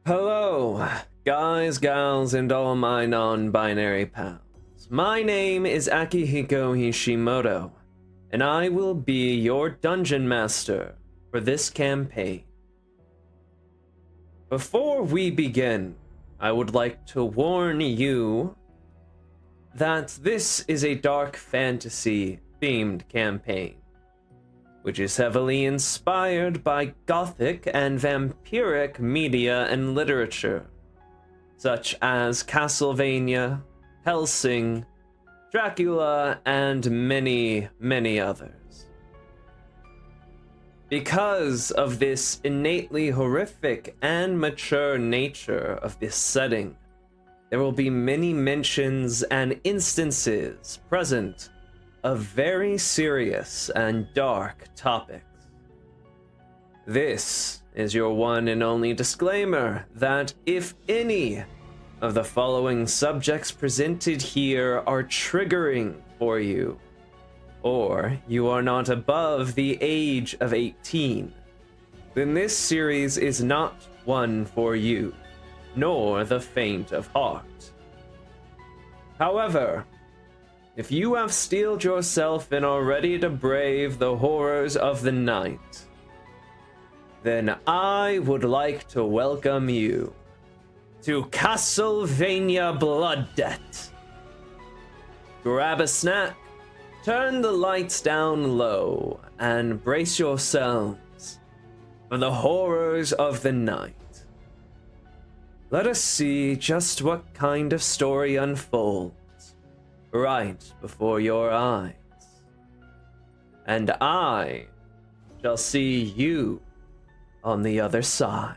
Hello, guys, gals, and all my non-binary pals. My name is Akihiko Hishimoto, and I will be your dungeon master for this campaign. Before we begin, I would like to warn you that this is a dark fantasy themed campaign, which is heavily inspired by gothic and vampiric media and literature, such as Castlevania, Hellsing, Dracula, and many, many others. Because of this innately horrific and mature nature of this setting, there will be many mentions and instances present of very serious and dark topics. This is your one and only disclaimer that if any of the following subjects presented here are triggering for you, or you are not above the age of 18, then this series is not one for you, nor the faint of heart. However, if you have steeled yourself and are ready to brave the horrors of the night, then I would like to welcome you to Castlevania Blood Debt. Grab a snack, turn the lights down low, and brace yourselves for the horrors of the night. Let us see just what kind of story unfolds right before your eyes. And I shall see you on the other side.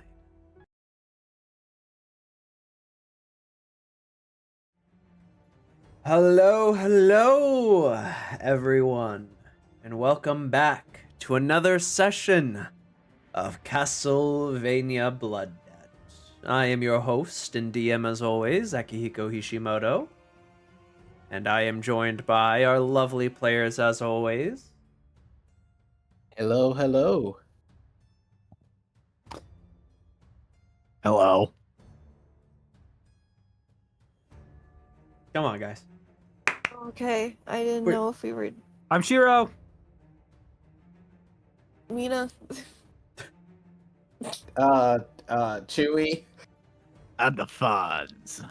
Hello, everyone, and welcome back to another session of Castlevania Blood Debt. I am your host and DM as always, Akihiko Hishimoto. And I am joined by our lovely players as always. Hello. Hello. Come on, guys. Okay, I didn't Wait. know if we were I'm Shiro. Mina. Chewy. And the Fonz.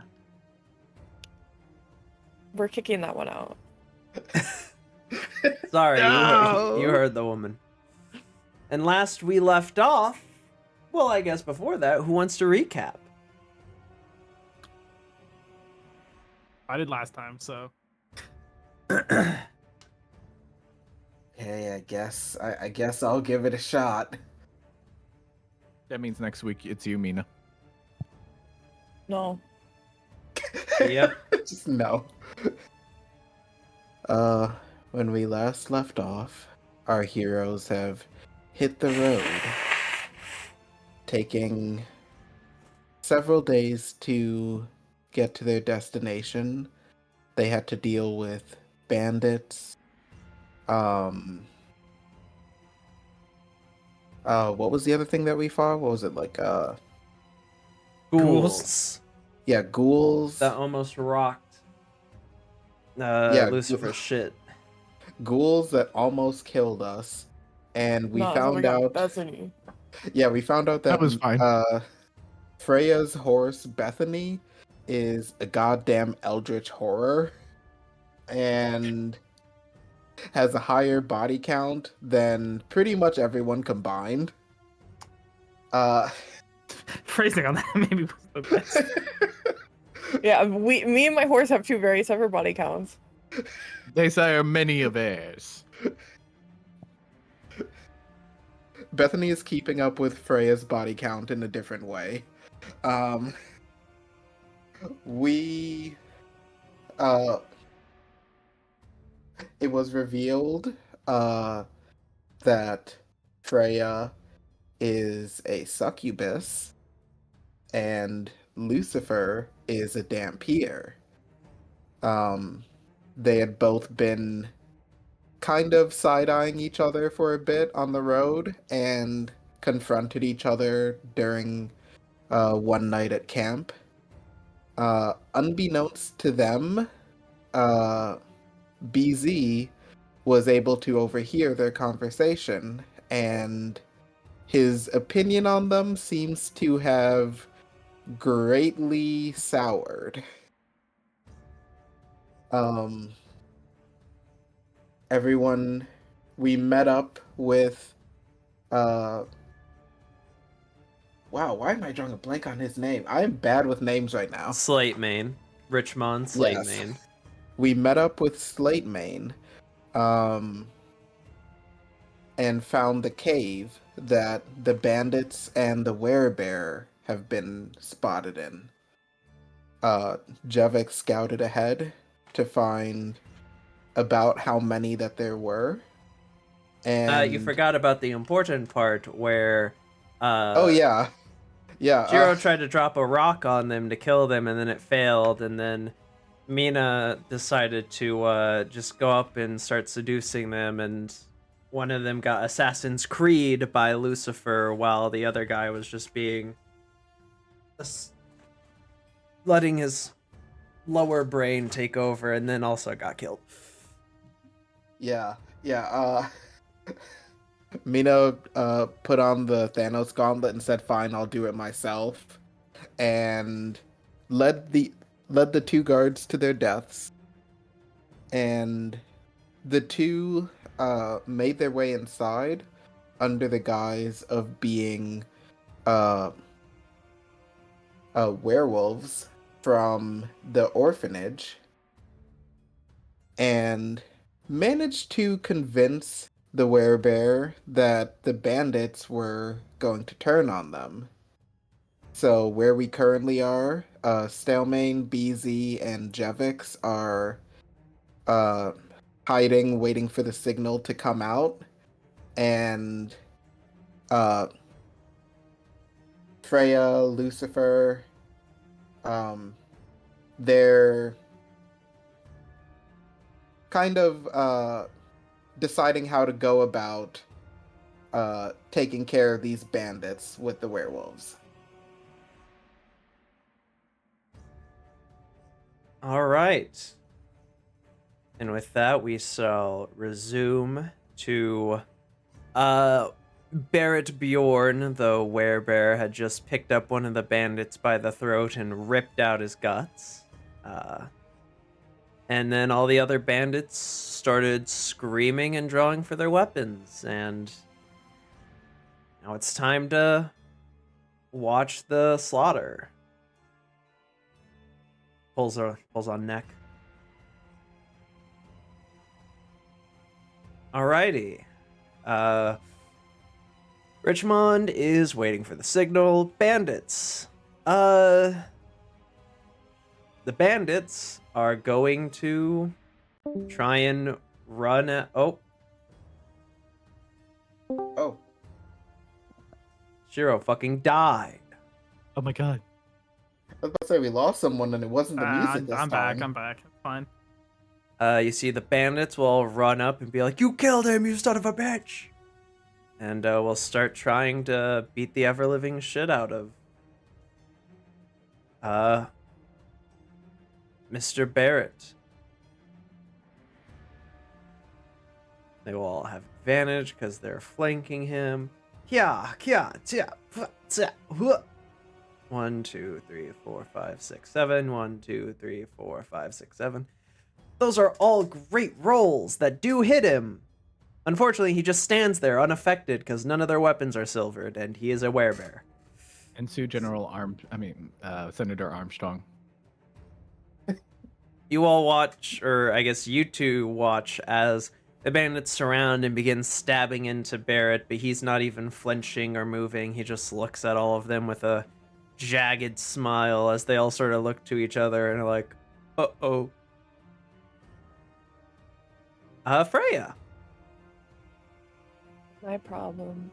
We're kicking that one out. Sorry, No. you heard the woman. And last we left off, well, I guess before that, who wants to recap? I did last time, so. Hey, I guess I'll give it a shot. That means next week it's you, Mina. No. Yep. Just no. When we last left off, our heroes have hit the road, taking several days to get to their destination. They had to deal with bandits. What was the other thing that we fought? What was it, like, Ghouls. yeah, ghouls. That almost rocked Yeah, Lucifer's shit. Ghouls that almost killed us. And we No, found out... Bethany. Yeah, we found out That was fine. Freya's horse, Bethany, is a goddamn eldritch horror. And has a higher body count than pretty much everyone combined. Phrasing on that maybe was the best. Yeah, me and my horse have two very separate body counts. They say are many of theirs. Bethany is keeping up with Freya's body count in a different way. It was revealed that Freya is a succubus and Lucifer is a Dampier. They had both been kind of side-eyeing each other for a bit on the road and confronted each other during one night at camp. Unbeknownst to them, BZ was able to overhear their conversation, and his opinion on them seems to have greatly soured. Everyone, we met up with, wow, why am I drawing a blank on his name? I am bad with names right now. Slate Main. Richmond Slate Yes. Main. We met up with Slate Main, and found the cave that the bandits and the werebear have been spotted in. Jevik scouted ahead to find about how many that there were. And You forgot about the important part where oh yeah. Yeah. Shiro tried to drop a rock on them to kill them, and then it failed, and then Mina decided to just go up and start seducing them, and one of them got Assassin's Creed by Lucifer, while the other guy was just being... letting his lower brain take over, and then also got killed. Yeah. Mina put on the Thanos gauntlet and said, "Fine, I'll do it myself," and led the two guards to their deaths. And the two made their way inside under the guise of being werewolves from the orphanage, and managed to convince the werebear that the bandits were going to turn on them. So where we currently are, Stalemain, BZ, and Jevix are hiding, waiting for the signal to come out, and Freya, Lucifer, they're kind of deciding how to go about taking care of these bandits with the werewolves. All right. And with that, we shall resume to Barrett Bjorn, the werebear, had just picked up one of the bandits by the throat and ripped out his guts. And then all the other bandits started screaming and drawing for their weapons. And now it's time to watch the slaughter. Pulls on neck. Alrighty. Richmond is waiting for the signal. Bandits. The bandits are going to try and run at... Oh. Shiro fucking died. Oh my god. I was about to say we lost someone and it wasn't the music this I'm time. back. I'm back. It's fine. You see the bandits will all run up and be like, "You killed him, you son of a bitch!" And we'll start trying to beat the ever-living shit out of Mr. Barrett. They will all have advantage because they're flanking him. 1, 2, 3, 4, 5, 6, 7. 1, 2, 3, 4, 5, 6, 7. Those are all great rolls that do hit him. Unfortunately, he just stands there unaffected because none of their weapons are silvered, and he is a werebear. And Sue Senator Armstrong. You all watch, or I guess you two watch, as the bandits surround and begin stabbing into Barrett, but he's not even flinching or moving. He just looks at all of them with a jagged smile as they all sort of look to each other and are like, uh-oh. Freya. My problem.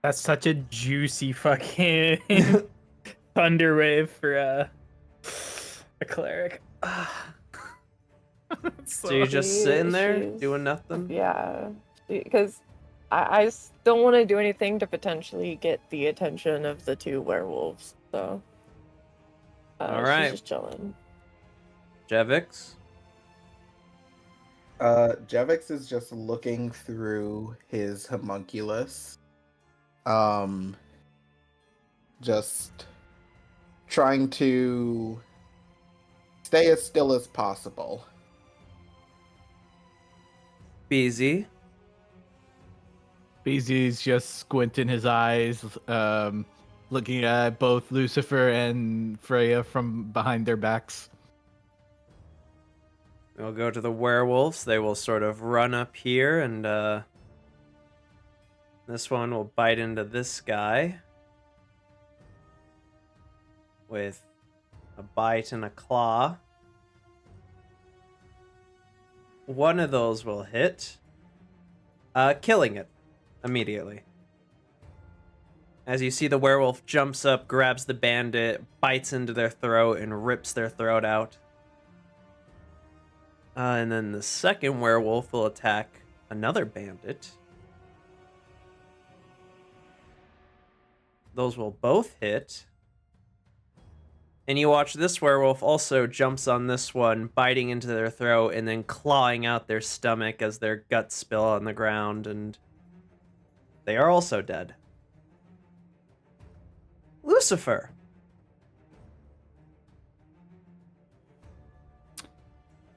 That's such a juicy fucking thunder wave for a cleric. So you're just sitting there She's- doing nothing? Yeah, because I don't want to do anything to potentially get the attention of the two werewolves. So, All right. she's just chilling. Jevix. Jevix is just looking through his homunculus. Just trying to stay as still as possible. BZ. BZ's just squinting his eyes, looking at both Lucifer and Freya from behind their backs. We'll go to the werewolves. They will sort of run up here, and this one will bite into this guy with a bite and a claw. One of those will hit, killing it immediately. As you see, the werewolf jumps up, grabs the bandit, bites into their throat, and rips their throat out. And then the second werewolf will attack another bandit. Those will both hit. And you watch this werewolf also jumps on this one, biting into their throat and then clawing out their stomach as their guts spill on the ground, and they are also dead. Lucifer.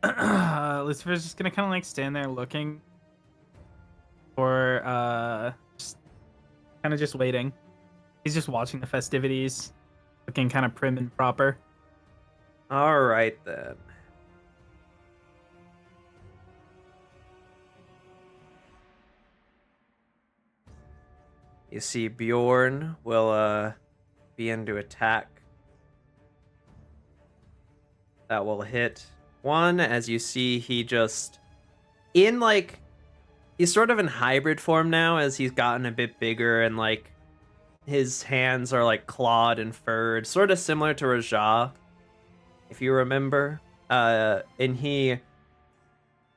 Lucifer's just gonna kind of like stand there looking, or kind of just waiting. He's just watching the festivities, looking kind of prim and proper. All right then. You see Bjorn will begin to attack. That will hit one. As you see, he just he's sort of in hybrid form now as he's gotten a bit bigger, and like his hands are like clawed and furred, sort of similar to Rajah, if you remember. And he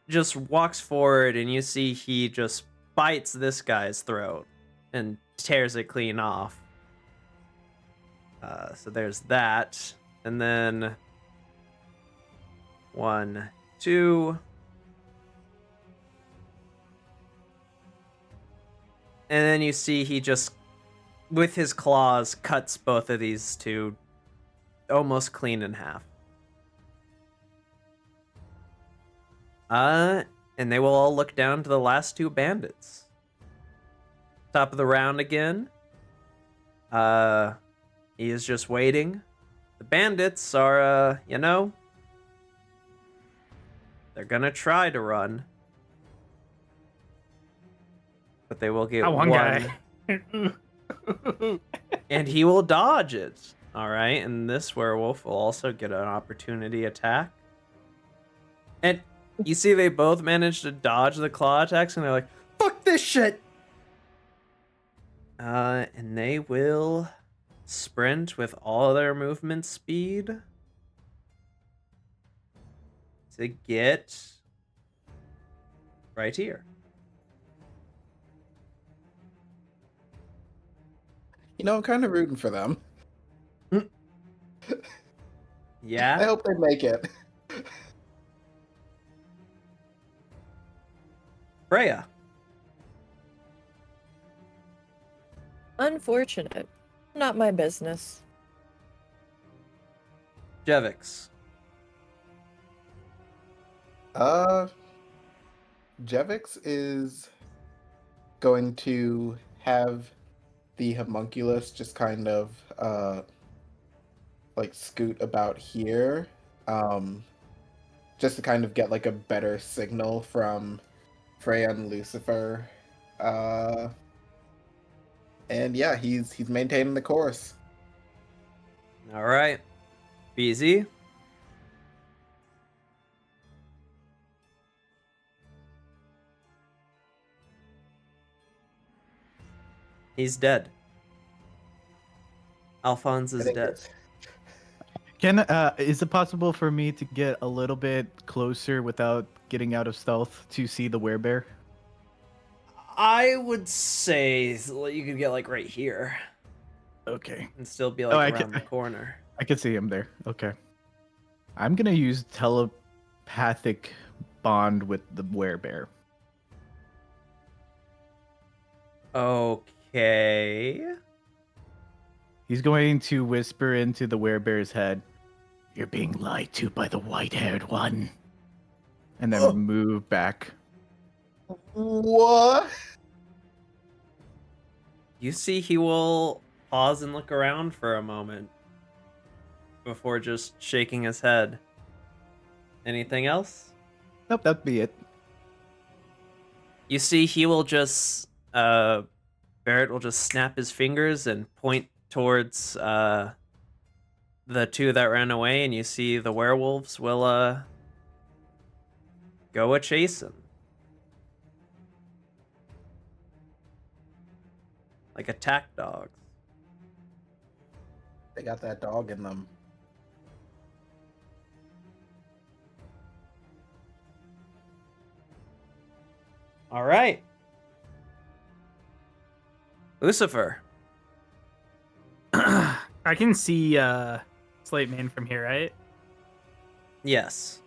just walks forward, and you see he just bites this guy's throat and tears it clean off. So there's that. And then 1, 2. And then you see he just, with his claws, cuts both of these two almost clean in half. And they will all look down to the last two bandits. Top of the round again. He is just waiting. The bandits are, they're gonna try to run. But they will get One guy. And he will dodge it. Alright, and this werewolf will also get an opportunity attack. And you see they both manage to dodge the claw attacks, and they're like, fuck this shit! And they will sprint with all their movement speed to get right here. I'm kind of rooting for them. Yeah? I hope they make it. Freya. Unfortunate. Not my business. Jevix. Jevix is going to have the homunculus just kind of scoot about here, just to kind of get like a better signal from Freya and Lucifer. And yeah, he's maintaining the course. All right. BZ. He's dead. Alphonz is dead. Is it possible for me to get a little bit closer without getting out of stealth to see the werebear? I would say you could get like right here Okay. and still be Oh, like I around can- the corner. I can see him there. Okay. I'm gonna use telepathic bond with the werebear. Okay. He's going to whisper into the werebear's head, "You're being lied to by the white-haired one," and then move back. What? You see, he will pause and look around for a moment before just shaking his head. Anything else? Nope, that'd be it. You see, he will just Barrett will just snap his fingers and point towards the two that ran away, and you see the werewolves will go a chasing. Like attack dogs. They got that dog in them. All right. Lucifer. I can see Slate Main from here, right? Yes.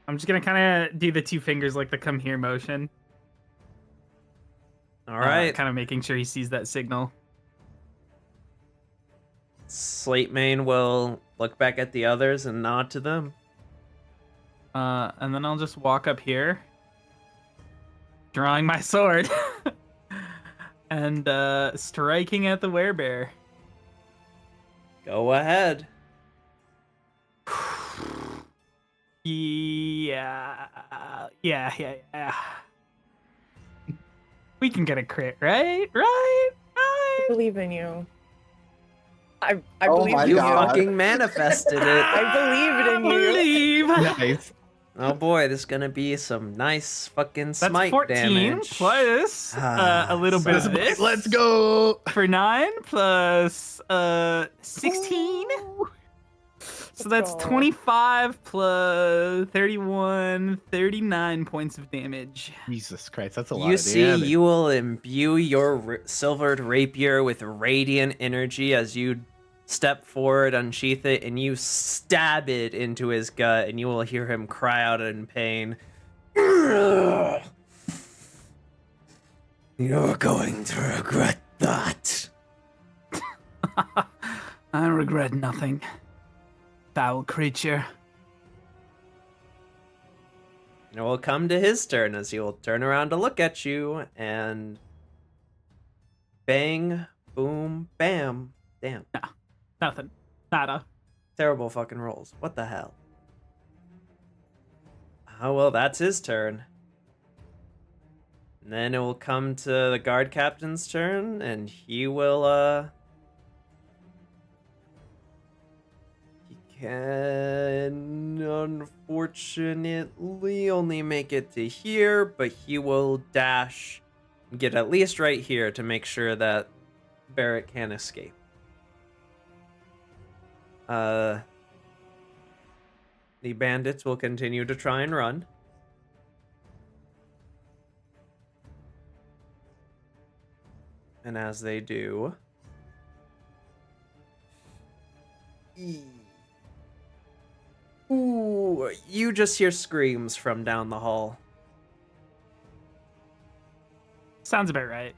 I'm just gonna kind of do the two fingers like the come here motion. All right. Kind of making sure he sees that signal. Slate Mane will look back at the others and nod to them. And then I'll just walk up here, drawing my sword, and striking at the werebear. Go ahead. Yeah. We can get a crit, right? Right? I believe in you. I Oh believe my in You you. God. fucking manifested it. I believe in you. Believe. Nice. Oh boy, this is gonna be some nice fucking That's smite 14 damage. plus a little bit of son. this. Let's go. For 9 plus 16. So that's go. 25 plus 31, 39 points of damage. Jesus Christ, that's a lot You of see, damage. you will imbue your silvered rapier with radiant energy as you step forward, unsheath it, and you stab it into his gut, and you will hear him cry out in pain. You're going to regret that. I regret nothing. Foul creature. And it will come to his turn as he will turn around to look at you, and bang, boom, bam. Damn. Nothing. Nada. Terrible fucking rolls. What the hell? Oh, well, that's his turn. And then it will come to the guard captain's turn, and he will, he can unfortunately only make it to here, but he will dash and get at least right here to make sure that Barrett can escape. The bandits will continue to try and run. And as they do... Ooh, you just hear screams from down the hall. Sounds about right.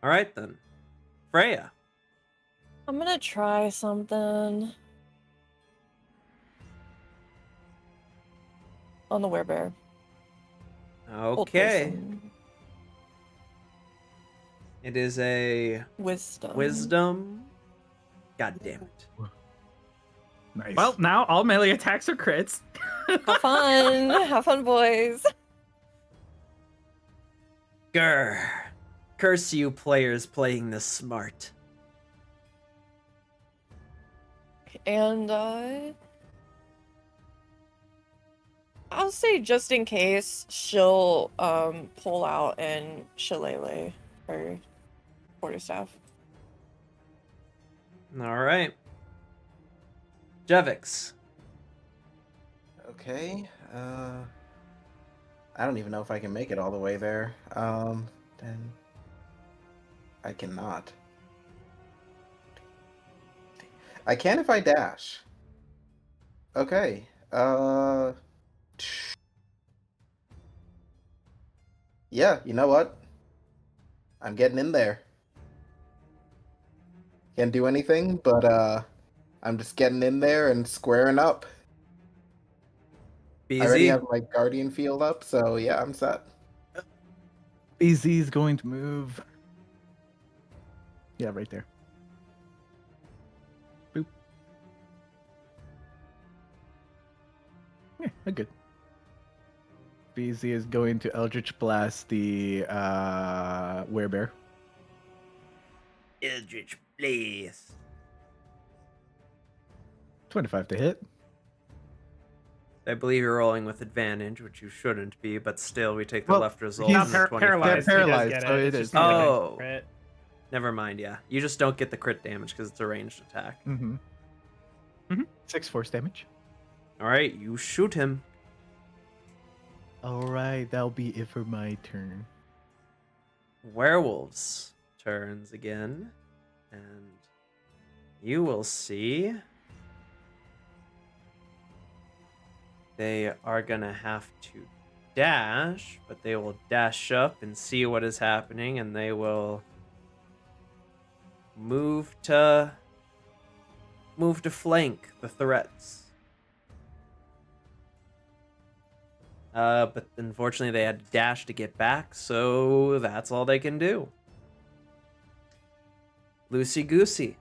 All right, then. Freya. I'm gonna try something on the werebear. Old Okay. person. It is a Wisdom. wisdom. God damn it. Nice. Well, now all melee attacks are crits. Have fun. Have fun, boys. Grr. Curse you players playing this smart. And I'll say just in case she'll pull out and shillelagh her quarterstaff. All right. Jevix. Okay. I don't even know if I can make it all the way there. Then I cannot. I can if I dash. Okay. Yeah, you know what? I'm getting in there. Can't do anything, but I'm just getting in there and squaring up. I already BZ. have my guardian field up, so yeah, I'm set. BZ is going to move. Yeah, right there. Boop. Yeah, I'm good. BZ is going to Eldritch Blast the werebear. Eldritch Blaze. 25 to hit. I believe you're rolling with advantage, which you shouldn't be, but still, we take the Well, left result. he's Not and the 25. paralyzed. He does paralyzed, get so it. it It's is. just not a Oh. crit. Never mind, yeah. You just don't get the crit damage because it's a ranged attack. Mm-hmm. Mhm. 6 force damage. All right, you shoot him. All right, that'll be it for my turn. Werewolves turns again, and you will see they are gonna have to dash, but they will dash up and see what is happening, and they will move to flank the threats. But unfortunately they had to dash to get back, so that's all they can do. Loosey goosey.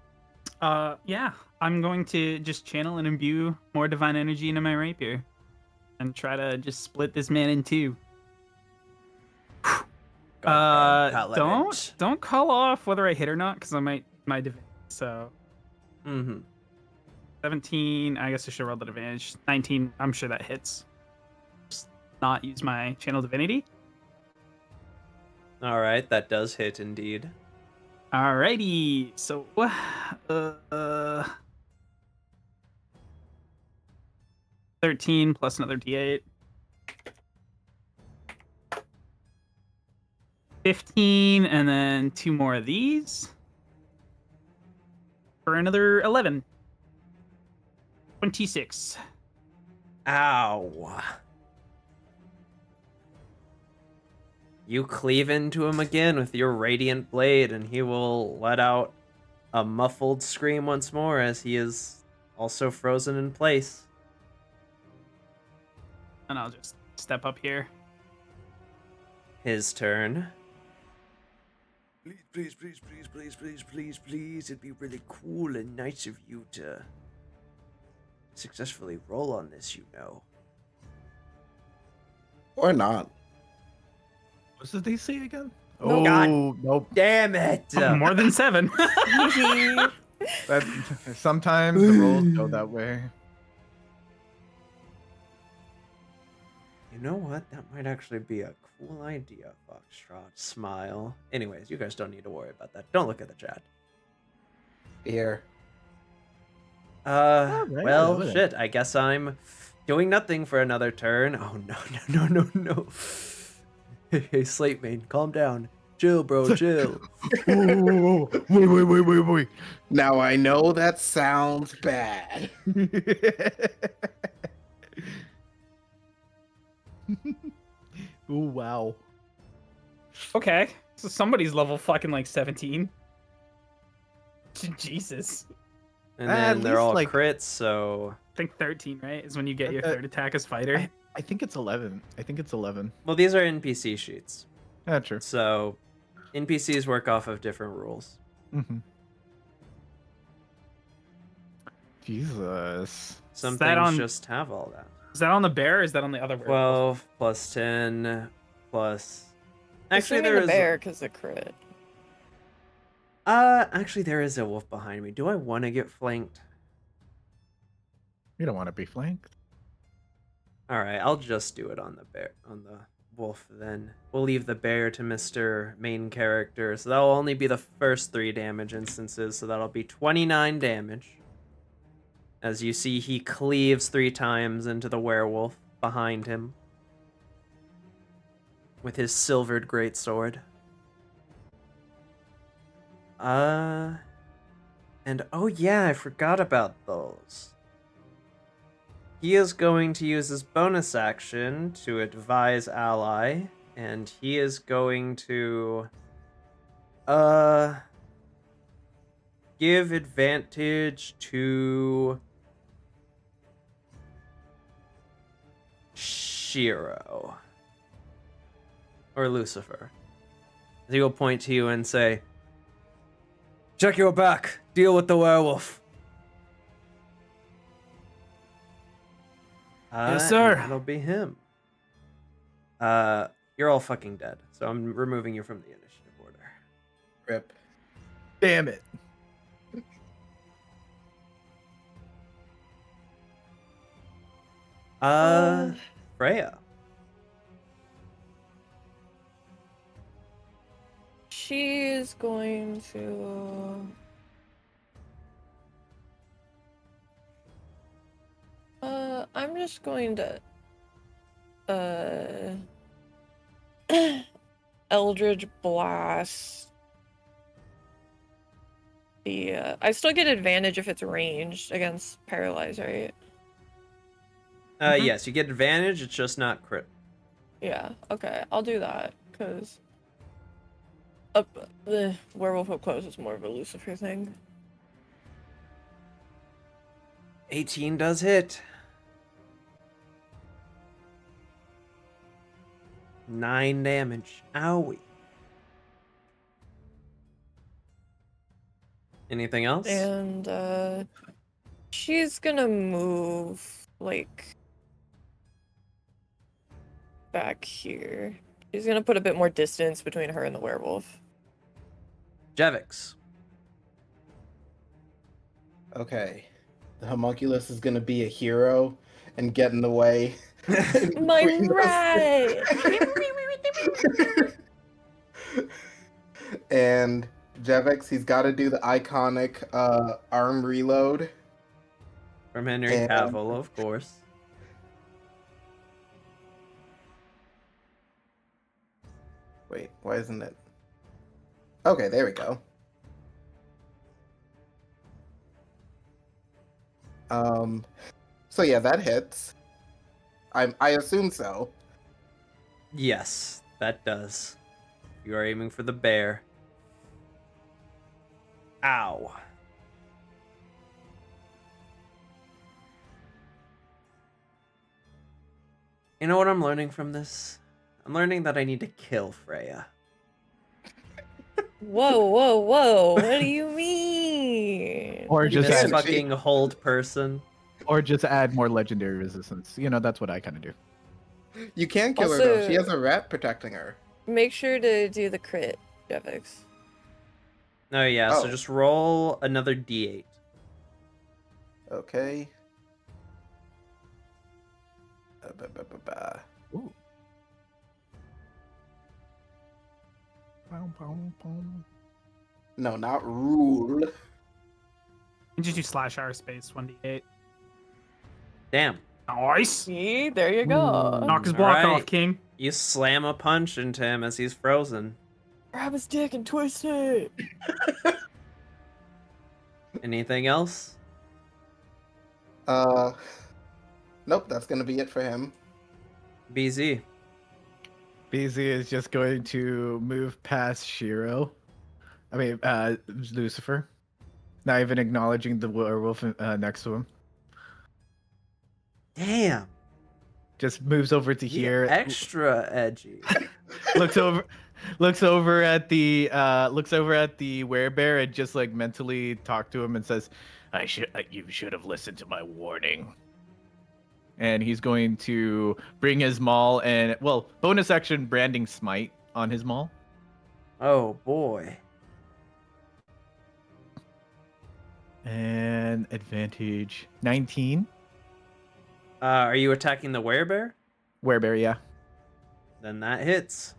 Yeah. I'm going to just channel and imbue more divine energy into my rapier, and try to just split this man in two. Don't call off whether I hit or not, because I might divinity. So 17. I guess I should roll the advantage. 19. I'm sure that hits. Just not use my channel divinity. All right, that does hit indeed. Alrighty. So 13 plus another d8. 15, and then 2 more of these for another 11. 26. Ow. You cleave into him again with your radiant blade, and he will let out a muffled scream once more as he is also frozen in place. And I'll just step up here. His turn. Please. It'd be really cool and nice of you to successfully roll on this, you know. Or not. What's the DC again? No. God. Nope. Damn it! More than 7. That, sometimes the rolls go that way. You know what? That might actually be a cool idea, Foxtrot. Smile. Anyways, you guys don't need to worry about that. Don't look at the chat. Here. Alright, Well, well, shit. I guess I'm doing nothing for another turn. Oh, no. Hey, Slate Mane, calm down. Chill, bro, chill. Whoa. Wait. Now I know that sounds bad. Oh, wow. Okay. So somebody's level fucking like 17. Jesus. And At then they're least, all like- crits, so... I think 13, right? Is when you get your third attack as fighter. I think it's 11. Well, these are NPC sheets. Yeah, true. So, NPCs work off of different rules. Mm-hmm. Jesus. Some Is that things on- just have all that. Is that on the bear or is that on the other werewolf? 12 plus 10 plus... Actually, Actually, the bear because the crit. Actually, there is a wolf behind me. Do I want to get flanked? You don't want to be flanked. All right, I'll just do it on the bear, on the wolf then. We'll leave the bear to Mr. Main Character, so that'll only be the first 3 damage instances, so that'll be 29 damage. As you see, he cleaves 3 times into the werewolf behind him. with his silvered greatsword. And oh yeah, I forgot about those. He is going to use his bonus action to advise ally, and he is going to give advantage to Shiro or Lucifer. He will point to you and say, "Check your back. Deal with the werewolf." Yes, sir. and That'll be him. You're all fucking dead, so I'm removing you from the initiative order. Rip. Damn it. Freya. She is going to. I'm just going to. Eldritch Blast. I still get advantage if it's ranged against Paralyze, right? Yes, you get advantage, it's just not crit. Yeah, okay, I'll do that, because the werewolf up close is more of a Lucifer thing. 18 does hit. 9 damage. Owie. Anything else? And she's gonna move like back here. She's gonna put a bit more distance between her and the werewolf. Jevix. Okay. The homunculus is gonna be a hero and get in the way. My right. And Jevix, he's got to do the iconic arm reload. From Henry And- Cavill, of course. Wait, why isn't it? Okay, there we go. So yeah, that hits. I assume so. Yes, that does. You are aiming for the bear. Ow. You know what I'm learning from this? I'm learning that I need to kill Freya. Whoa, whoa, whoa! What do you mean? Or just This add, fucking hold person. or just add more legendary resistance. You know, that's what I kind of do. You can kill her though. She Also- has a rat protecting her. Make sure to do the crit, Jevix. Oh yeah, so Oh. just roll another d8. Okay. Ooh. No, not rule. And just do /r space 1d8. Damn. Nice. See, there you go. Knock his block Alright. off, King. You slam a punch into him as he's frozen. Grab his dick and twist it. Anything else? Nope, that's gonna be it for him. BZ. BZ is just going to move past Shiro. I mean, Lucifer. Not even acknowledging the werewolf next to him. Damn. Just moves over to here. Extra edgy. looks over at the werebear and just like mentally talk to him and says, you should have listened to my warning. And he's going to bring his maul and bonus action branding smite on his maul. Oh boy. And advantage 19. Are you attacking the werebear? Werebear, yeah. Then that hits.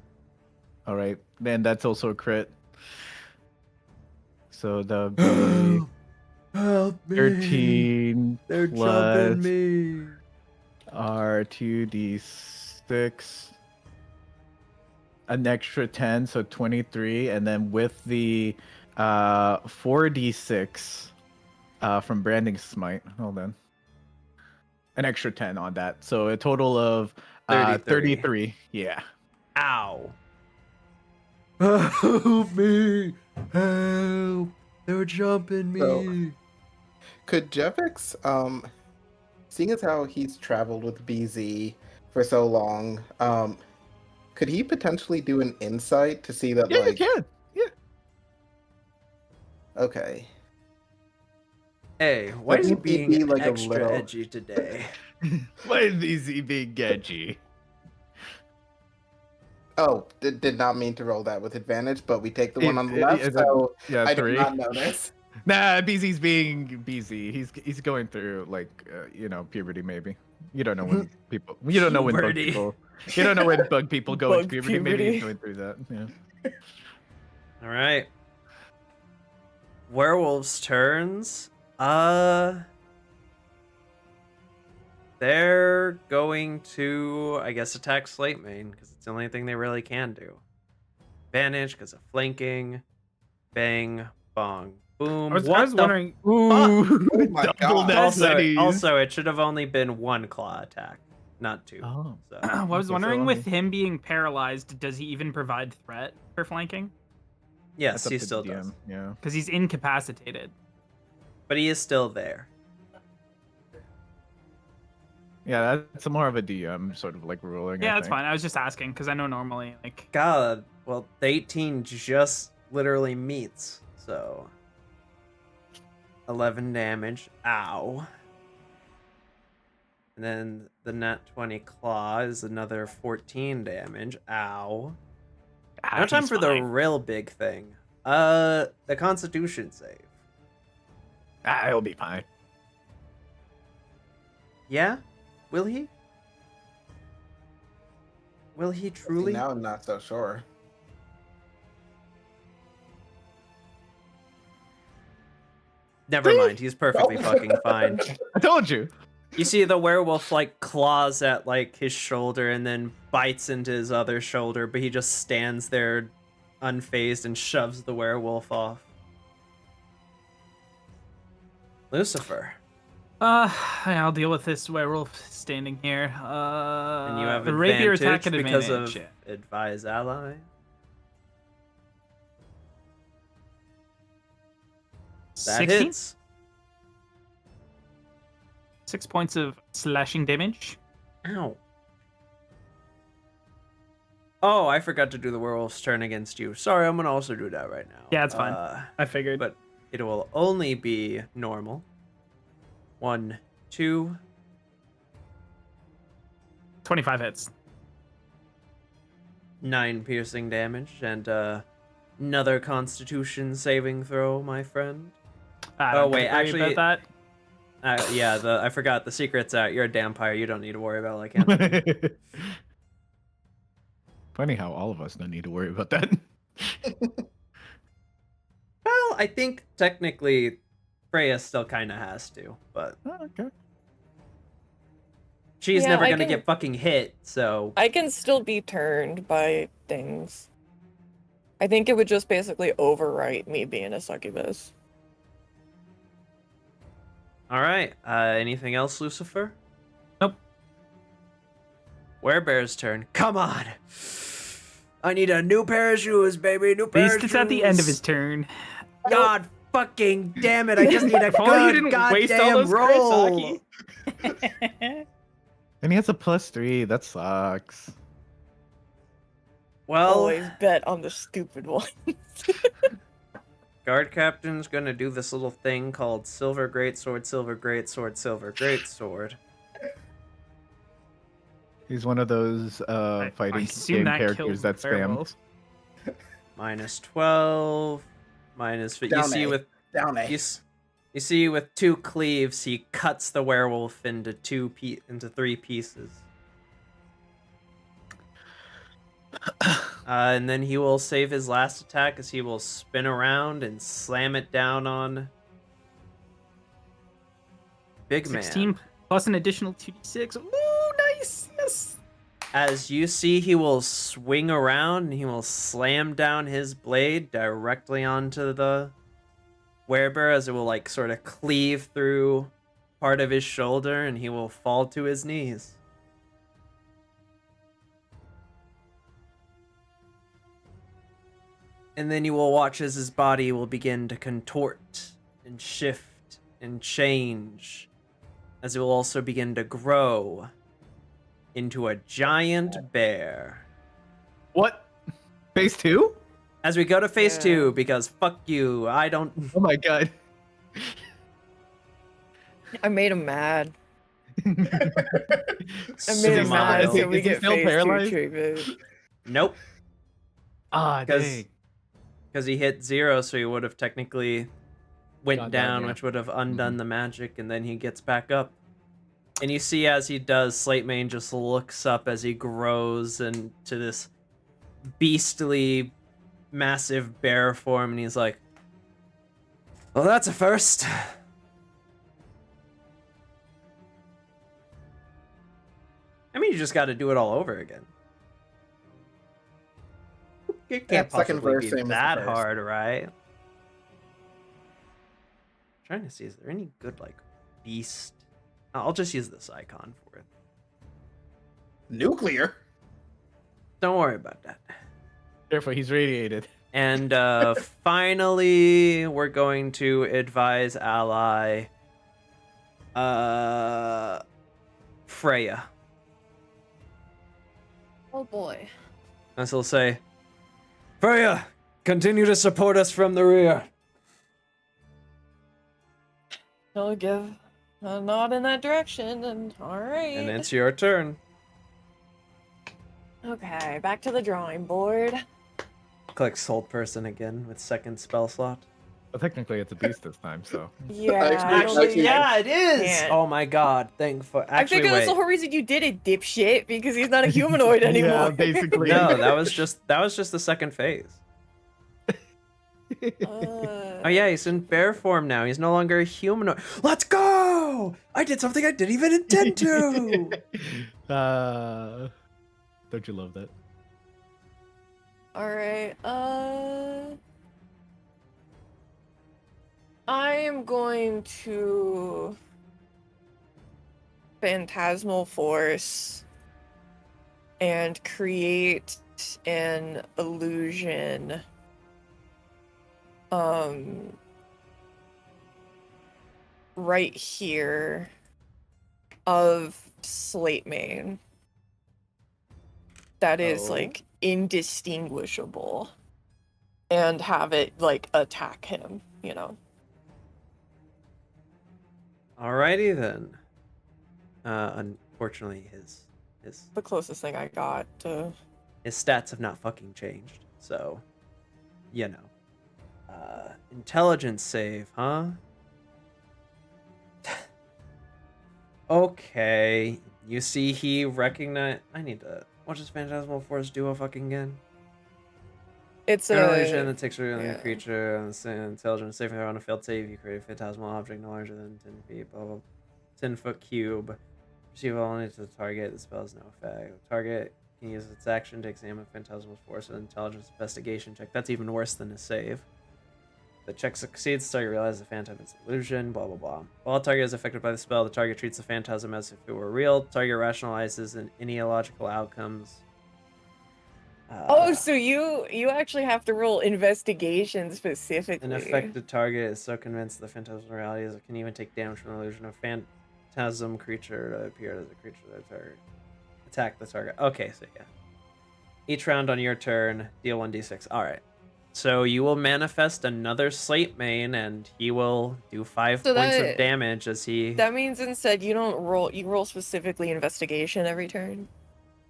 All right. Then that's also a crit. So the be Help 13 They're plus jumping me. R2d6 an extra 10, so 23, and then with the 4d6 from Branding Smite. Hold on. An extra 10 on that. So a total of 33. Yeah. Ow. Help me! Help! They're jumping me! So- Could Jevix, seeing as how he's traveled with BZ for so long, could he potentially do an insight to see that, Yeah, like, you can. Yeah. okay. Hey, why Like, is he he'd being be, like, a extra little- edgy today? Why is he being edgy? Oh, did not mean to roll that with advantage, but we take the one on the Is left, it- so Yeah, I 3. did not notice. Nah, BZ's being BZ. He's going through like puberty maybe. You don't know when people. You don't know when bug Puberty. people. You don't know when bug people go into Bug puberty. Maybe puberty. he's going through that. Yeah. All right. Werewolves' turns. They're going to, I guess, attack Slate Main because it's the only thing they really can do. Advantage because of flanking. Bang, bong, boom. I was What the wondering. Ooh, Oh my double God. net Also, buddies. also, it should have only been one claw attack, not two. Oh. So I was Okay, so wondering, only- with him being paralyzed, does he even provide threat for flanking? yes, That's up he to still the DM, does, Yeah. Because he's incapacitated. but he is still there. Yeah, that's more of a DM sort of like ruling. Yeah, I that's think. fine. I was just asking because I know normally, like, God, well, the 18 just literally meets, so 11 damage. Ow. And then the nat 20 claw is another 14 damage. Ow. Now time he's for the fine. real big thing. The Constitution save. He'll be fine. Yeah? Will he? Will he truly? Now I'm not so sure. Never mind. He's perfectly fucking fine. I told you. You see the werewolf like claws at like his shoulder and then bites into his other shoulder, but he just stands there unfazed and shoves the werewolf off. Lucifer. I'll deal with this werewolf standing here. And you have the rapier advantage attack at because advantage. of advise ally. That 16? hits. 6 points of slashing damage. Ow. Oh, I forgot to do the werewolf's turn against you. Sorry, I'm gonna also do that right now. Yeah, it's fine. I figured. But it will only be normal. 1, 2. 25 hits. 9 piercing damage and another Constitution saving throw, my friend. I Oh, don't wait, think worry actually- about Yeah, I forgot the secret's out. You're a vampire. You don't need to worry about like Funny how all of us don't need to worry about that. Well, I think technically Freya still kind of has to, but Oh, okay. she's Yeah, never I gonna can- get fucking hit. So I can still be turned by things. I think it would just basically overwrite me being a succubus. all right. Anything else, Lucifer? Nope. Werebear's turn. Come on. I need a new pair of shoes, baby. New pair At least of it's at the end of shoes. his turn. God fucking damn it! I just need a If only you good didn't waste all goddamn those roll. crits, And he has a +3. That sucks. Well, Always bet on the stupid one. guard captain's gonna do this little thing called silver greatsword, silver greatsword, silver greatsword. He's one of those I fighting assume game that characters kills that spam. werewolves. Minus 12. Minus. You Down see A. with Down A. you see with 2 cleaves, he cuts the werewolf into 3 pieces. And then he will save his last attack as he will spin around and slam it down on Big 16 Man. plus an additional 2d6. Ooh, nice. Yes. as you see, he will swing around and he will slam down his blade directly onto the werebear as it will like sort of cleave through part of his shoulder and he will fall to his knees. And then you will watch as his body will begin to contort and shift and change, as it will also begin to grow into a giant bear. What? Phase 2? As we go to phase Yeah. 2, because fuck you, I don't... Oh my god. I made him mad. I Smile. made him mad, Is he- so we is he get still phase 2 paralyzed? treatment. Nope, Ah, dang. because he hit 0, so he would have technically went Gone down, down, yeah. which would have undone the magic, and then he gets back up. And you see as he does, Slate Mane just looks up as he grows into this beastly, massive bear form, and he's like, well, that's a first. I mean, you just got to do it all over again. It can't second possibly verse, be same as the that first. hard, right? Trying to see, is there any good, like, beast? I'll just use this icon for it. Nuclear. Don't worry about that. Careful, he's radiated. And finally, we're going to advise ally Freya. Oh boy. As he'll say, Freya, continue to support us from the rear. I'll give a nod in that direction, and alright. And it's your turn. Okay, back to the drawing board. Clicks hold person again with second spell slot. Well, technically, it's a beast this time, so. Yeah, Actually, I don't think yeah, it is. can't. Oh my god, thankful. I Actually, figured that's the wait. whole reason you did it, dipshit, because he's not a humanoid anymore. Yeah, basically. No, that was just the second phase. Oh yeah, he's in bear form now. He's no longer a humanoid. Let's go! I did something I didn't even intend to. Don't you love that? Alright, I am going to Phantasmal Force and create an illusion right here of Slate Mane that is Oh. like indistinguishable, and have it like attack him, you know. Alrighty then. Unfortunately, his The closest thing I got to. his stats have not fucking changed. So, you know. Intelligence save, huh? Okay. You see he recognize... I need to... What does Phantasmal Force do fucking again? It's An a illusion that takes a yeah. creature on the intelligence saving throw on a failed save. You create a phantasmal object no larger than 10 feet, blah, blah, 10-foot cube. Receive only to the target. The spell has no effect. The target can use its action to examine Phantasmal Force with an intelligence investigation check. That's even worse than a save. The check succeeds, the target realizes the phantom is an illusion, blah, blah, blah. While a target is affected by the spell, the target treats the phantasm as if it were real. The target rationalizes any illogical outcomes. Oh, so you actually have to roll investigation specifically. An affected target is so convinced of the phantasmal reality as it can even take damage from the illusion of phantasm creature to appear as a creature that target. Attack the target. Okay, so yeah. Each round on your turn, deal 1d6. Alright. So you will manifest another Slate Mane, and he will do 5 So points of that- damage as he... That means instead you don't roll. You roll specifically investigation every turn.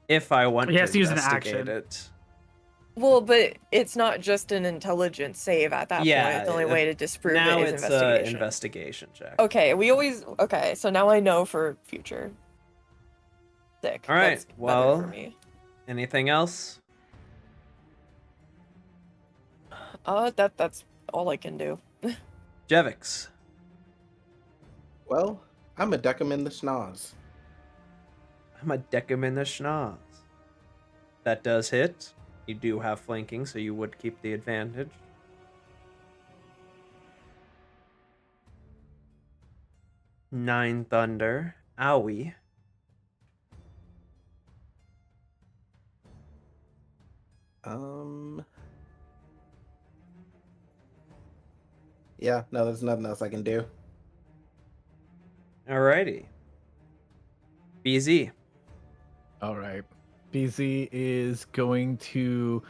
If I want He has to to use an investigate action. it. Well, but it's not just an intelligence save at that Yeah, point. The only way to disprove Now it is it's investigation. an investigation check. Okay, we always. Okay, so now I know for future. Sick. All right, That's better well- for me. Anything else? That's all I can do. Jevix. Well, I'm a deck 'em in the schnoz. I'm a deck him in the schnoz. That does hit. You do have flanking, so you would keep the advantage. Nine thunder. Owie. Yeah, no, there's nothing else I can do. Alrighty. BZ. All right. BZ is going to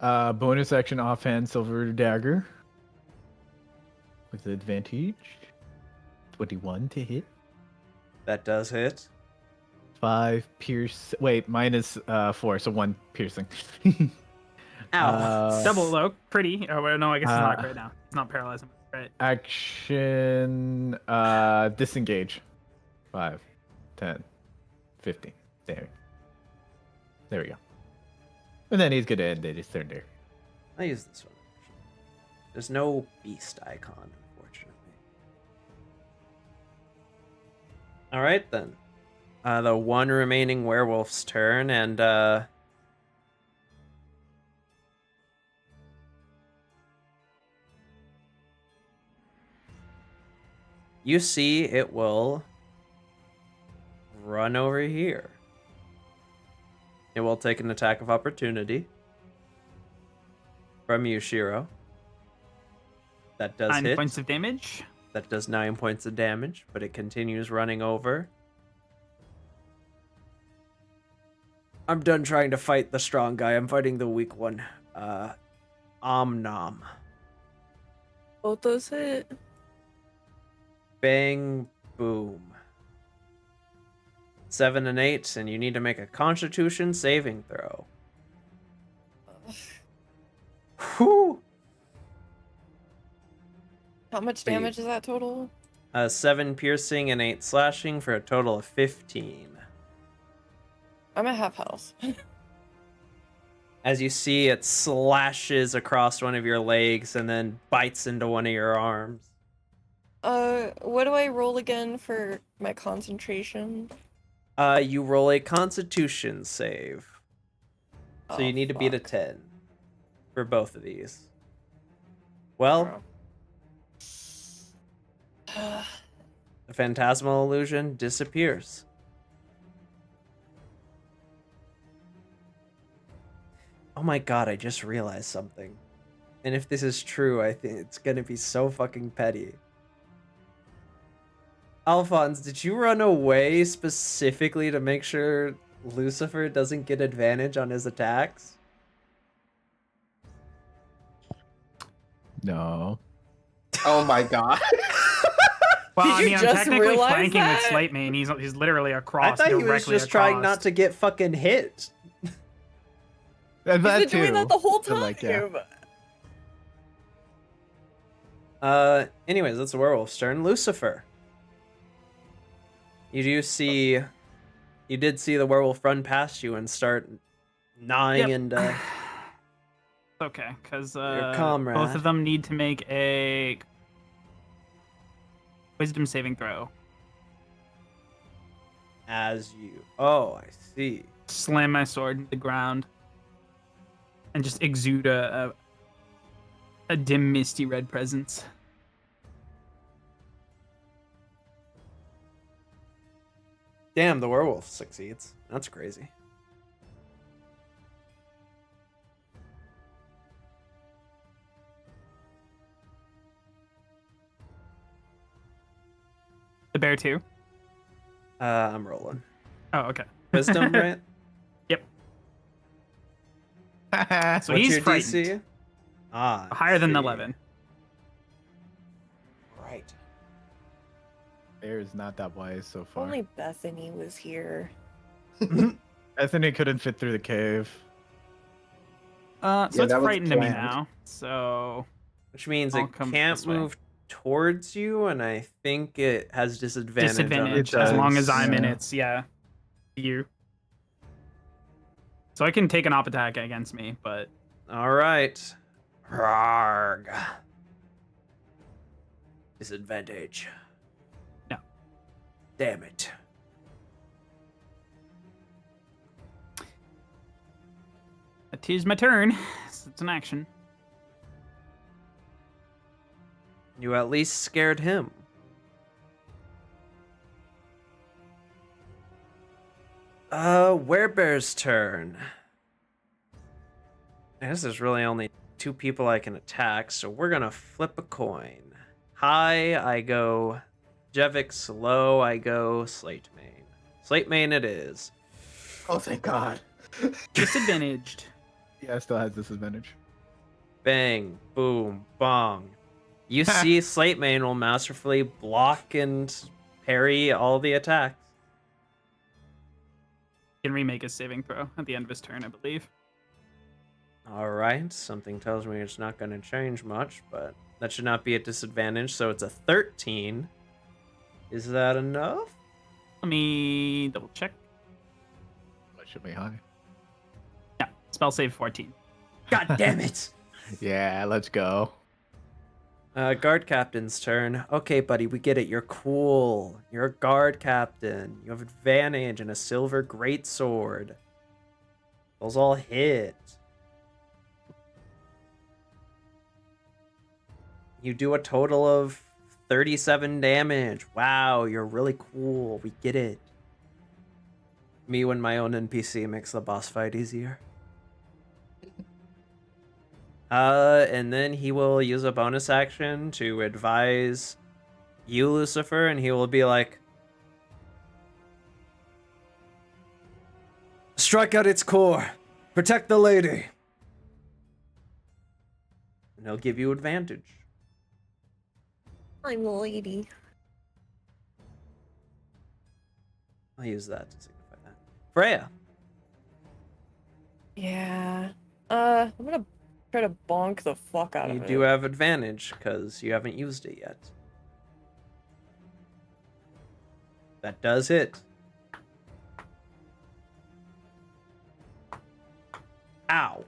bonus action offhand Silver Dagger with advantage. 21 to hit. That does hit. 5 pierce. Wait, minus 4, so 1 piercing. Ow. Double low, pretty. Oh wait, no, I guess it's not right now. It's not paralyzing. Right. Action. Disengage. 5, 10, 15. There we go. And then he's gonna end it. His turn there. I'll use this one. There's no beast icon, unfortunately. Alright then. The one remaining werewolf's turn, and you see it will run over here. It will take an attack of opportunity from you, Shiro. That does 9 hit. points of damage. That does 9 points of damage, but it continues running over. I'm done trying to fight the strong guy. I'm fighting the weak one. Nom. Both those hit. Bang, boom. 7 and 8, and you need to make a Constitution saving throw. Whew. How much damage is that total? 7 piercing and 8 slashing for a total of 15. I'm at half health. As you see, it slashes across one of your legs and then bites into one of your arms. What do I roll again for my concentration? You roll a Constitution save. So you need to beat a fuck. 10 for both of these. Well, the phantasmal illusion disappears. Oh my god, I just realized something. And if this is true, I think it's gonna be so fucking petty. Alphonz, did you run away specifically to make sure Lucifer doesn't get advantage on his attacks? No. Oh my god. Well, Did I you mean, I'm just technically realize flanking with that? Slate Mane. He's literally across. I thought he was directly just trying across. not to get fucking hit. And He's that been doing too. that the whole So, time. like, yeah. Anyways, that's the werewolf's turn. Lucifer. You did see the werewolf run past you and start gnawing Yep. and Okay, because your comrade. both of them need to make a wisdom saving throw. as you. Oh, I see. Slam my sword into the ground and just exude a dim, misty red presence. Damn, the werewolf succeeds. That's crazy. The bear too. I'm rolling. Oh, okay. Wisdom, right? Yep. So What's he's your frightened. DC? Ah, I Higher than see. 11. Right. Bear is not that wise so far. Only Bethany was here. Bethany couldn't fit through the cave. So Yeah, it's that was frightened to me planned. now. So Which means I'll it come can't this way. move towards you, and I think it has disadvantage. on disadvantage It as long does, as I'm in yeah. its view. So I can take an op attack against me, but All right. Rarg. Disadvantage. No. Damn it. tis my turn. It's an action. You at least scared him. Werebear's turn. I guess there's really only 2 people I can attack, so we're gonna flip a coin. High, I go Jevix. Low, I go Slate Mane. Slate Mane it is. Oh, thank God. Disadvantaged. Yeah, it still has disadvantage. Bang, boom, bong. You see Slate Mane will masterfully block and parry all the attacks. Can remake a saving throw at the end of his turn, I believe. Alright, something tells me it's not going to change much, but that should not be a disadvantage, so it's a 13. Is that enough? Let me double check. That should be high. Yeah, spell save 14. God damn it! Yeah, let's go. Guard captain's turn. Okay, buddy, we get it. You're cool. You're a guard captain. You have advantage and a silver greatsword. Those all hit. You do a total of 37 damage. Wow, you're really cool. We get it. Me when my own NPC makes the boss fight easier. And then he will use a bonus action to advise you, Lucifer, and he will be like, strike out its core. Protect the lady. And he'll give you advantage. I'm the lady. I'll use that to signify that. Freya. Yeah. I'm gonna try to bonk the fuck out You of it. do have advantage because you haven't used it yet. That does hit. Ow.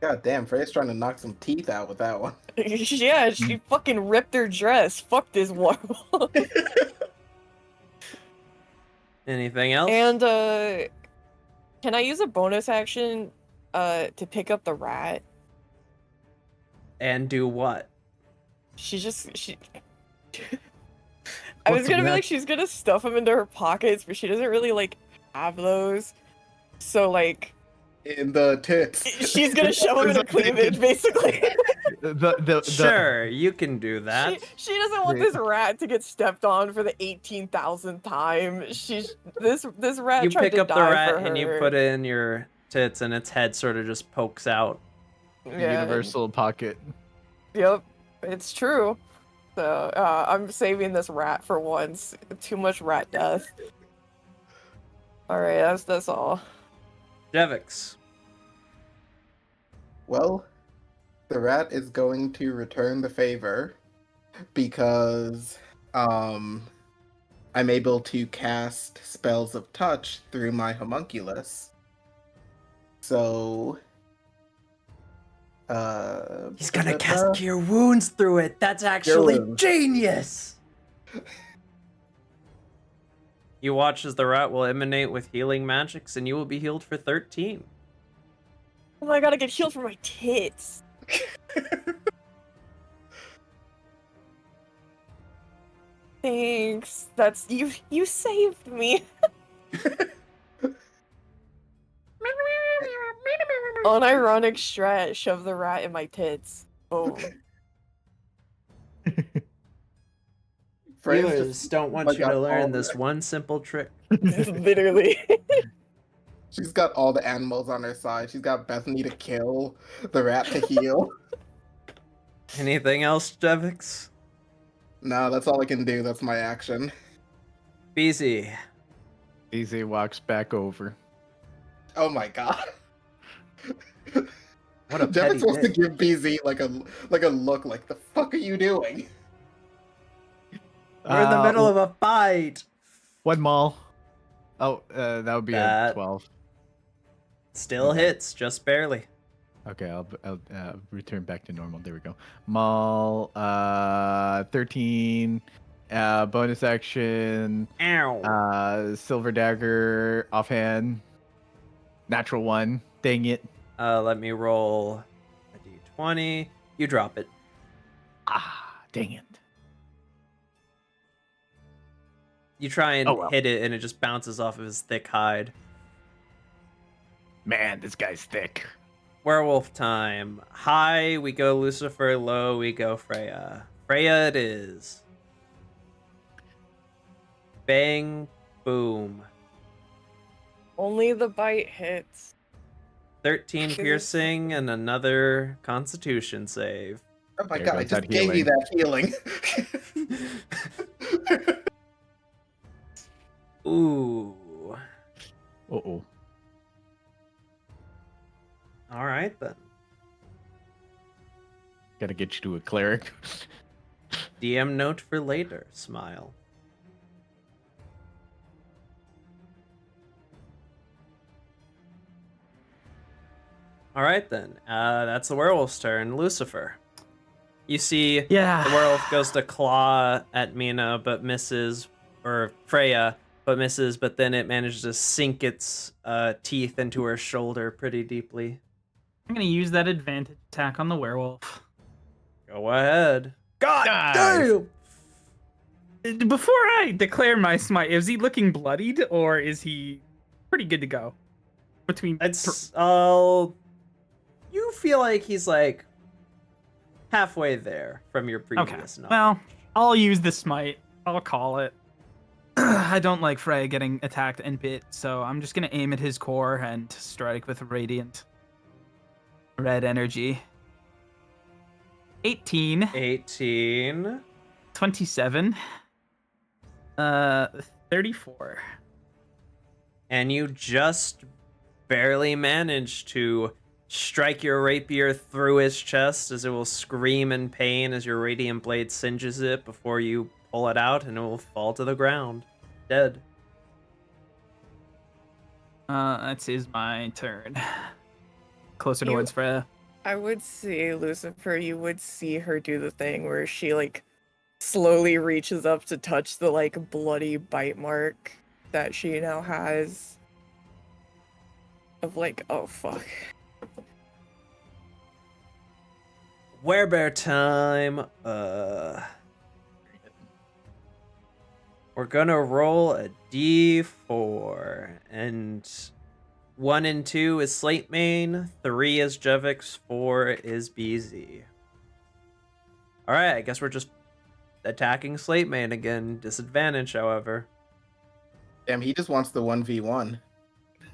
God damn, Freya's trying to knock some teeth out with that one. Yeah, she fucking ripped her dress. Fuck this warble. Anything else? And can I use a bonus action to pick up the rat? And do what? She I was gonna be like, she's gonna stuff them into her pockets, but she doesn't really like have those. So like, In the tits. she's gonna shove them in her cleavage, basically. Sure, you can do that. She doesn't want this rat to get stepped on for the 18,000th time. This rat You tried pick to up the die for rat her. and you put it in your tits, and its head sort of just pokes out. Yeah. Universal pocket. Yep, it's true. So I'm saving this rat for once. Too much rat death. All right, that's all. Jevix. Well, the rat is going to return the favor because I'm able to cast spells of touch through my homunculus. So He's gonna cast Cure Wounds through it. That's actually Wounds. genius. You watch as the rat will emanate with healing magics, and you will be healed for 13. Oh, I gotta get healed for my tits. Thanks. That's you saved me. Unironic strat, shove the rat in my tits. Oh. Freya's Viewers don't want like you to got learn all this the- one simple trick. Literally. She's got all the animals on her side. She's got Bethany to kill, the rat to heal. Anything else, Jevix? No, that's all I can do. That's my action. BZ. Easy walks back over. Oh my god. What a Jeff petty is supposed to dick. give BZ like a look like the fuck are you doing? We're in the middle of a fight. One mall. Oh, that would be a That- 12. Still Okay. hits, just barely. Okay, I'll return back to normal. There we go. Maul, 13. Bonus action. Ow. Silver dagger offhand. Natural 1. Dang it. Let me roll a d20. You drop it. Ah, dang it. You try and Oh, well. hit it, and it just bounces off of his thick hide. Man, this guy's thick. Werewolf time. High, we go Lucifer. Low, we go Freya. Freya it is. Bang, boom. Only the bite hits. 13 Is it- piercing and another constitution save. Oh my There god, I goes just that gave you that healing. Ooh. Uh-oh. All right, then. Gotta get you to a cleric. DM note for later. Smile. All right, then. That's the werewolf's turn. Lucifer. You see Yeah. the werewolf goes to claw at Mina, but misses, or Freya, but misses, but then it manages to sink its teeth into her shoulder pretty deeply. I'm gonna use that advantage attack on the werewolf. Go ahead. God Nice. damn! Before I declare my smite, is he looking bloodied or is he pretty good to go? Between It's you feel like he's like halfway there from your okay. previous knowledge. Well, I'll use the smite. I'll call it. I don't like Frey getting attacked and bit, so I'm just gonna aim at his core and strike with radiant red energy. 18, 18. 27, 34. And you just barely manage to strike your rapier through his chest as it will scream in pain as your radiant blade singes it before you pull it out, and it will fall to the ground, dead. That is my turn. Closer You- towards Freya. I would say, Lucifer, you would see her do the thing where she, like, slowly reaches up to touch the, like, bloody bite mark that she now has. Of, like, oh, fuck. Werebear time. We're gonna roll a d4, and 1 and 2 is Slate Main, 3 is Jevix, 4 is BZ. All right, I guess we're just attacking Slate Main again. Disadvantage, however. Damn, he just wants the 1v1.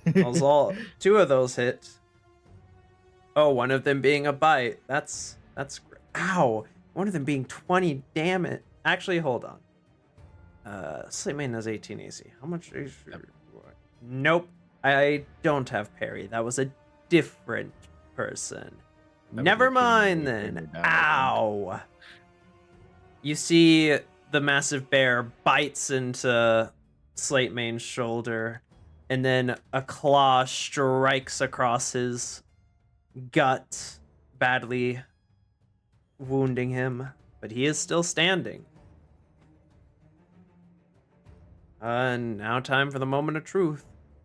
Those all 2 of those hit. Oh, one of them being a bite. That's ow. One of them being 20. Damn it. Actually, hold on. Slate Main has 18 AC. How much? Nope. I don't have parry. That was a different person. That was Never a mind human then. figured out. Ow. You see the massive bear bites into Slate Main's shoulder, and then a claw strikes across his gut, badly wounding him. But he is still standing. And now time for the moment of truth.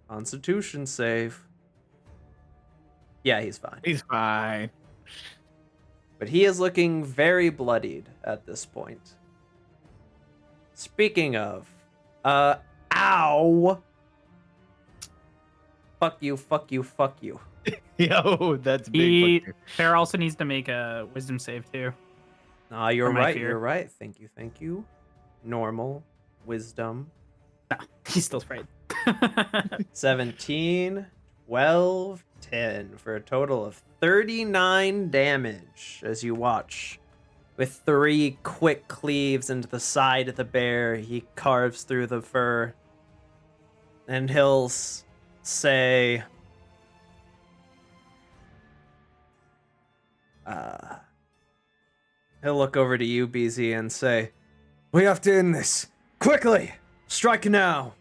Constitution save. Yeah, he's fine. He's fine. But he is looking very bloodied at this point. Speaking of, ow! Fuck you, fuck you, fuck you. Yo, that's big. He fucker. Fair also needs to make a wisdom save too. Ah, you're For my right, fear. you're right. Thank you, thank you. Normal, wisdom. No, he's still afraid. 17, 12, 10 for a total of 39 damage as you watch. With 3 quick cleaves into the side of the bear, he carves through the fur. And he'll say, he'll look over to you, BZ, and say, "We have to end this. Quickly! Strike now!"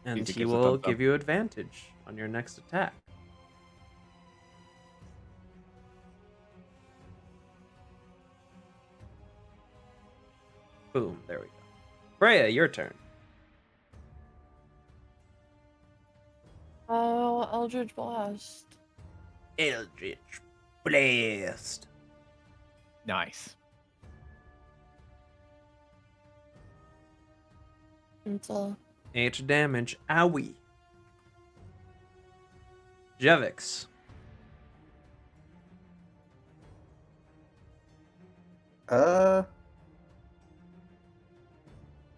And BZ he gives a will thumbs up. give you advantage on your next attack. Boom, there we go. Freya, your turn. Oh, Eldritch Blast. Eldritch Blast. Nice. It's all. 8 damage. Owie. Jevix.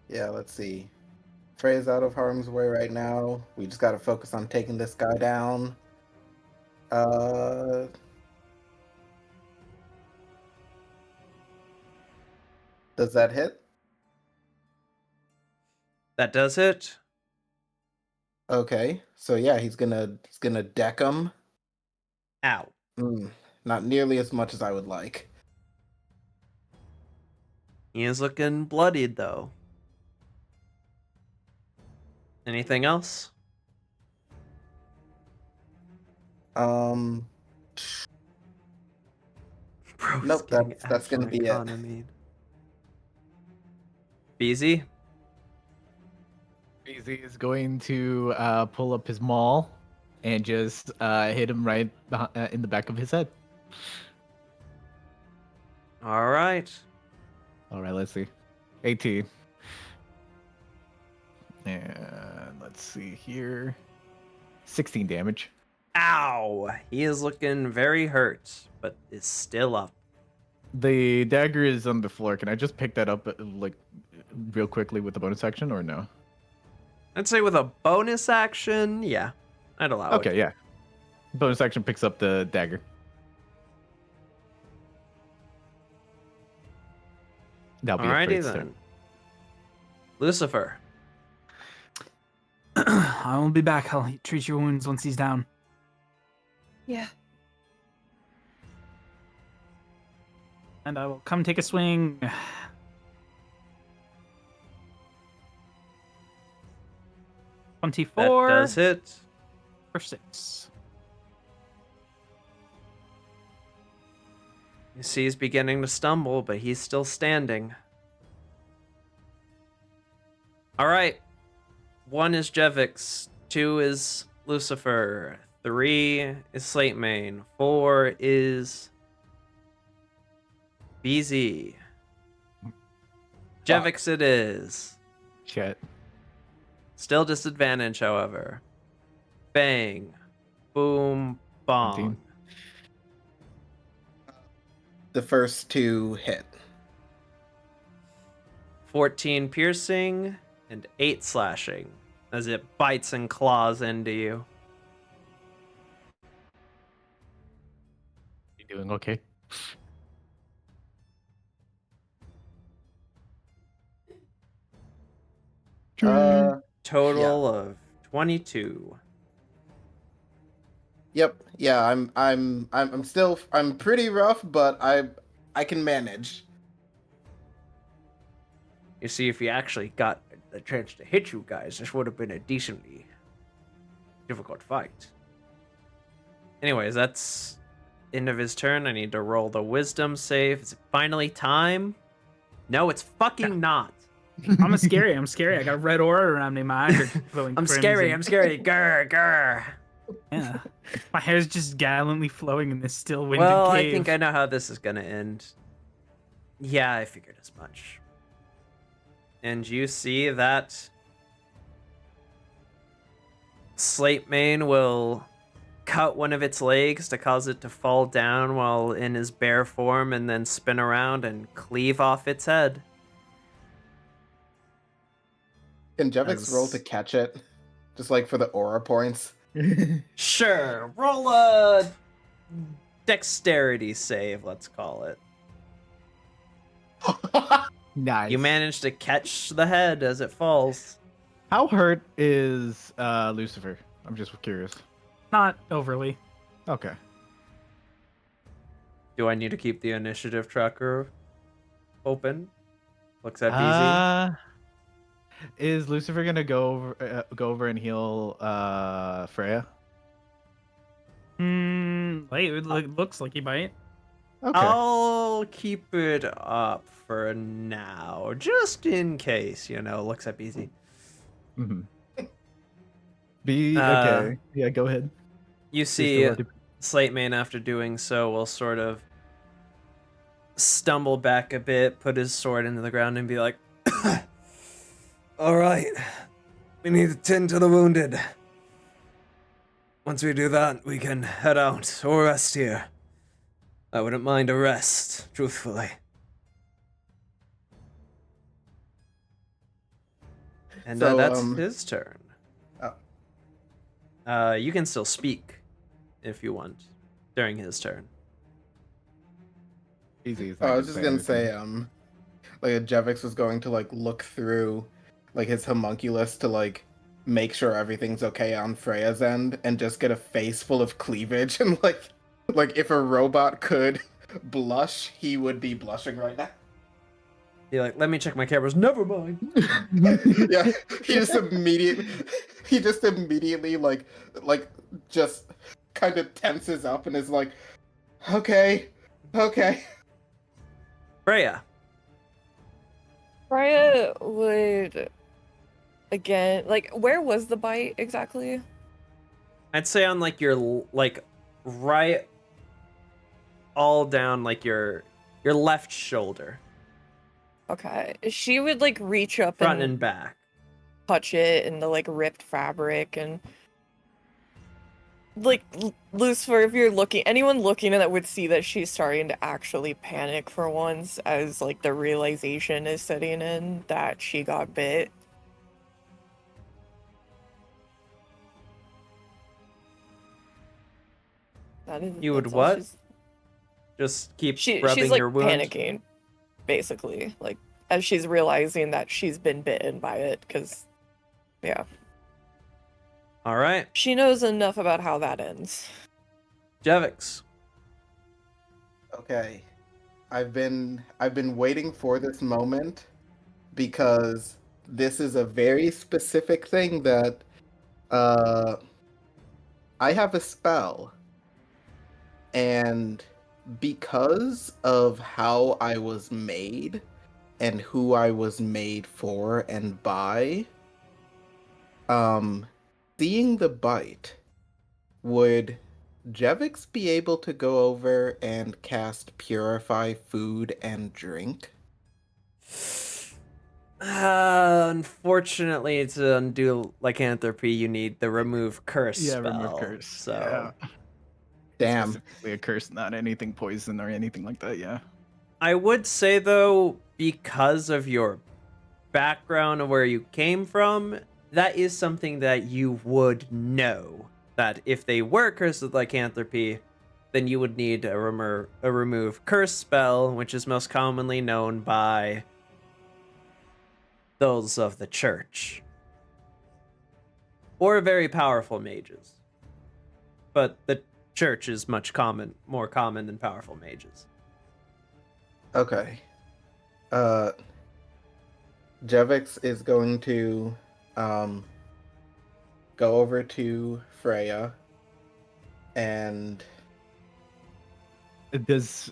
Yeah, let's see. Frey's out of harm's way right now. We just gotta focus on taking this guy down. Uh, does that hit? That does hit. Okay, so yeah, he's gonna deck him. Ow. Not nearly as much as I would like. He is looking bloodied, though. Anything else? Um, Bro's Nope, getting that's gonna be it. economied. BZ? BZ is going to pull up his maul and just hit him right in the back of his head. All right. All right, let's see. 18. And let's see here. 16 damage. Ow! He is looking very hurt, but is still up. The dagger is on the floor. Can I just pick that up like real quickly with the bonus action or no? I'd say with a bonus action, yeah. I'd allow it. Okay, yeah. Bonus action picks up the dagger. That'll be Alrighty a then. Lucifer. I will be back. I'll treat your wounds once he's down. Yeah. And I will come take a swing. That 24 does hit. for 6. You see he's beginning to stumble, but he's still standing. Alright. 1 is Jevix. 2 is Lucifer. 3 is Slatemane. 4 is BZ. Jevix it is. Shit. Still disadvantage, however. Bang. Boom. Bong. 17. The first 2 hit. 14 piercing and 8 slashing as it bites and claws into you. You doing okay? Total of 22. Yep. Yeah, I'm pretty rough, but I can manage. You see, if he actually got the chance to hit you guys, this would have been a decently difficult fight. Anyways, that's end of his turn. I need to roll the wisdom save. Is it finally time? No, it's fucking not. I'm scary. I got a red aura around me. My eyes are glowing I'm crimson. scary. Grr, grr. Yeah. My hair's just gallantly flowing in this still winded Well, cave. I think I know how this is gonna end. Yeah, I figured as much. And you see that Slatemane will cut one of its legs to cause it to fall down while in his bare form and then spin around and cleave off its head. Can Jevix roll to catch it? Just like for the aura points? Sure, roll a dexterity save, let's call it. Nice. You manage to catch the head as it falls. How hurt is Lucifer? I'm just curious. Not overly. Okay. Do I need to keep the initiative tracker open? Looks at BZ. Is Lucifer gonna go over and heal Freya? Wait, it looks like he might. Okay. I'll keep it up for now, just in case, looks at BZ. Mm-hmm. Okay. Yeah, go ahead. You see, Slate Mane, after doing so, will sort of stumble back a bit, put his sword into the ground, and be like, all right, we need to tend to the wounded. Once we do that, we can head out or rest here. I wouldn't mind a rest, truthfully. And So, that's his turn. Oh. You can still speak if you want during his turn. Easy. I was just gonna say, like Jevix was going to like look through like his homunculus to like make sure everything's okay on Freya's end and just get a face full of cleavage and like if a robot could blush, he would be blushing right now. Be like, let me check my cameras. Never mind. Yeah, he just immediately like just kind of tenses up and is like, okay. Freya. Freya would again, like, where was the bite exactly? I'd say on like your like right all down like your left shoulder. Okay, she would like reach up Front and back. touch it in the like ripped fabric and like Lucifer, if you're anyone looking at it would see that she's starting to actually panic for once as like the realization is setting in that she got bit. You would what? Just keep rubbing she's like your wound? panicking, basically, like as she's realizing that she's been bitten by it, because yeah. All right. She knows enough about how that ends. Jevix. Okay. I've been waiting for this moment because this is a very specific thing that I have a spell, and because of how I was made and who I was made for and by, seeing the bite, would Jevix be able to go over and cast Purify Food and Drink? Unfortunately, to undo lycanthropy, you need the remove curse spell. Remove curse. So, yeah. Damn. Specifically a curse, not anything poison or anything like that. Yeah. I would say though, because of your background and where you came from, that is something that you would know. That if they were cursed with lycanthropy, then you would need a remove curse spell, which is most commonly known by those of the church. Or very powerful mages. But the church is more common than powerful mages. Okay. Jevix is going to go over to Freya and Does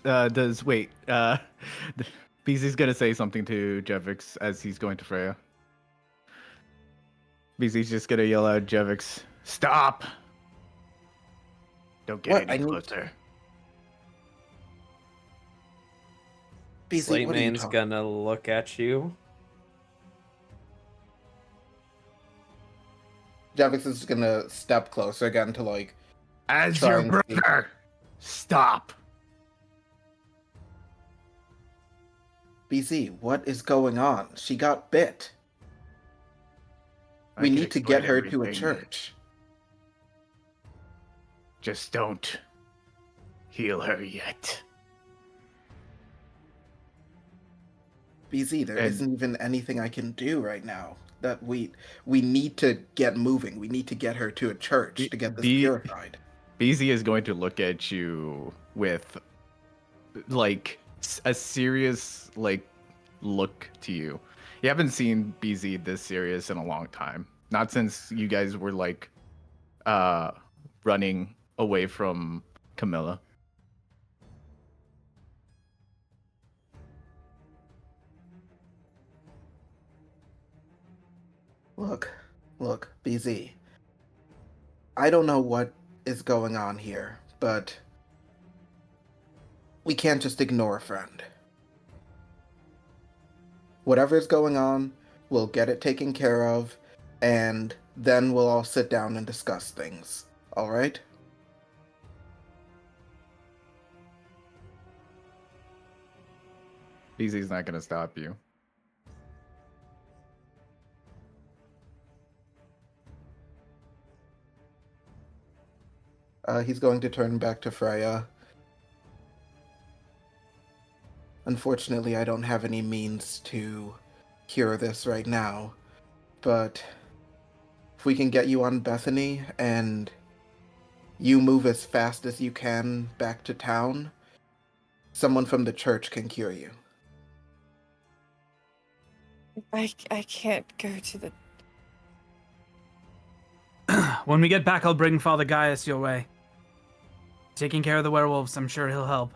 wait, BZ's gonna say something to Jevix as he's going to Freya. BZ's just gonna yell out, Jevix, stop! Don't get any closer. Slate Main's gonna look at you. Jevix is gonna step closer again to like as your brother. Stop. BZ, what is going on? She got bit. We need to get her to a church. Just don't heal her yet. BZ, there isn't even anything I can do right now. That we need to get moving. We need to get her to a church to get this purified. BZ is going to look at you with like a serious like look to you. You haven't seen BZ this serious in a long time. Not since you guys were like running away from Camilla. Look, BZ. I don't know what is going on here, but we can't just ignore a friend. Whatever's going on, we'll get it taken care of, and then we'll all sit down and discuss things. All right? BZ's not gonna stop you. He's going to turn back to Freya. Unfortunately, I don't have any means to cure this right now, but if we can get you on Bethany and you move as fast as you can back to town, someone from the church can cure you. I can't go to the... When we get back, I'll bring Father Gaius your way. Taking care of the werewolves, I'm sure he'll help.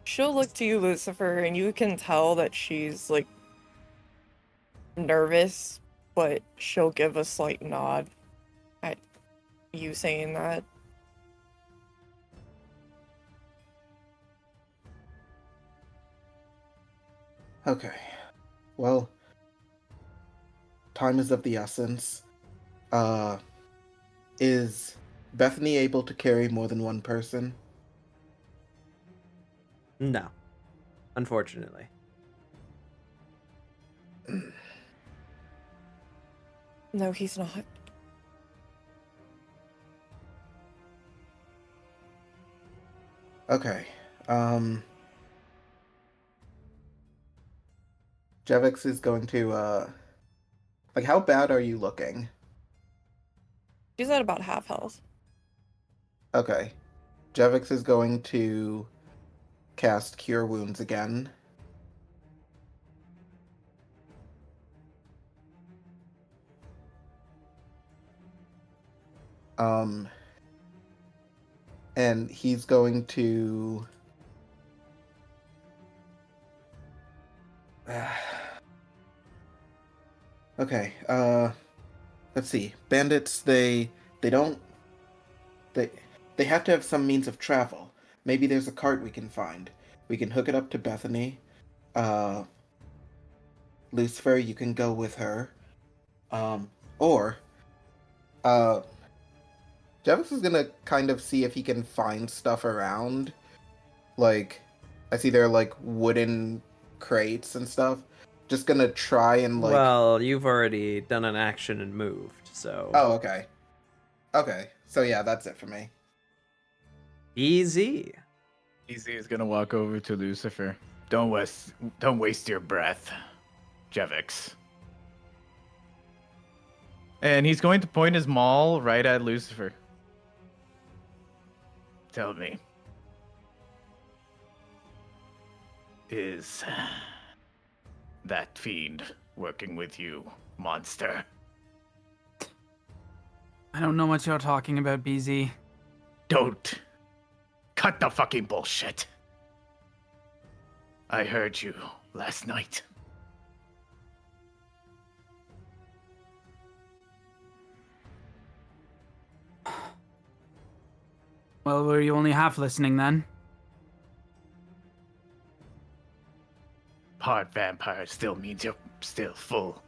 She'll look to you, Lucifer, and you can tell that she's, like, nervous, but she'll give a slight nod at you saying that. Okay. Well, time is of the essence. Is Bethany able to carry more than one person? No. Unfortunately. No, he's not. Okay. Jevix is going to, like, how bad are you looking? She's at about half health. Okay. Jevix is going to cast Cure Wounds again. And he's going to... Okay, let's see. Bandits, they don't... They have to have some means of travel. Maybe there's a cart we can find. We can hook it up to Bethany. Lucifer, you can go with her. Or, Jevis is gonna kind of see if he can find stuff around. Like, I see there are, like, wooden crates and stuff. Just gonna try and, like... Well, you've already done an action and moved, so... Oh, okay. Okay, so yeah, that's it for me. Easy. BZ is gonna walk over to Lucifer. Don't waste your breath, Jevix. And he's going to point his maul right at Lucifer. Tell me, is that fiend working with you, monster? I don't know what you're talking about, BZ. Don't cut the fucking bullshit. I heard you last night. Well, were you only half listening then? Part vampire still means you're still full.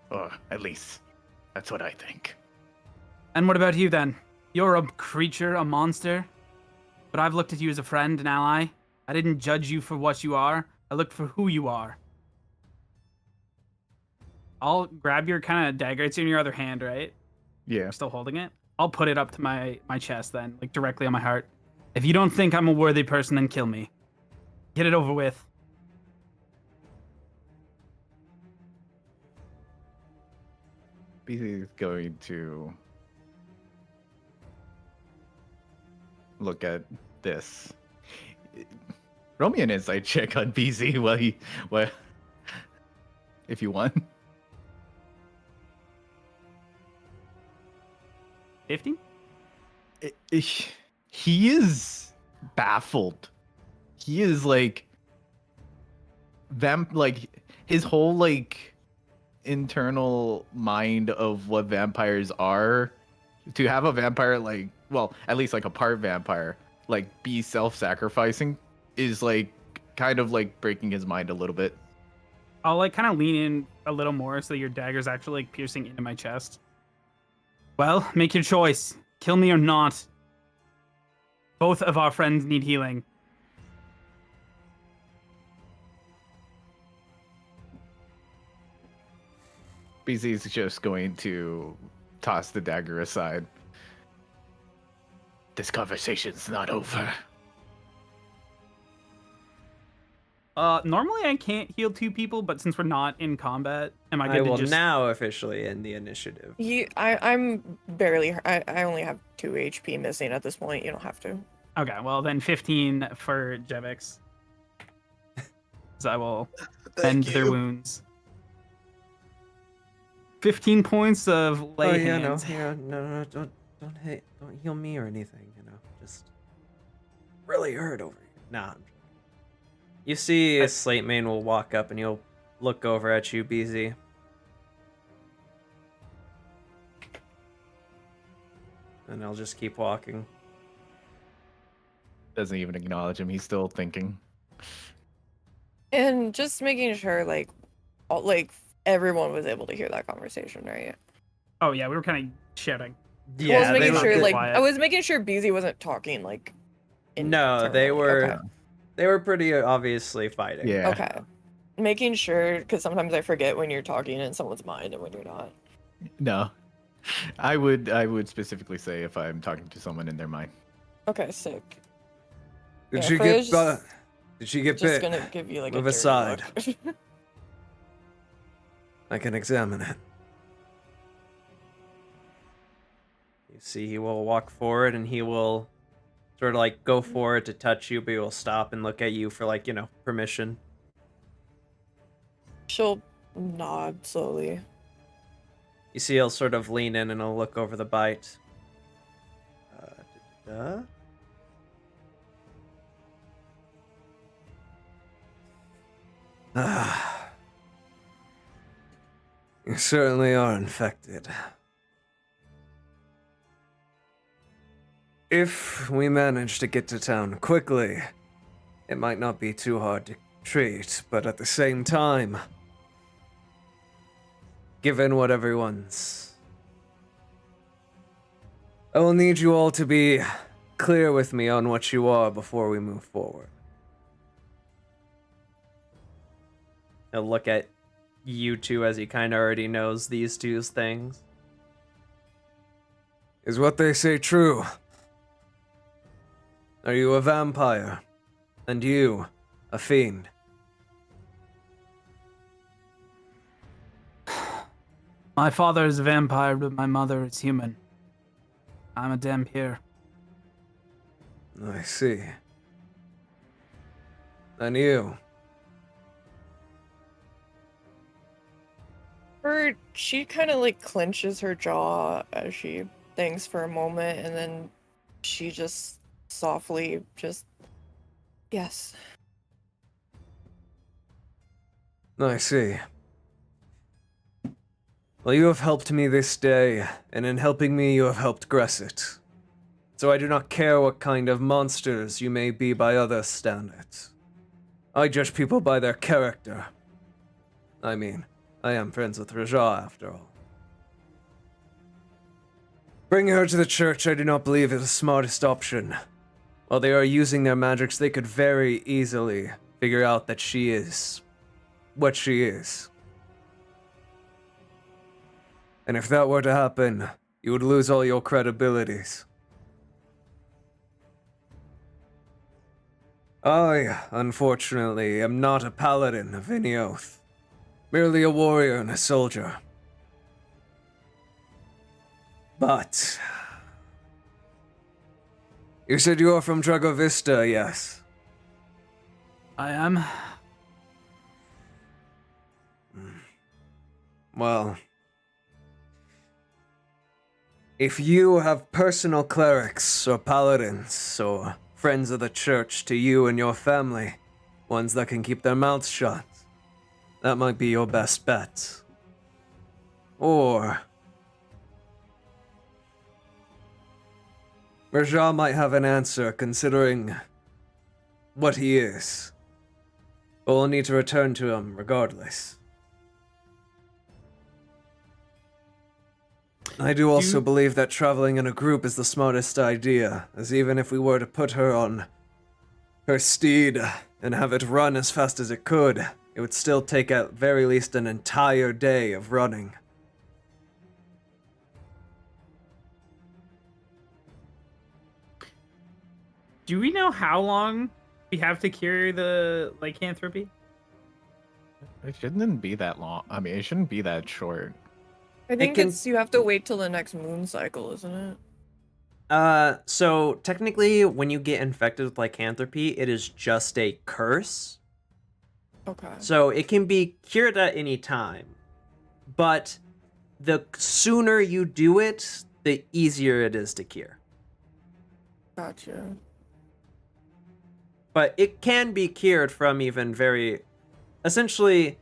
Or at least, that's what I think. And what about you then? You're a creature, a monster. But I've looked at you as a friend, an ally. I didn't judge you for what you are. I looked for who you are. I'll grab your kind of dagger. It's in your other hand, right? Yeah. You're still holding it? I'll put it up to my chest then, like directly on my heart. If you don't think I'm a worthy person, then kill me. Get it over with. BZ is going to look at this. Roll me an insight check on BZ if you want. 50? He is baffled. He is like his whole like internal mind of what vampires are, to have a vampire like, well, at least like a part vampire, like be self-sacrificing is like kind of like breaking his mind a little bit. I'll like kind of lean in a little more so your dagger's actually like piercing into my chest. Well, make your choice. Kill me or not. Both of our friends need healing. BZ's just going to toss the dagger aside. This conversation's not over. Normally I can't heal 2 people, but since we're not in combat, am I I good will to just... now officially end the initiative. I'm barely. I only have 2 HP missing at this point. You don't have to. Okay, well then 15 for Jevix. So I will end their wounds. 15 points of lay hands. No, don't heal me or anything, just really hurt over you. Nah. You see Slate Mane will walk up and he'll look over at you, BZ. And I'll just keep walking. Doesn't even acknowledge him. He's still thinking. And just making sure, like everyone was able to hear that conversation, right? Oh yeah, we were kind of shouting. Yeah, I was making they sure, were like, quiet. I was making sure BZ wasn't talking, like. No, they internally. were. Okay. They were pretty obviously fighting. Yeah. Okay. Making sure, because sometimes I forget when you're talking in someone's mind and when you're not. No. I would specifically say if I'm talking to someone in their mind. Okay, sick. Did Yeah, she Freya's get? Did she get Just bit? gonna give you like Move a dirty aside. look. I can examine it. You see, he will walk forward and he will sort of like go forward to touch you, but he will stop and look at you for like, permission. She'll nod slowly. You see, he'll sort of lean in and he'll look over the bite. Da-da-da. Ah. You certainly are infected. If we manage to get to town quickly, it might not be too hard to treat, but at the same time, given what everyone's... I will need you all to be clear with me on what you are before we move forward. He'll look at you two as he kind of already knows these two's things. Is what they say true? Are you a vampire? And you, a fiend? My father is a vampire, but my mother is human. I'm a vampire. I see. And you? She kind of like clenches her jaw as she thinks for a moment, and then she just softly yes. I see. Well, you have helped me this day, and in helping me you have helped Gresit. So I do not care what kind of monsters you may be by other standards. I judge people by their character. I mean, I am friends with Raja, after all. Bringing her to the church I do not believe is the smartest option. While they are using their magics, they could very easily figure out that she is what she is. And if that were to happen, you would lose all your credibilities. I, unfortunately, am not a paladin of any oath. Merely a warrior and a soldier. But... You said you are from Dragovista, yes? I am. Well... If you have personal clerics or paladins or friends of the church to you and your family, ones that can keep their mouths shut, that might be your best bet. Or Rajah might have an answer considering what he is. But we'll need to return to him regardless. I do also believe that traveling in a group is the smartest idea, as even if we were to put her on her steed and have it run as fast as it could, it would still take at very least an entire day of running. Do we know how long we have to cure the lycanthropy? It shouldn't be that long. I mean, it shouldn't be that short. I think can- you have to wait till the next moon cycle, isn't it? So technically, when you get infected with lycanthropy, it is just a curse. Okay. So it can be cured at any time. But the sooner you do it, the easier it is to cure. Gotcha. But it can be cured from even very... Essentially,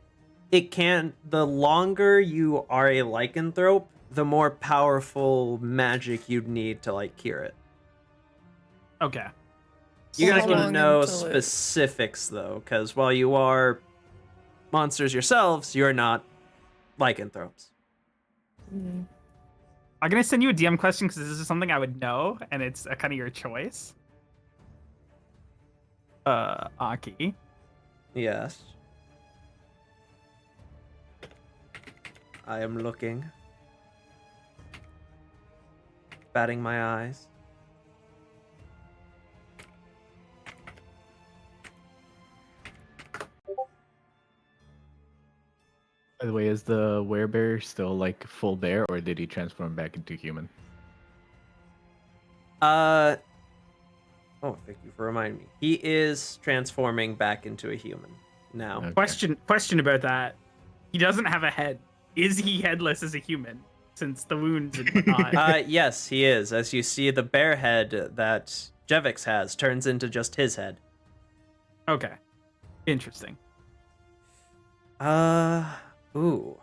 it can... The longer you are a lycanthrope, the more powerful magic you'd need to, like, cure it. Okay. You So guys how want to long know until it- specifics, though, because while you are monsters yourselves, you're not lycanthropes. Mhm. I'm gonna send you a DM question because this is something I would know, and it's kind of your choice. Aki. Yes. I am looking. Batting my eyes. By the way, is the werebear still like full bear, or did he transform back into human? Oh, thank you for reminding me. He is transforming back into a human now. Okay. Question about that. He doesn't have a head. Is he headless as a human? Since the wounds and whatnot. Yes, he is. As you see, the bear head that Jevix has turns into just his head. Okay. Interesting. Ooh.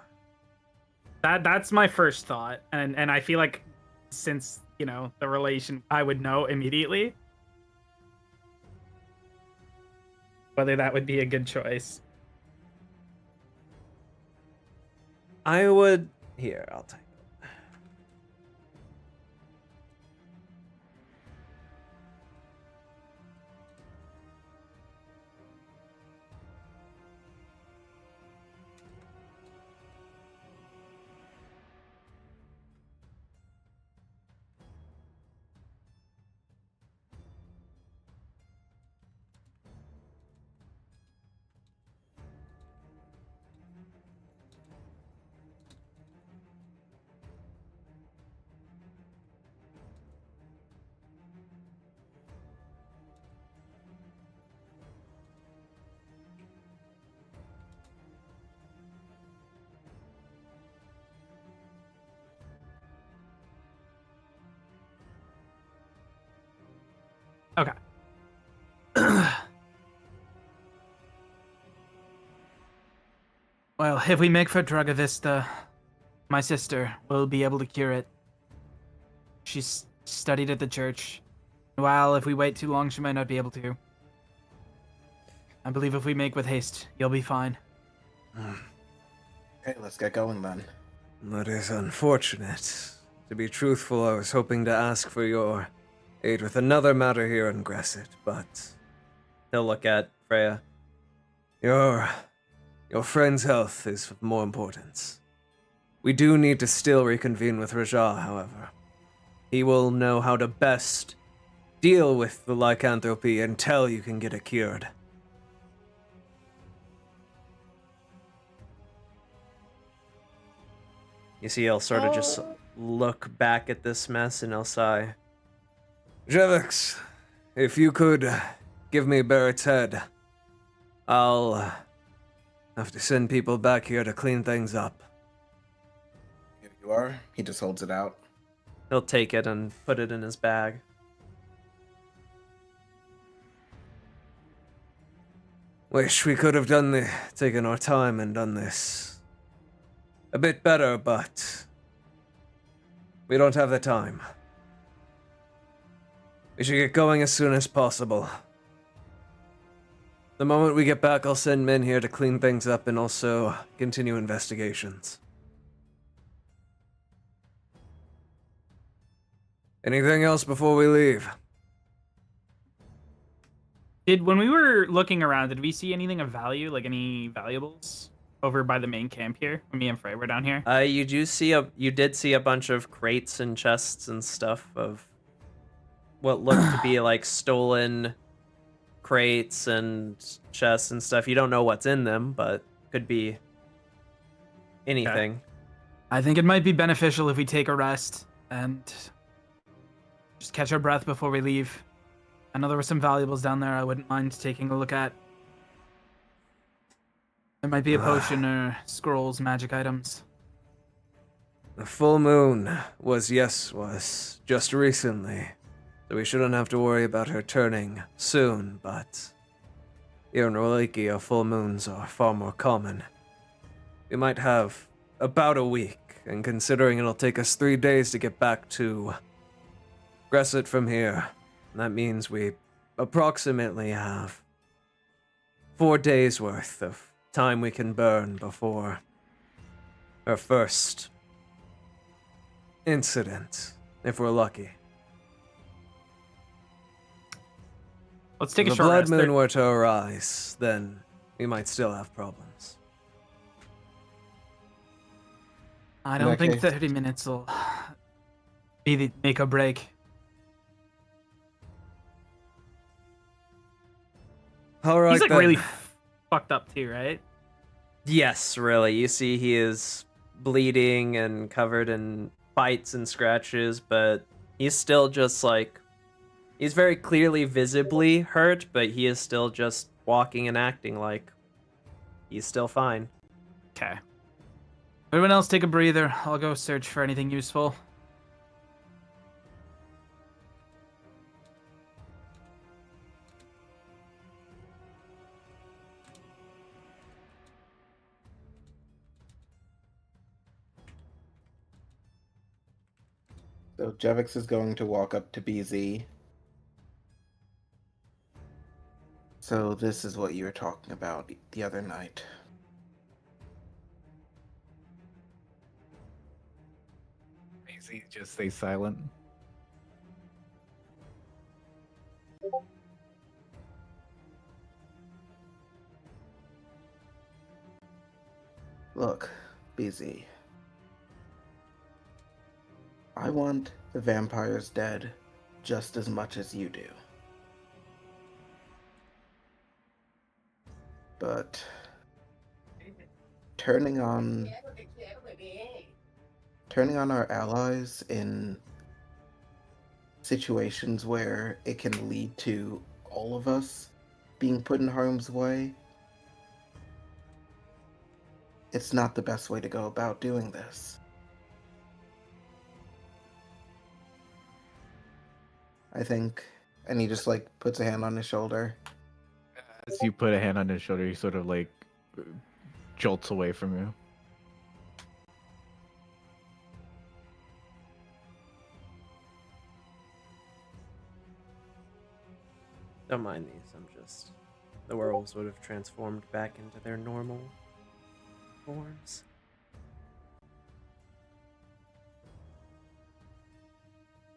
That's my first thought, and I feel like since the relation, I would know immediately whether that would be a good choice. I would... Here, I'll take it. Okay. Well, if we make for Dragavista, my sister will be able to cure it. She's studied at the church. While if we wait too long, she might not be able to. I believe if we make with haste, you'll be fine. Okay, let's get going then. That is unfortunate. To be truthful, I was hoping to ask for your aid with another matter here in Gresit, but... He'll look at Freya. Your friend's health is of more importance. We do need to still reconvene with Rajah, however. He will know how to best deal with the lycanthropy until you can get it cured. You see, he'll sort of just look back at this mess and he'll sigh. Jevix, if you could give me Barrett's head, I'll have to send people back here to clean things up. Here you are. He just holds it out. He'll take it and put it in his bag. Wish we could have taken our time and done this a bit better, but we don't have the time. We should get going as soon as possible. The moment we get back, I'll send men here to clean things up and also continue investigations. Anything else before we leave? When we were looking around, did we see anything of value, like any valuables over by the main camp here when me and Frey were down here? You did see a bunch of crates and chests and stuff of what looked to be like stolen crates and chests and stuff. You don't know what's in them, but could be anything. Okay. I think it might be beneficial if we take a rest and just catch our breath before we leave. I know there were some valuables down there I wouldn't mind taking a look at. There might be a potion or scrolls, magic items. The full moon was just recently, so we shouldn't have to worry about her turning soon, but here in Wallachia, full moons are far more common. We might have about a week, and considering it'll take us 3 days to get back to Gresit from here, that means we approximately have 4 days worth of time we can burn before our first incident, if we're lucky. Let's take If a the short blood rest. moon were to arise, then we might still have problems. I In don't that think case- 30 minutes will be the make or break. All right, He's like then. really fucked up too, right? Yes, really. You see he is bleeding and covered in bites and scratches, but he's still just like... He's very clearly visibly hurt, but he is still just walking and acting like he's still fine. Okay. Everyone else take a breather. I'll go search for anything useful. So Jevix is going to walk up to BZ. So this is what you were talking about the other night. Easy, just stay silent. Look, BZ. I want the vampires dead just as much as you do. But turning on our allies in situations where it can lead to all of us being put in harm's way, it's not the best way to go about doing this. I think, and he just like puts a hand on his shoulder. As you put a hand on his shoulder, he sort of like jolts away from you. Don't mind these, I'm just... The werewolves would have transformed back into their normal forms.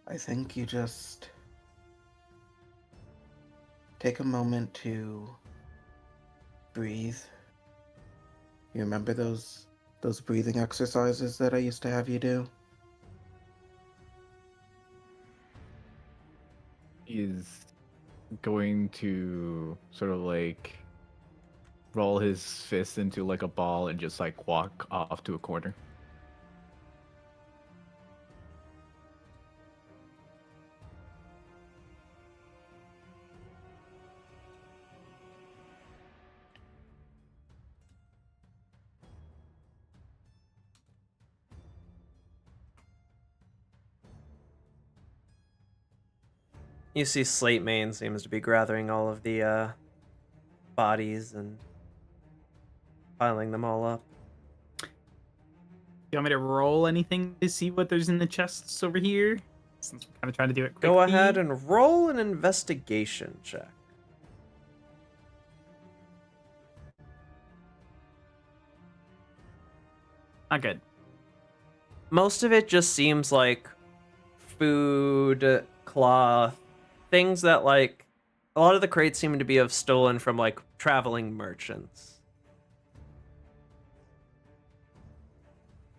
I think you just take a moment to breathe. You remember those breathing exercises that I used to have you do? He's going to sort of like roll his fist into like a ball and just like walk off to a corner. You see Slate Mane seems to be gathering all of the bodies and piling them all up. you want me to roll anything to see what there's in the chests over here? Since we're kind of trying to do it quickly. Go ahead and roll an investigation check. Not good. Most of it just seems like food, cloth, things that like a lot of the crates seem to be of stolen from like traveling merchants.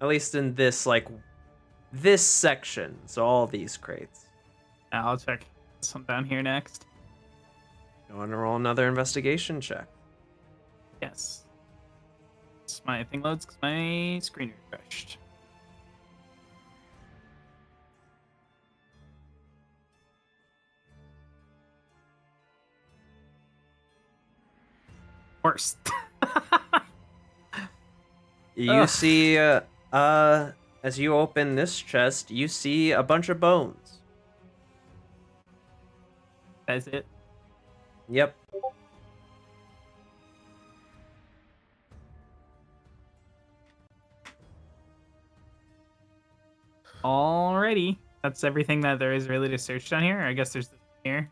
At least in this this section, so all these crates. I'll check this one down here next. You want to roll another investigation check? Yes. My thing loads because my screen refreshed. Worst. You see, as you open this chest, you see a bunch of bones. That's it. Yep. Alrighty. That's everything that there is really to search down here. I guess there's this here.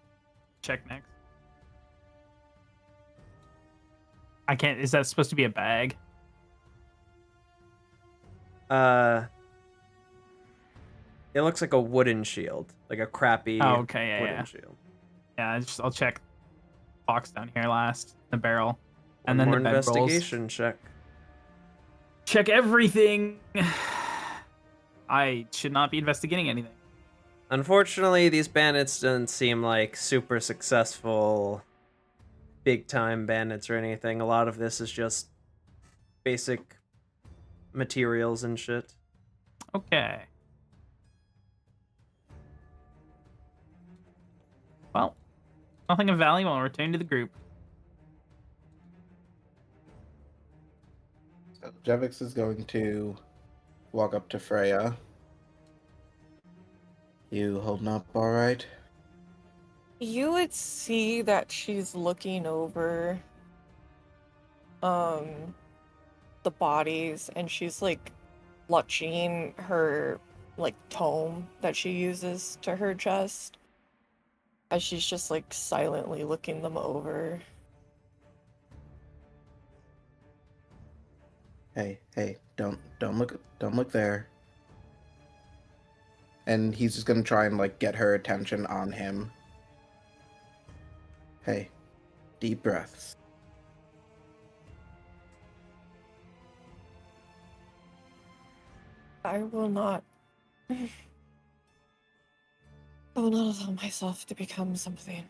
Check next. I can't. Is that supposed to be a bag? It looks like a wooden shield, like a crappy Oh, okay, yeah, wooden yeah. shield. Yeah, I'll check box down here last. The barrel. And One then more the bed rolls. investigation check. Check everything. I should not be investigating anything. Unfortunately, these bandits don't seem like super successful, big-time bandits or anything. A lot of this is just basic materials and shit. Okay. Well, nothing of value. I'll return to the group. So Jevix is going to walk up to Freya. You holding up all right? You would see that she's looking over the bodies, and she's like clutching her like tome that she uses to her chest as she's just like silently looking them over. Hey, don't look there. And he's just gonna try and like get her attention on him. Hey, deep breaths. I will not allow myself to become something.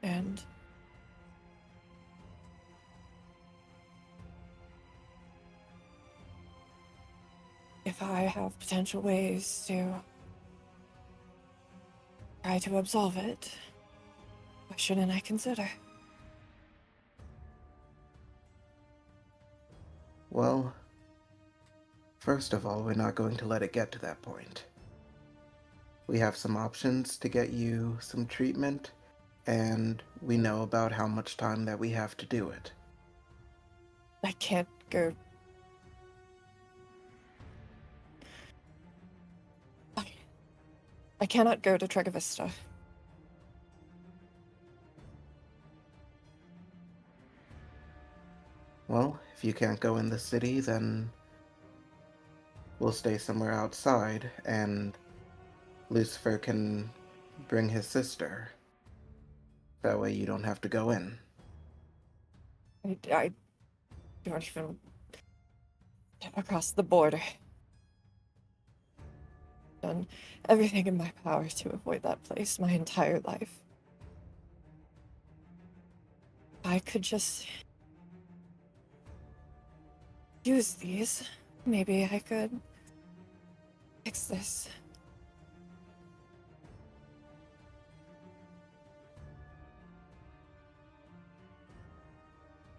And if I have potential ways to try to absolve it, why shouldn't I consider? Well, first of all, we're not going to let it get to that point. We have some options to get you some treatment, and we know about how much time that we have to do it. I can't go. I cannot go to Tregavista. Well, if you can't go in the city, then we'll stay somewhere outside, and Lucifer can bring his sister. That way you don't have to go in. I don't even get across the border. Done everything in my power to avoid that place my entire life. I could just use these. Maybe I could fix this.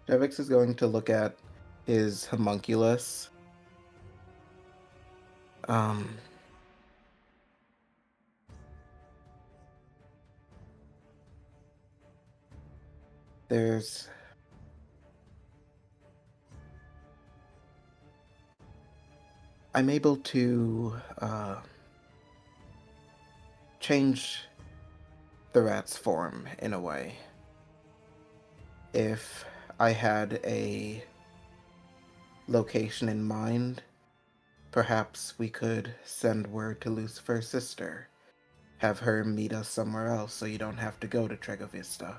Jevix is going to look at his homunculus. There's I'm able to change the rat's form in a way. If I had a location in mind, perhaps we could send word to Lucifer's sister. Have her meet us somewhere else so you don't have to go to Tregovista.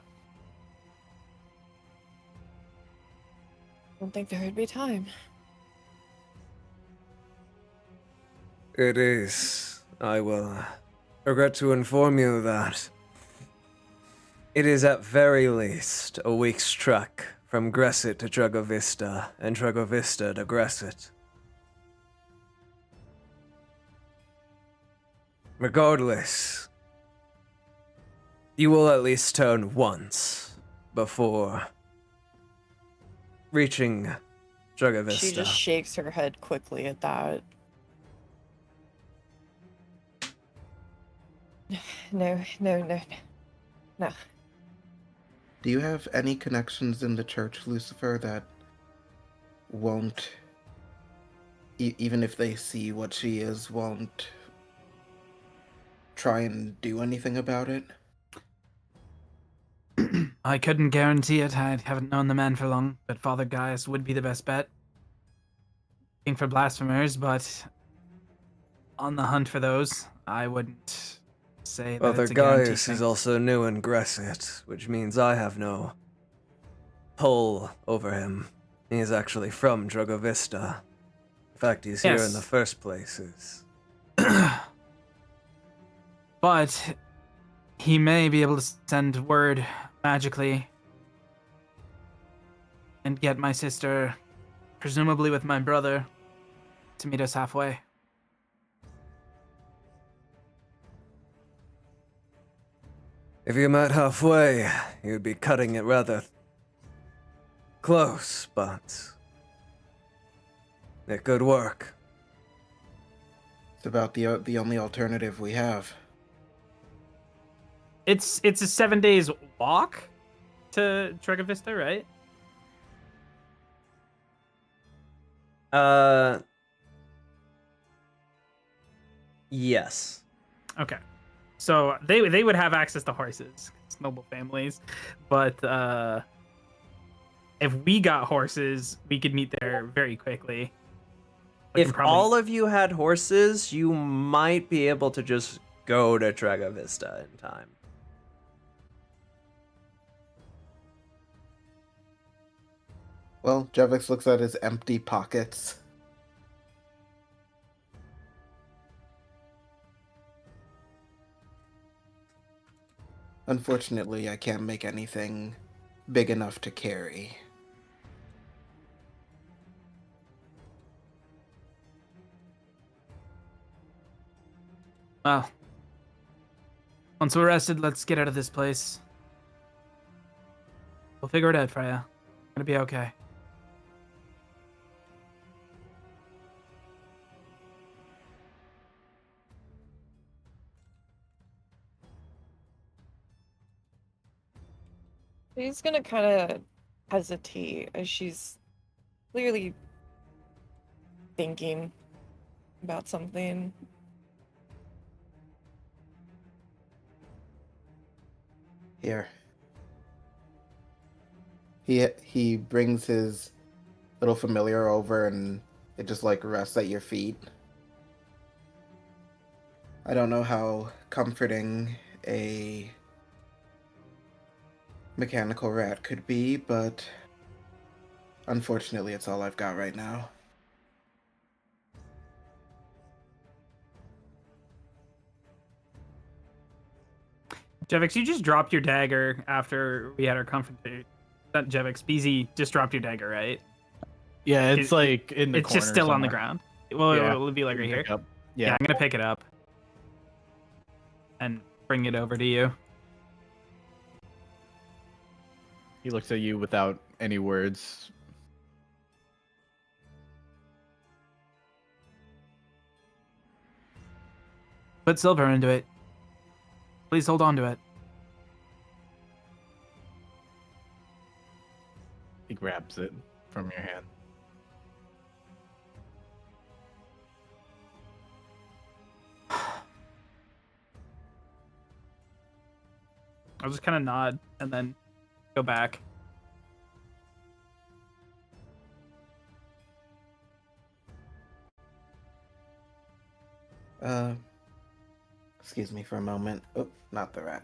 I don't think there would be time. It is. I will regret to inform you that it is at very least a week's trek from Gresit to Tregovista, and Tregovista to Gresit. Regardless, you will at least turn once before reaching Tregovista. She just shakes her head quickly at that. No. Do you have any connections in the church, Lucifer, that won't, even if they see what she is, won't try and do anything about it? I couldn't guarantee it. I haven't known the man for long, but Father Gaius would be the best bet. Looking for blasphemers, but on the hunt for those, I wouldn't say that Father it's a guaranteed Gaius thing. is also new in Gresit, which means I have no pull over him. He is actually from Drogovista. In fact, he's here in Yes. the first places. But he may be able to send word magically and get my sister, presumably with my brother, to meet us halfway. If you met halfway, you'd be cutting it rather close, but it could work. It's about the only alternative we have. It's a 7 days walk to Tregovista, right? Yes. Okay. So they would have access to horses. It's noble families. But if we got horses, we could meet there very quickly. We If can probably- all of you had horses, you might be able to just go to Tregovista in time. Well, Jevix looks at his empty pockets. Unfortunately, I can't make anything big enough to carry. Well, once we're rested, let's get out of this place. We'll figure it out, Freya. Gonna be okay. She's gonna kind of hesitate as she's clearly thinking about something. Here. He brings his little familiar over and it just like rests at your feet. I don't know how comforting a mechanical rat could be, but unfortunately it's all I've got right now. Jevix, you just dropped your dagger after we had our confrontation. Not Jevix, BZ just dropped your dagger, right? Yeah, it's like in the It's corner just still on the somewhere. ground. Well, Yeah. it'll be like right here. Pick up. Yeah, Yeah. I'm gonna pick it up and bring it over to you. He looks at you without any words. Put silver into it. Please hold on to it. He grabs it from your hand. I'll just kind of nod and then go back. Excuse me for a moment. Oh, not the rat.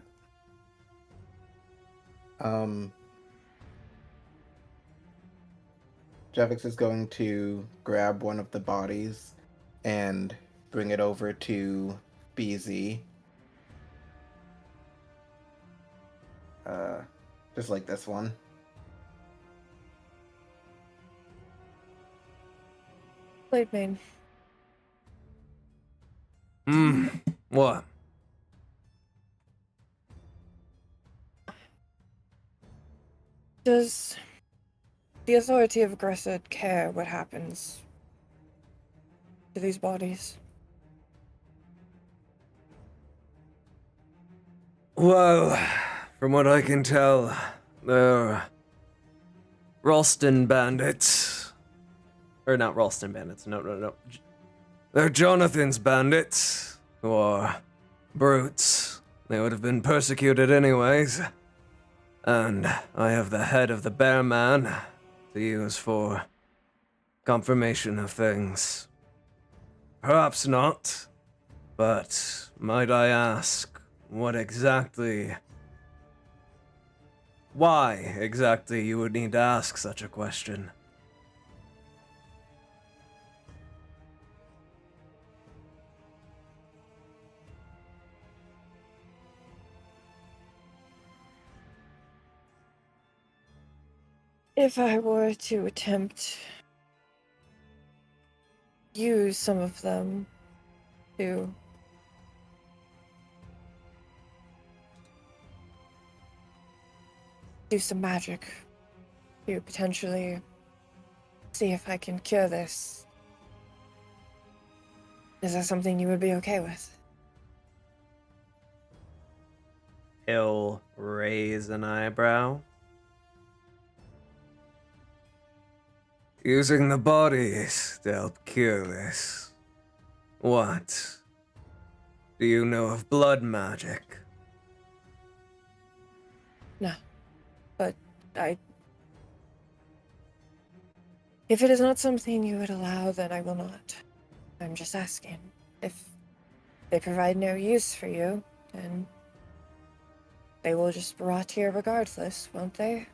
Javix is going to grab one of the bodies and bring it over to BZ. Just like this one. Blade Main. What? Does the authority of Gresit care what happens to these bodies? Well, from what I can tell, they're Ralston bandits. Or not Ralston bandits, no. They're Jonathan's bandits, who are brutes. They would have been persecuted anyways. And I have the head of the bear man to use for confirmation of things. Perhaps not, but might I ask, why exactly you would need to ask such a question? If I were to attempt use some of them to do some magic to potentially see if I can cure this, is that something you would be okay with? He'll raise an eyebrow. Using the bodies to help cure this. What? Do you know of blood magic? No, but if it is not something you would allow, then I will not. I'm just asking. If they provide no use for you, then they will just rot here regardless, won't they?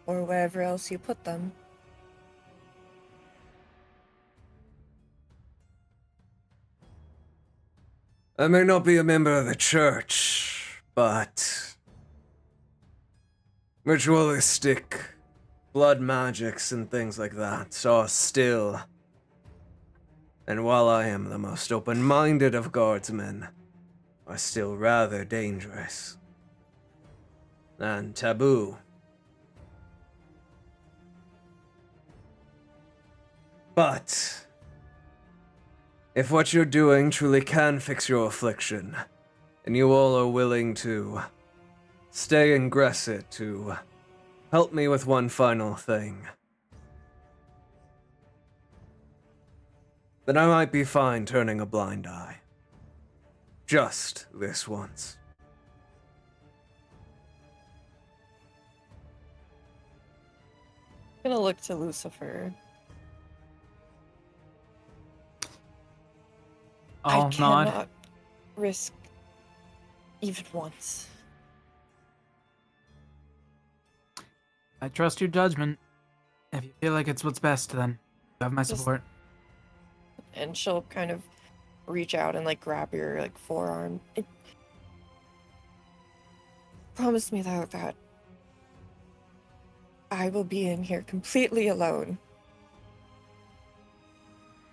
Or wherever else you put them. I may not be a member of the church, but ritualistic blood magics and things like that are still, and while I am the most open-minded of guardsmen, are still rather dangerous and taboo. But if what you're doing truly can fix your affliction, and you all are willing to stay in Gresit to help me with one final thing, then I might be fine turning a blind eye. Just this once. I'm gonna look to Lucifer. I I'll cannot nod. risk even once. I trust your judgment. If you feel like it's what's best, then you have my Just- support. And she'll kind of reach out and like grab your like forearm. Promise me though that I will be in here completely alone.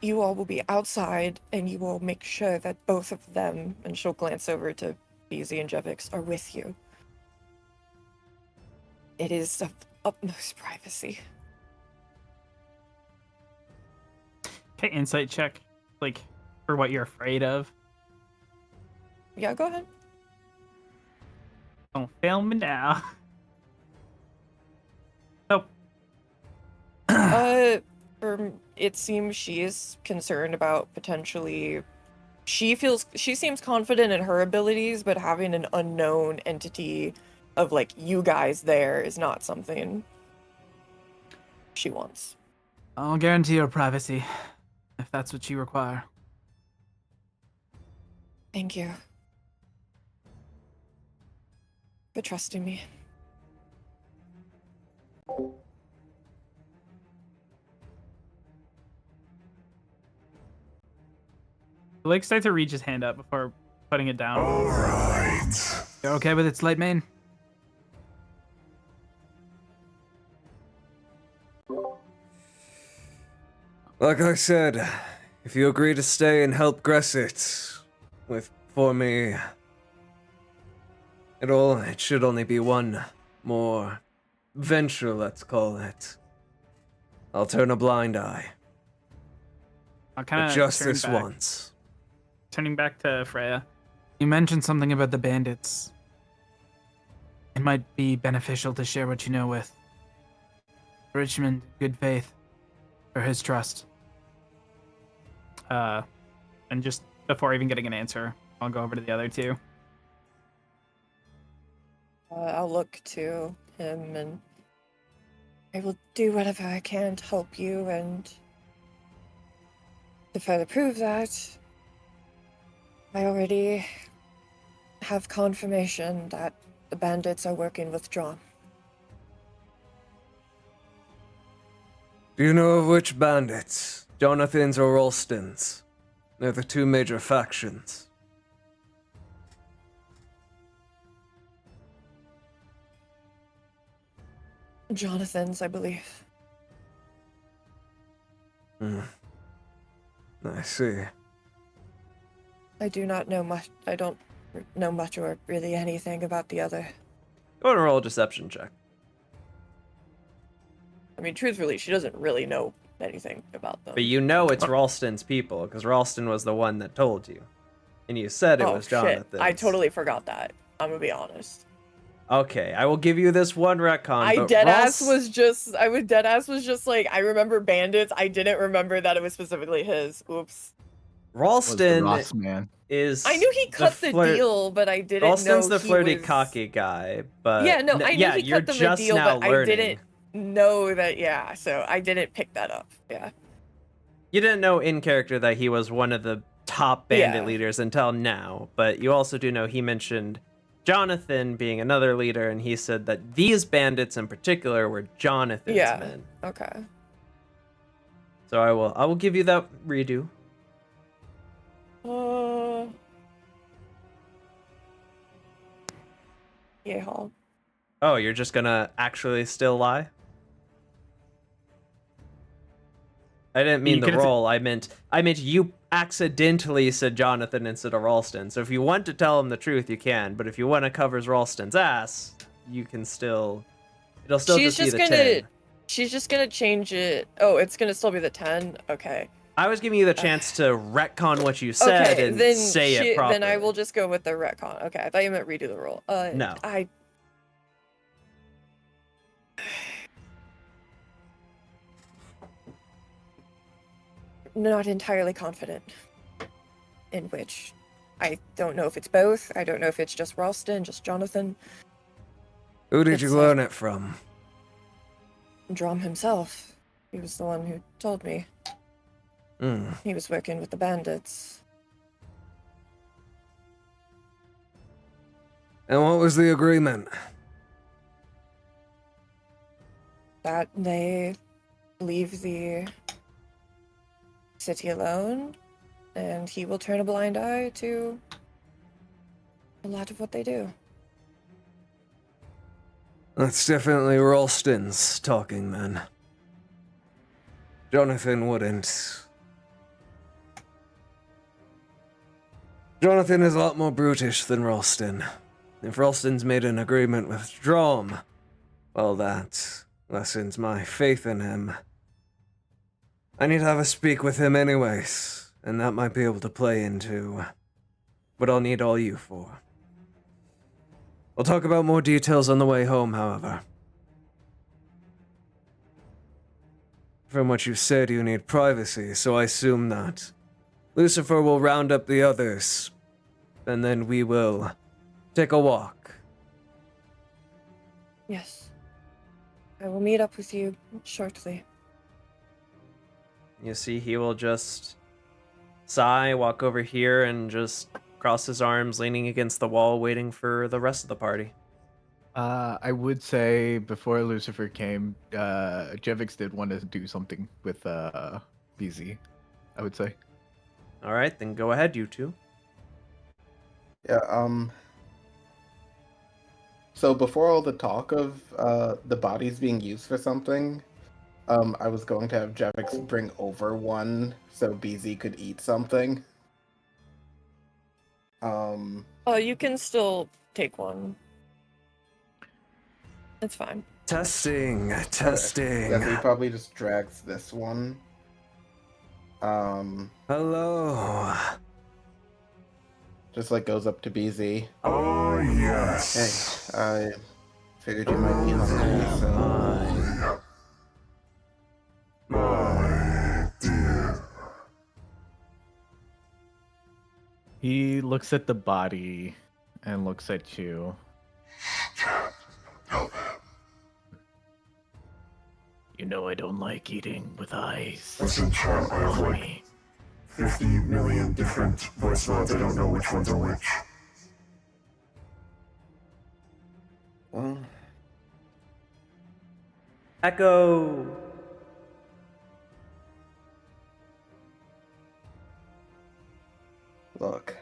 You all will be outside, and you will make sure that both of them, and she'll glance over to BZ and Jevix, are with you. It is of utmost privacy. Okay, insight check, like, for what you're afraid of. Yeah, go ahead. Don't fail me now. Nope. It seems she is concerned about potentially. She seems confident in her abilities, but having an unknown entity of like you guys there is not something she wants. I'll guarantee your privacy, if that's what you require. Thank you for trusting me. Blake starts to reach his hand up before putting it down. All right. You're okay with it, Slate Mane? Like I said, if you agree to stay and help Gresit for me, it should only be one more venture, let's call it. I'll turn a blind eye. I'll kind But of just this once. Turning back to Freya. You mentioned something about the bandits. It might be beneficial to share what you know with Richmond, good faith, for his trust. And just before even getting an answer, I'll go over to the other two. I'll look to him and I will do whatever I can to help you, and to further prove that, I already have confirmation that the bandits are working with John. Do you know of which bandits? Jonathan's or Ralston's? They're the two major factions. Jonathan's, I believe. I see. I do not know much. I don't know much or really anything about the other. Go and roll a deception check. I mean, truthfully, she doesn't really know anything about them. But you know it's Ralston's people, because Ralston was the one that told you. And you said it was Jonathan's. Shit. I totally forgot that. I'm gonna be honest. Okay, I will give you this one retcon. I was just like, I remember bandits. I didn't remember that it was specifically his. Oops. Ralston Ross man. is. I knew he cut the deal, but I didn't Ralston's know the flirty, was... cocky guy, but yeah, no, I knew he you're cut them a just deal, now but learning. I didn't know that. Yeah, so I didn't pick that up. Yeah. You didn't know in character that he was one of the top bandit Yeah. leaders until now, but you also do know he mentioned Jonathan being another leader, and he said that these bandits in particular were Jonathan's men. Okay. So I will give you that redo. Yeah, Hall. Oh, you're just gonna actually still lie? I didn't mean the roll. I meant you accidentally said Jonathan instead of Ralston. So if you want to tell him the truth, you can. But if you want to cover Ralston's ass, you can still. It'll still just be the 10. She's just gonna change it. Oh, it's gonna still be the 10. Okay. I was giving you the chance to retcon what you said and then say it properly. Then I will just go with the retcon. Okay, I thought you meant redo the roll. No. Not entirely confident in which. I don't know if it's both. I don't know if it's just Ralston, just Jonathan. Who did you learn it from? Drum himself. He was the one who told me. He was working with the bandits. And what was the agreement? That they leave the city alone, and he will turn a blind eye to a lot of what they do. That's definitely Ralston's talking then. Jonathan wouldn't. Jonathan is a lot more brutish than Ralston. If Ralston's made an agreement with Drom, well, that lessens my faith in him. I need to have a speak with him anyways, and that might be able to play into what I'll need all you for. We'll talk about more details on the way home, however. From what you said, you need privacy, so I assume that Lucifer will round up the others, and then we will take a walk. Yes. I will meet up with you shortly. You see, he will just sigh, walk over here, and just cross his arms, leaning against the wall, waiting for the rest of the party. I would say before Lucifer came, Jevix did want to do something with BZ. I would say. All right, then go ahead, you two. Yeah, so before all the talk of the bodies being used for something, I was going to have Jevix bring over one so BZ could eat something. Oh, you can still take one. It's fine. Testing. Yeah, so he probably just drags this one. Hello. Just like goes up to BZ. Oh, yes. Hey, I figured you might be hungry, so... My dear. He looks at the body and looks at you. Help him. You know I don't like eating with eyes. Listen, Chad, I have like 50 million different voice mods. I don't know which ones are which. Well, Echo. look,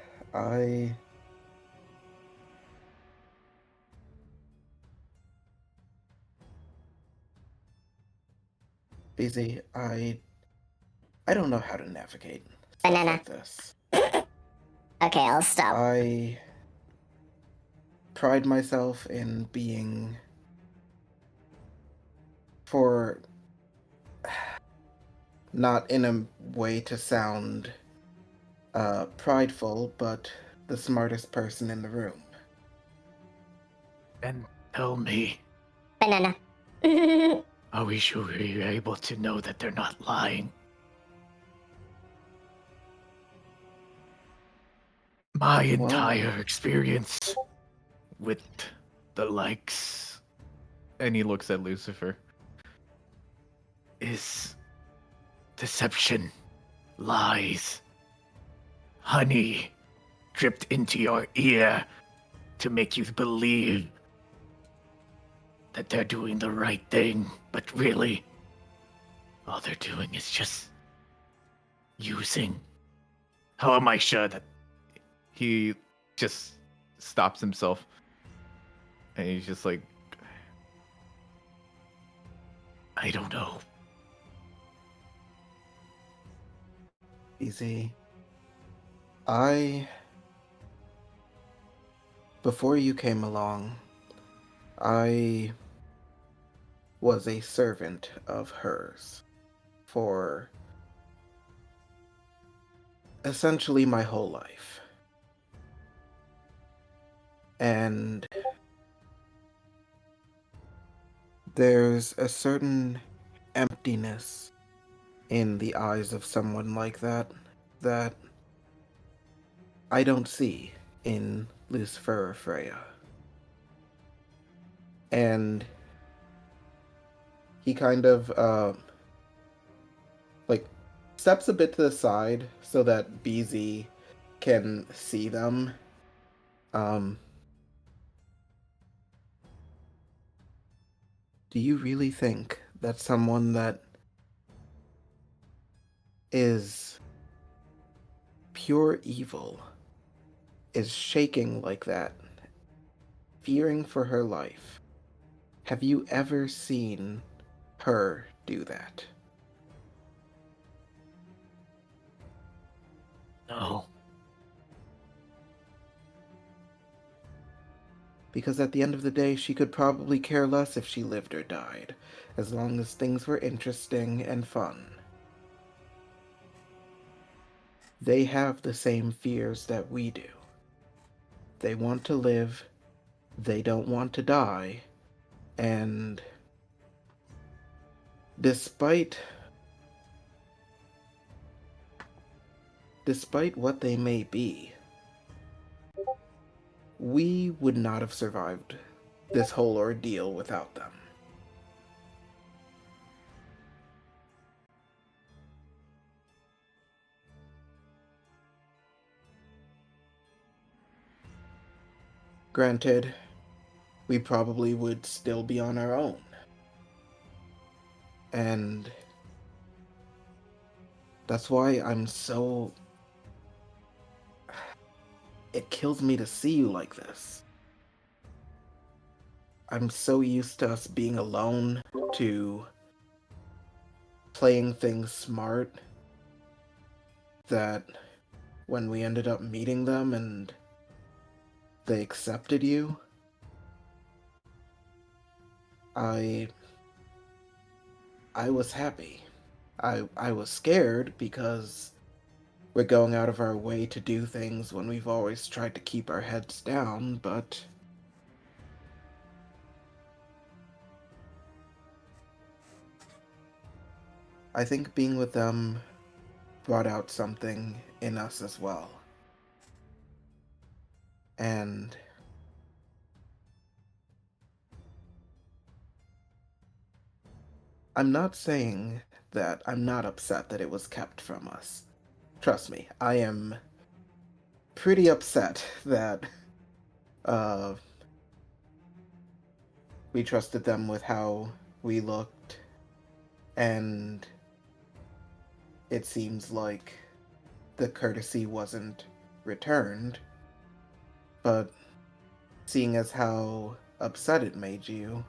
BZ, I don't know how to navigate stuff Banana. like this. Okay, I'll stop. I pride myself in being, for not in a way to sound prideful, but the smartest person in the room. And tell me, Banana. are we sure you're able to know that they're not lying? My entire experience with the likes, and he looks at Lucifer, is deception, lies, honey dripped into your ear to make you believe that they're doing the right thing, but really, all they're doing is just using. How am I sure that he just stops himself and he's just like, I don't know. Easy. Before you came along, I was a servant of hers for essentially my whole life. And there's a certain emptiness in the eyes of someone like that that I don't see in Lucifer or Freya. And he kind of like steps a bit to the side so that BZ can see them. Do you really think that someone that is pure evil is shaking like that, fearing for her life? Have you ever seen her do that? No. Because at the end of the day, she could probably care less if she lived or died, as long as things were interesting and fun. They have the same fears that we do. They want to live, they don't want to die, and despite what they may be, we would not have survived this whole ordeal without them. Granted, we probably would still be on our own. And that's why I'm so... It kills me to see you like this. I'm so used to us being alone, to playing things smart, that when we ended up meeting them and they accepted you, I was happy. I was scared because we're going out of our way to do things when we've always tried to keep our heads down, but I think being with them brought out something in us as well. And I'm not saying that I'm not upset that it was kept from us. Trust me, I am pretty upset that we trusted them with how we looked, and it seems like the courtesy wasn't returned. But seeing as how upset it made you,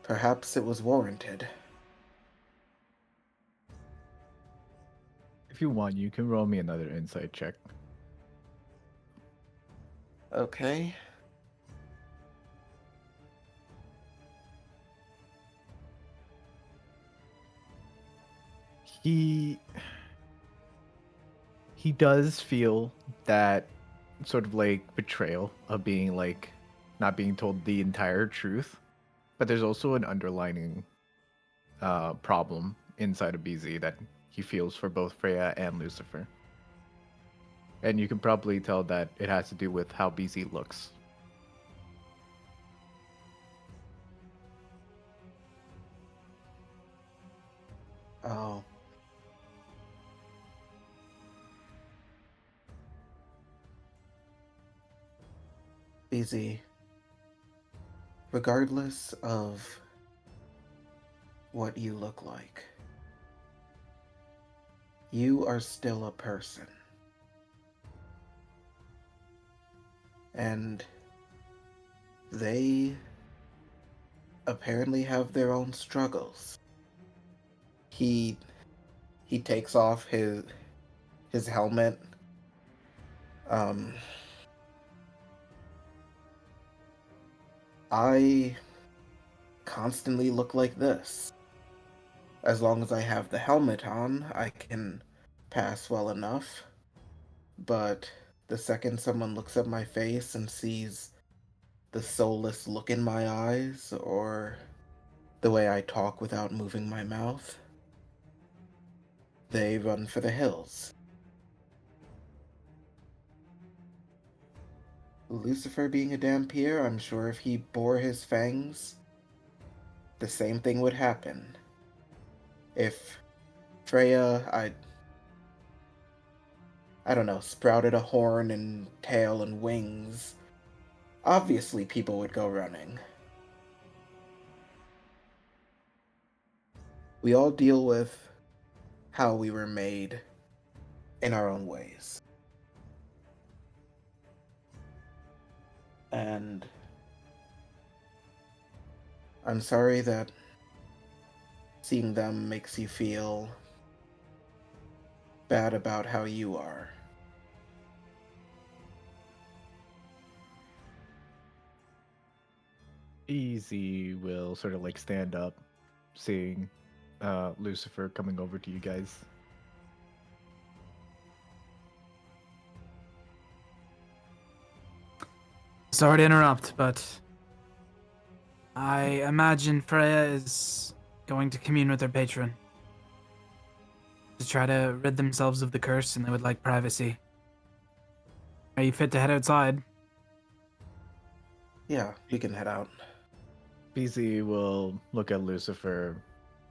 perhaps it was warranted. If you want, you can roll me another insight check. Okay. He does feel that sort of like betrayal of being like not being told the entire truth, but there's also an underlining problem inside of BZ that he feels for both Freya and Lucifer. And you can probably tell that it has to do with how BZ looks. Oh. BZ, regardless of what you look like, you are still a person. And they apparently have their own struggles. He takes off his helmet. I constantly look like this. As long as I have the helmet on, I can pass well enough. But the second someone looks at my face and sees the soulless look in my eyes, or the way I talk without moving my mouth, they run for the hills. Lucifer being a Dampier, I'm sure if he bore his fangs, the same thing would happen. If Freya, I don't know, sprouted a horn and tail and wings, obviously people would go running. We all deal with how we were made in our own ways. And I'm sorry that seeing them makes you feel bad about how you are. Easy will sort of like stand up, seeing Lucifer coming over to you guys. Sorry to interrupt, but I imagine Freya is going to commune with her patron to try to rid themselves of the curse, and they would like privacy. Are you fit to head outside? Yeah, we can head out. BZ will look at Lucifer,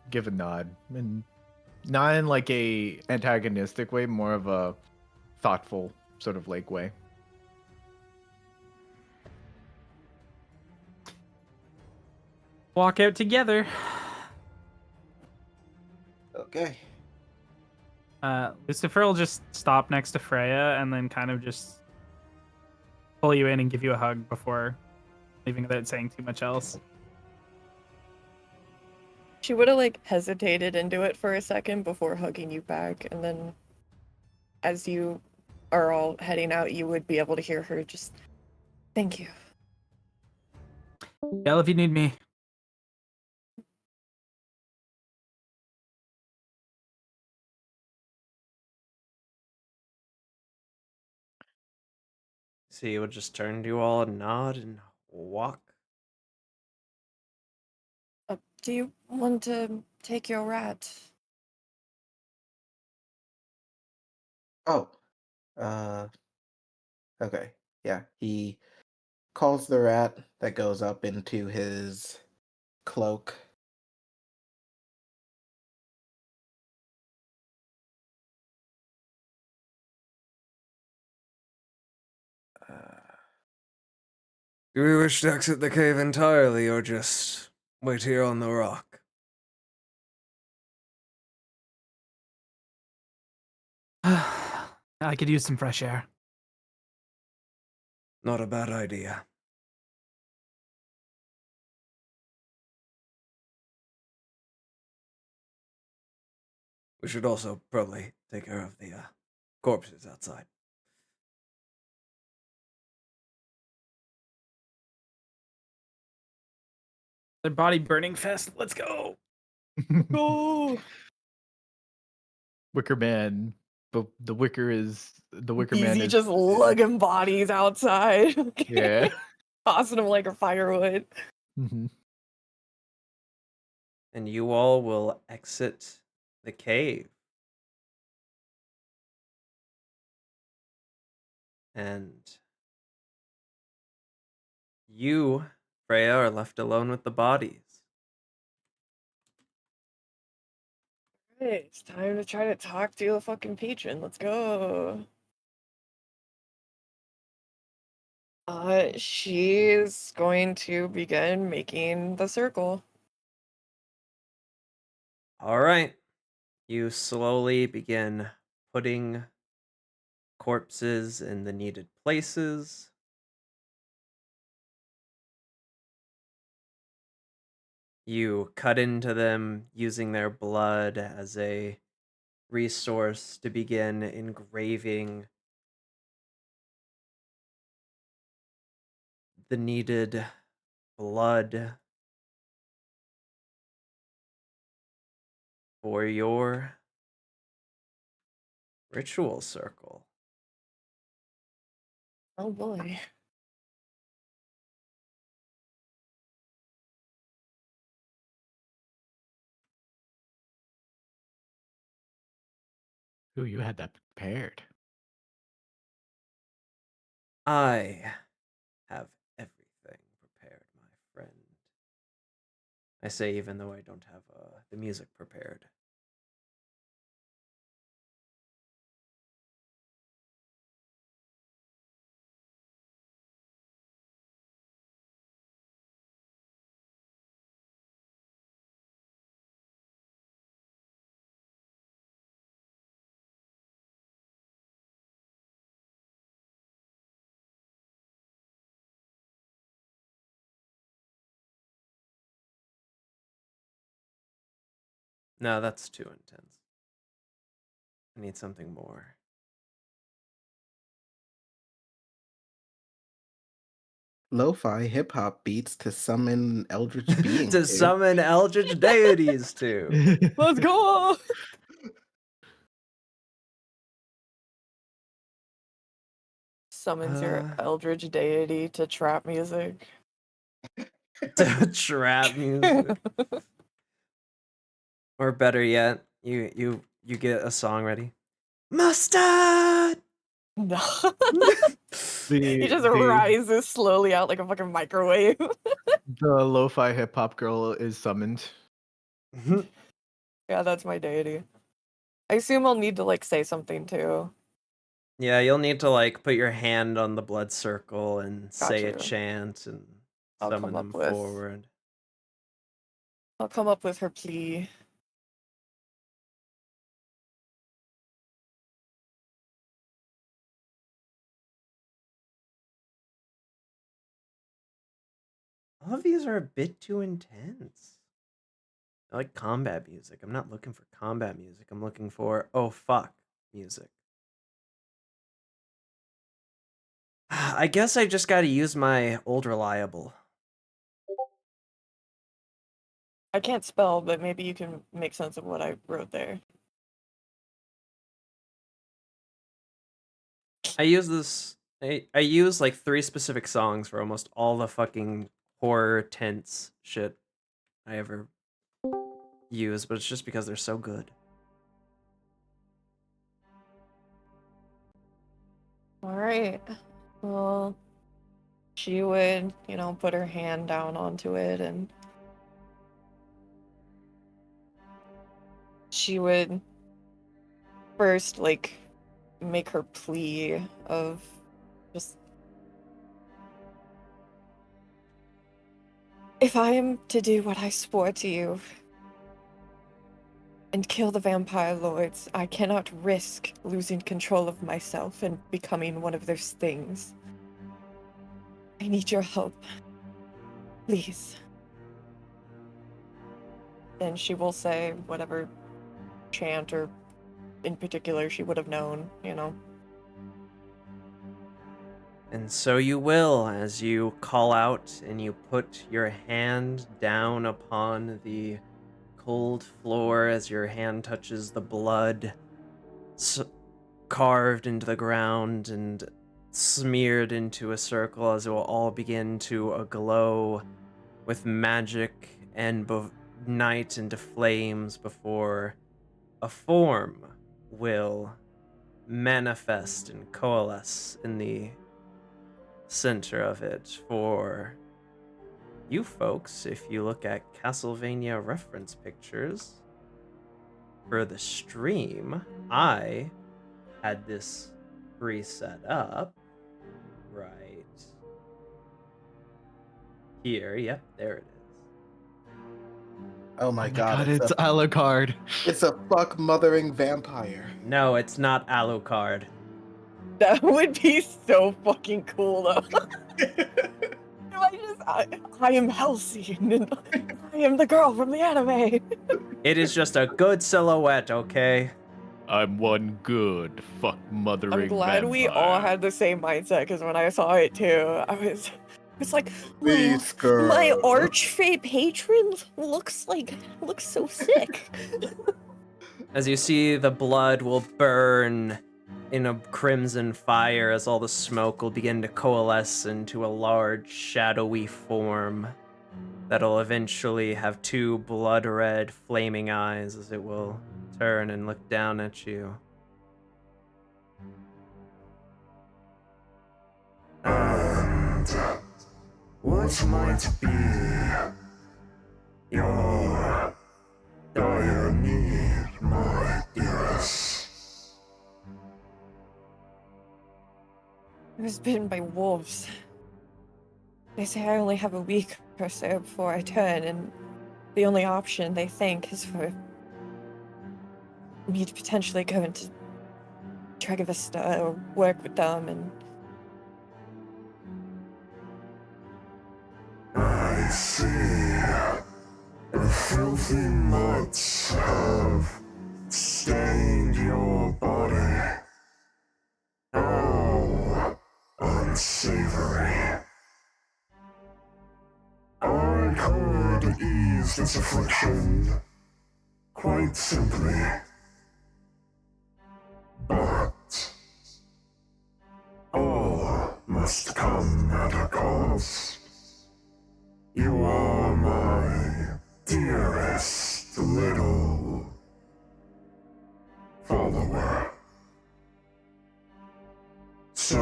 give a nod, and not in like a antagonistic way, more of a thoughtful sort of like way. Walk out together. Okay. Lucifer will just stop next to Freya and then kind of just pull you in and give you a hug before leaving without saying too much else. She would have like hesitated into it for a second before hugging you back, and then as you are all heading out, you would be able to hear her just, thank you. Yell if you need me. So he would just turn to you all and nod and walk. Do you want to take your rat? Oh. Okay. Yeah. He calls the rat that goes up into his cloak. Do we wish to exit the cave entirely or just wait here on the rock? I could use some fresh air. Not a bad idea. We should also probably take care of the corpses outside. The body burning fest. Let's go. Go! Wicker Man. The Wicker Man Easy is just lugging bodies outside. yeah. Tossing them like a firewood. Mhm. And you all will exit the cave. And you, Freya, are left alone with the bodies. Hey, it's time to try to talk to the fucking patron. Let's go. She's going to begin making the circle. All right. You slowly begin putting corpses in the needed places. You cut into them using their blood as a resource to begin engraving the needed blood for your ritual circle. Oh boy. Ooh, you had that prepared. I have everything prepared, my friend. I say even though I don't have the music prepared. No, that's too intense. I need something more. Lo-fi hip-hop beats to summon eldritch beings. To summon eldritch deities to. Let's go! Summons your eldritch deity to trap music. To trap music. Or better yet, you get a song ready. Mustard! No. He just rises slowly out like a fucking microwave. The lo-fi hip hop girl is summoned. Yeah, that's my deity. I assume I'll need to like say something too. Yeah, you'll need to like put your hand on the blood circle and say a Gotcha. chant and I'll summon come them up with- forward. I'll come up with her plea. All of these are a bit too intense. I like combat music. I'm not looking for combat music. I'm looking for, oh fuck, music. I guess I just gotta use my old reliable. I can't spell, but maybe you can make sense of what I wrote there. I use this. I use like 3 specific songs for almost all the fucking horror tense shit I ever use, but it's just because they're so good. Alright. Well, she would, put her hand down onto it and she would first, make her plea of just. If I am to do what I swore to you and kill the vampire lords, I cannot risk losing control of myself and becoming one of those things. I need your help. Please. Then she will say whatever chant or in particular she would have known, And so you will, as you call out and you put your hand down upon the cold floor as your hand touches the blood carved into the ground and smeared into a circle, as it will all begin to aglow with magic and night into flames before a form will manifest and coalesce in the center of it. For you folks, if you look at Castlevania reference pictures for the stream, I had this pre-set up right here. Yep, there it is. Oh my god, it's Alucard. it's a fuck mothering vampire. No, it's not Alucard. That would be so fucking cool, though. I am Hellsing, and I am the girl from the anime. It is just a good silhouette, okay? I'm one good fuck mothering I'm glad we all had the same mindset, because when I saw it too, it's like, Please, girl. my arch-fey patron looks so sick. As you see, the blood will burn in a crimson fire as all the smoke will begin to coalesce into a large, shadowy form that'll eventually have 2 blood-red, flaming eyes as it will turn and look down at you. And what might be your dire need, my dearest? I was bitten by wolves. They say I only have a week or so before I turn, and the only option they think is for me to potentially go into Tregavista or work with them, and I see. The filthy muds have stained your body. Oh, unsavory. I could ease this affliction quite simply. But all must come at a cost. You are my dearest little follower. So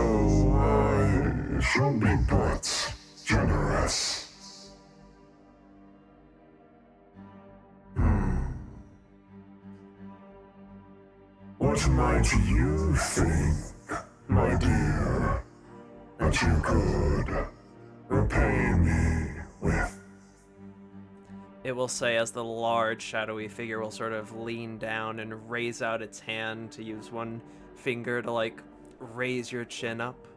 I but generous. What might you think, my dear, that you could repay me with? It will say as the large shadowy figure will sort of lean down and raise out its hand to use one finger to like raise your chin up.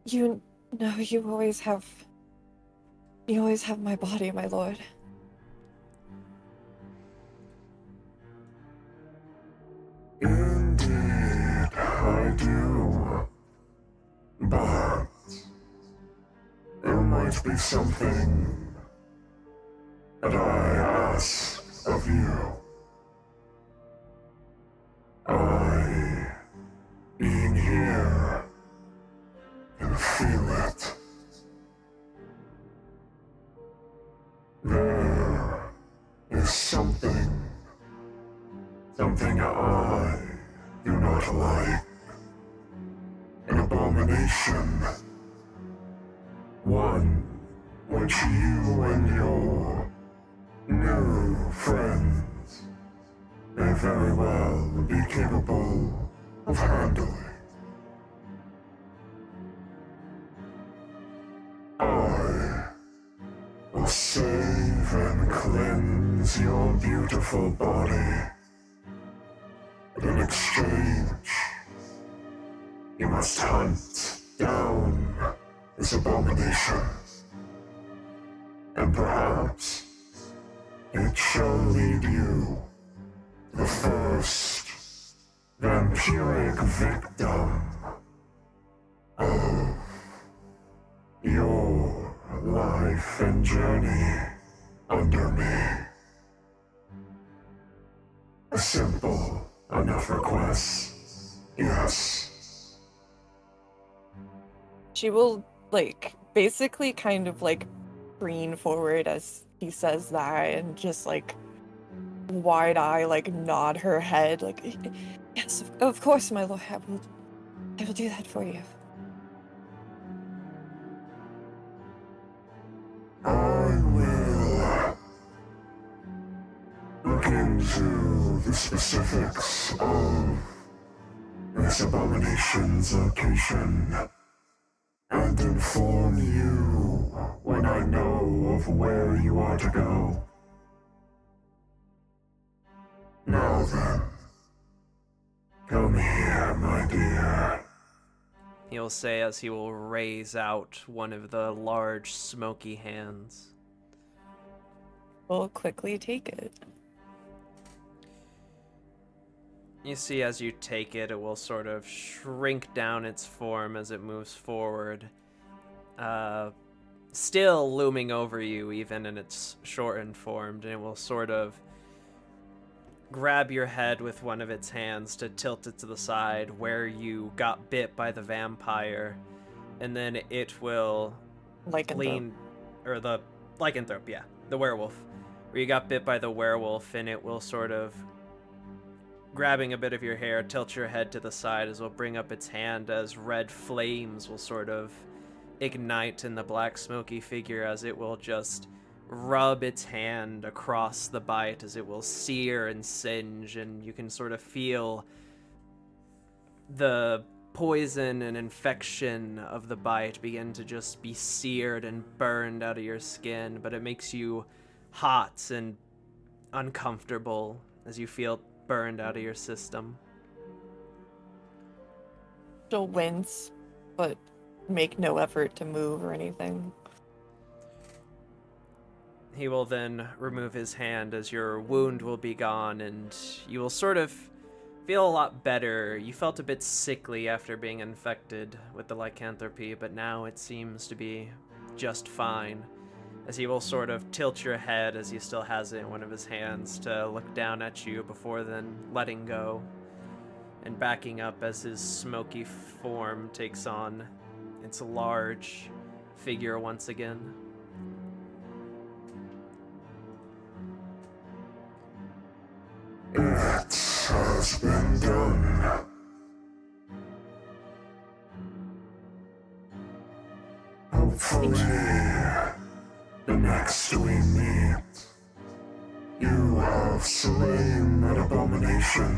You know, you always have my body, my lord. Indeed, I do. But there might be something that I ask of you. I, being here, can feel it. There is something I do not like. An abomination. One which you and your new friends may very well be capable of handling. I will save and cleanse your beautiful body. But in exchange, you must hunt down this abomination. And perhaps it shall lead you to the first vampiric victim of your life and journey under me. A simple enough request, yes. She will, like, basically kind of, like, lean forward as he says that and just, like, wide eye, like, nod her head, like, yes, of course, my lord, I will do that for you. I will look into the specifics of this abomination's location and inform you when I know of where you are to go. Now then, come here, my dear. He'll say as he will raise out one of the large smoky hands. We'll quickly take it. You see, as you take it, it will sort of shrink down its form as it moves forward. Still looming over you, even in its shortened form, and it will sort of grab your head with one of its hands to tilt it to the side where you got bit by the vampire, and then it will lean, or the lycanthrope, yeah, the werewolf, where you got bit by the werewolf, and it will sort of, grabbing a bit of your hair, tilt your head to the side as it will bring up its hand as red flames will sort of ignite in the black smoky figure as it will just rub its hand across the bite as it will sear and singe, and you can sort of feel the poison and infection of the bite begin to just be seared and burned out of your skin, but it makes you hot and uncomfortable as you feel burned out of your system. She'll wince, but make no effort to move or anything. He will then remove his hand as your wound will be gone, and you will sort of feel a lot better. You felt a bit sickly after being infected with the lycanthropy, but now it seems to be just fine. As he will sort of tilt your head as he still has it in one of his hands to look down at you before then letting go and backing up as his smoky form takes on its large figure once again. It has been done. Hopefully, the next we meet, you have slain that abomination,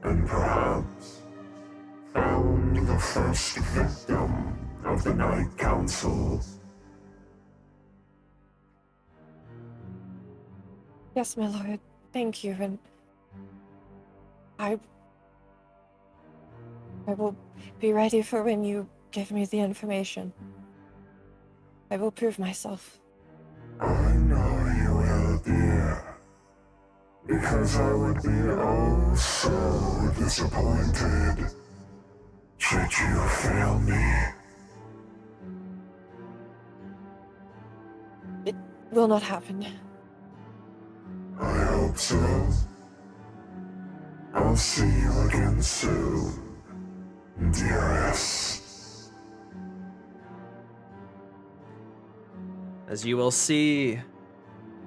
and perhaps found the first victim of the Night Council. Yes, my lord. Thank you, and I will be ready for when you give me the information. I will prove myself. I know you will, dear, because I would be oh so disappointed should you fail me. It will not happen. I hope so. I'll see you again soon, dearest. As you will see,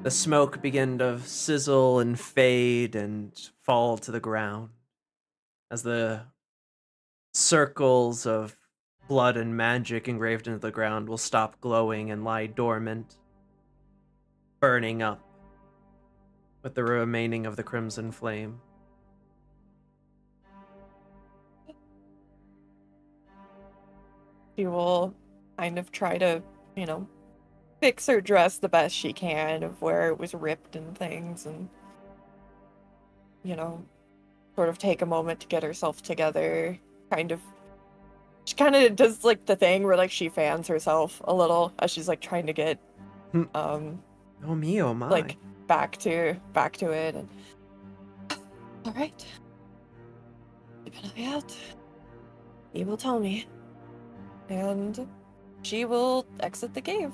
the smoke begin to sizzle and fade and fall to the ground. As the circles of blood and magic engraved into the ground will stop glowing and lie dormant, burning up with the remaining of the crimson flame. She will kind of try to, fix her dress the best she can of where it was ripped and things, and, sort of take a moment to get herself together. She kind of does, like, the thing where, like, she fans herself a little as she's, like, trying to get, Oh me, oh my. like, back to it, and... Alright. Keep an eye out. He will tell me. And she will exit the cave.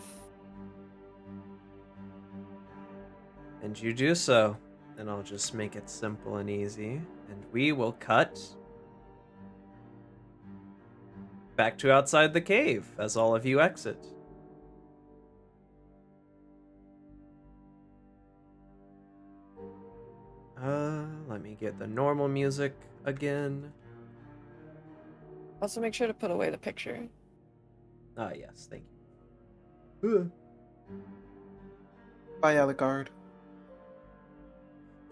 And you do so. And I'll just make it simple and easy. And we will cut back to outside the cave as all of you exit. Let me get the normal music again. Also, make sure to put away the picture. Ah, yes, thank you. Bye, Alucard.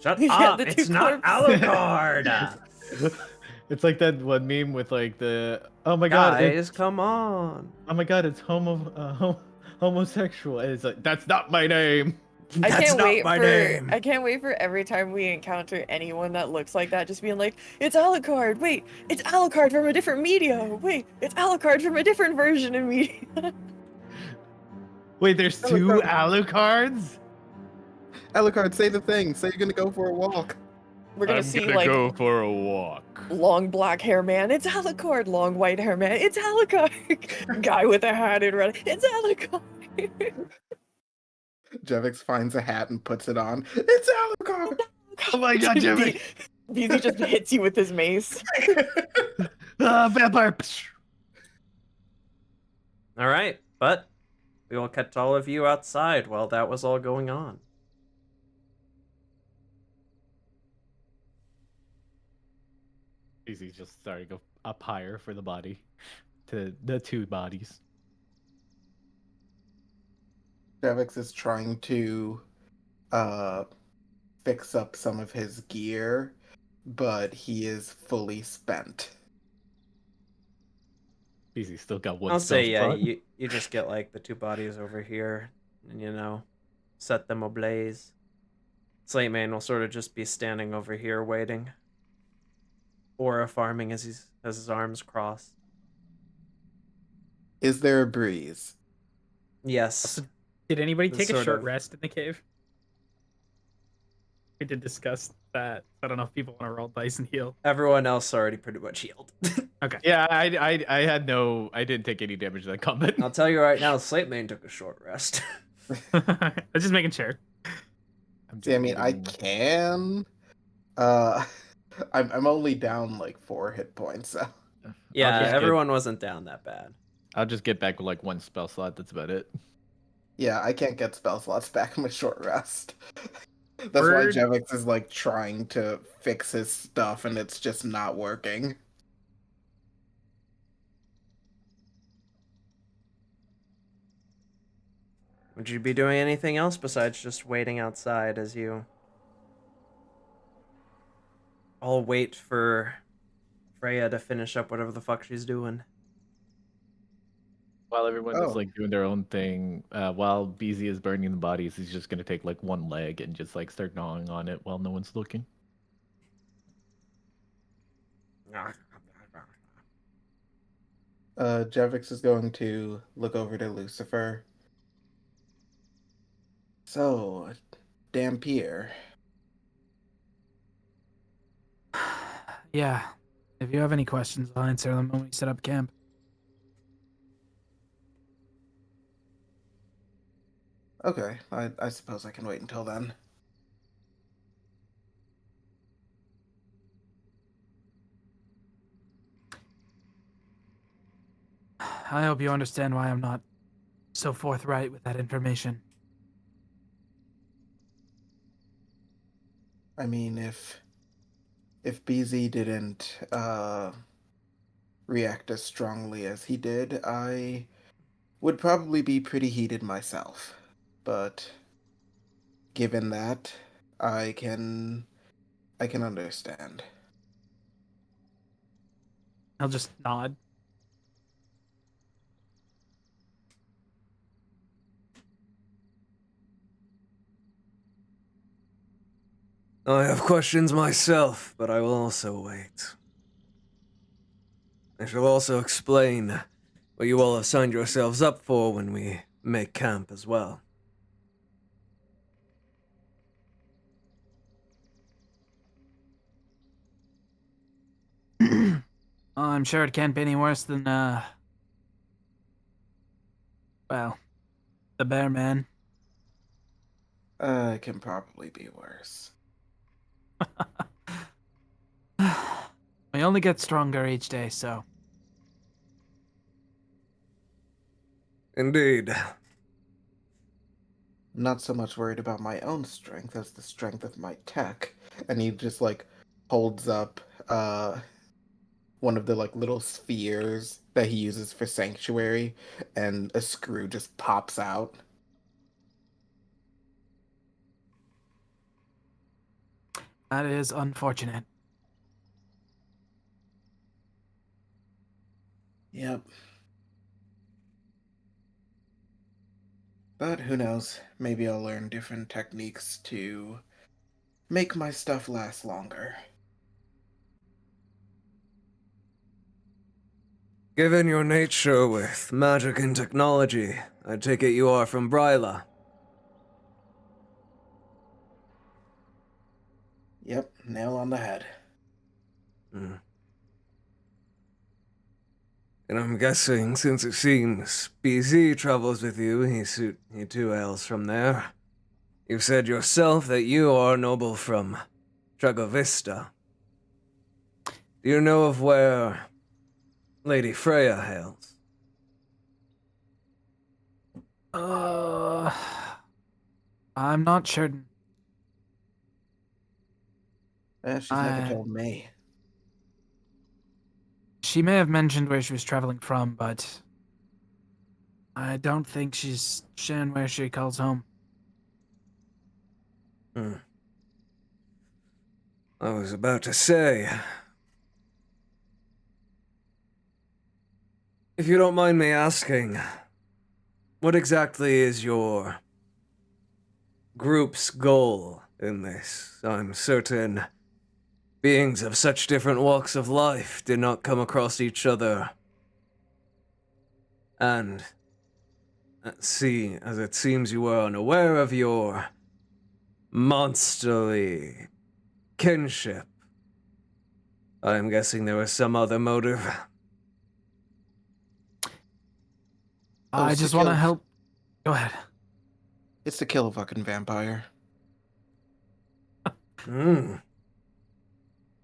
Shut Yeah, up! the It's two not corpses. Alucard! It's like that one meme with like the oh my god, Guys, come on. oh my god, it's homosexual. And it's like that's not my name. I That's can't not wait my for name. I can't wait for every time we encounter anyone that looks like that, just being like, it's Alucard. Wait, it's Alucard from a different media. Wait, it's Alucard from a different version of media. Wait, there's two Alucards? Alucard, say the thing. Say you're gonna go for a walk. We're gonna see like go for a walk. long black hair man. It's Alucard. Long white hair man. It's Alucard. Guy with a hat in red. It's Alucard. Jevix finds a hat and puts it on. It's Alucard! Oh my god, Jimmy! Beezy just hits you with his mace. Vampire! All right, but we will catch all of you outside while that was all going on. Easy, just starting up higher for the body. To the two bodies. Jevix is trying to fix up some of his gear, but he is fully spent. Easy, still got one I'll spell say, yeah, slot. you just get like the two bodies over here and, set them ablaze. Slate Man will sort of just be standing over here waiting. Aura farming as he has his arms crossed. Is there a breeze? Yes. Did anybody The take a sort short of- rest in the cave? We did discuss that. I don't know if people want to roll dice and heal. Everyone else already pretty much healed. Okay. Yeah, I didn't take any damage in that combat. I'll tell you right now, Slate Man took a short rest. I'm just making sure. See, I mean, I can. I'm only down like 4 hit points, so. Yeah, just get- everyone wasn't down that bad. I'll just get back with like one spell slot. That's about it. Yeah, I can't get spell slots back in my short rest. That's why Bird- Jevix is like trying to fix his stuff and it's just not working. Would you be doing anything else besides just waiting outside as you all wait for Freya to finish up whatever the fuck she's doing? While everyone is Oh. like doing their own thing, while BZ is burning the bodies, he's just gonna take like one leg and just like start gnawing on it while no one's looking. Jevix is going to look over to Lucifer. So, Dampier. Yeah. If you have any questions, I'll answer them when we set up camp. Okay, I suppose I can wait until then. I hope you understand why I'm not so forthright with that information. I mean, if BZ didn't react as strongly as he did, I would probably be pretty heated myself. But given that, I can understand. I'll just nod. I have questions myself, but I will also wait. I shall also explain what you all have signed yourselves up for when we make camp as well. I'm sure it can't be any worse than, well, the bear man. It can probably be worse. We only get stronger each day, so. Indeed. I'm not so much worried about my own strength as the strength of my tech. And he just like holds up one of the like little spheres that he uses for sanctuary, and a screw just pops out. That is unfortunate. Yep. But who knows? Maybe I'll learn different techniques to make my stuff last longer. Given your nature with magic and technology, I take it you are from Bryla. Yep, nail on the head. Hmm. And I'm guessing, since it seems BZ travels with you, he too hails from there. You said yourself that you are noble from Dragovista. Do you know of where Lady Freya hails? I'm not sure. She's never told me. She may have mentioned where she was traveling from, but I don't think she's sharing where she calls home. I was about to say, if you don't mind me asking, what exactly is your group's goal in this? I'm certain beings of such different walks of life did not come across each other. And see, as it seems you were unaware of your monsterly kinship. I'm guessing there was some other motive. I it's just to want to kill- help. Go ahead. It's to kill a fucking vampire.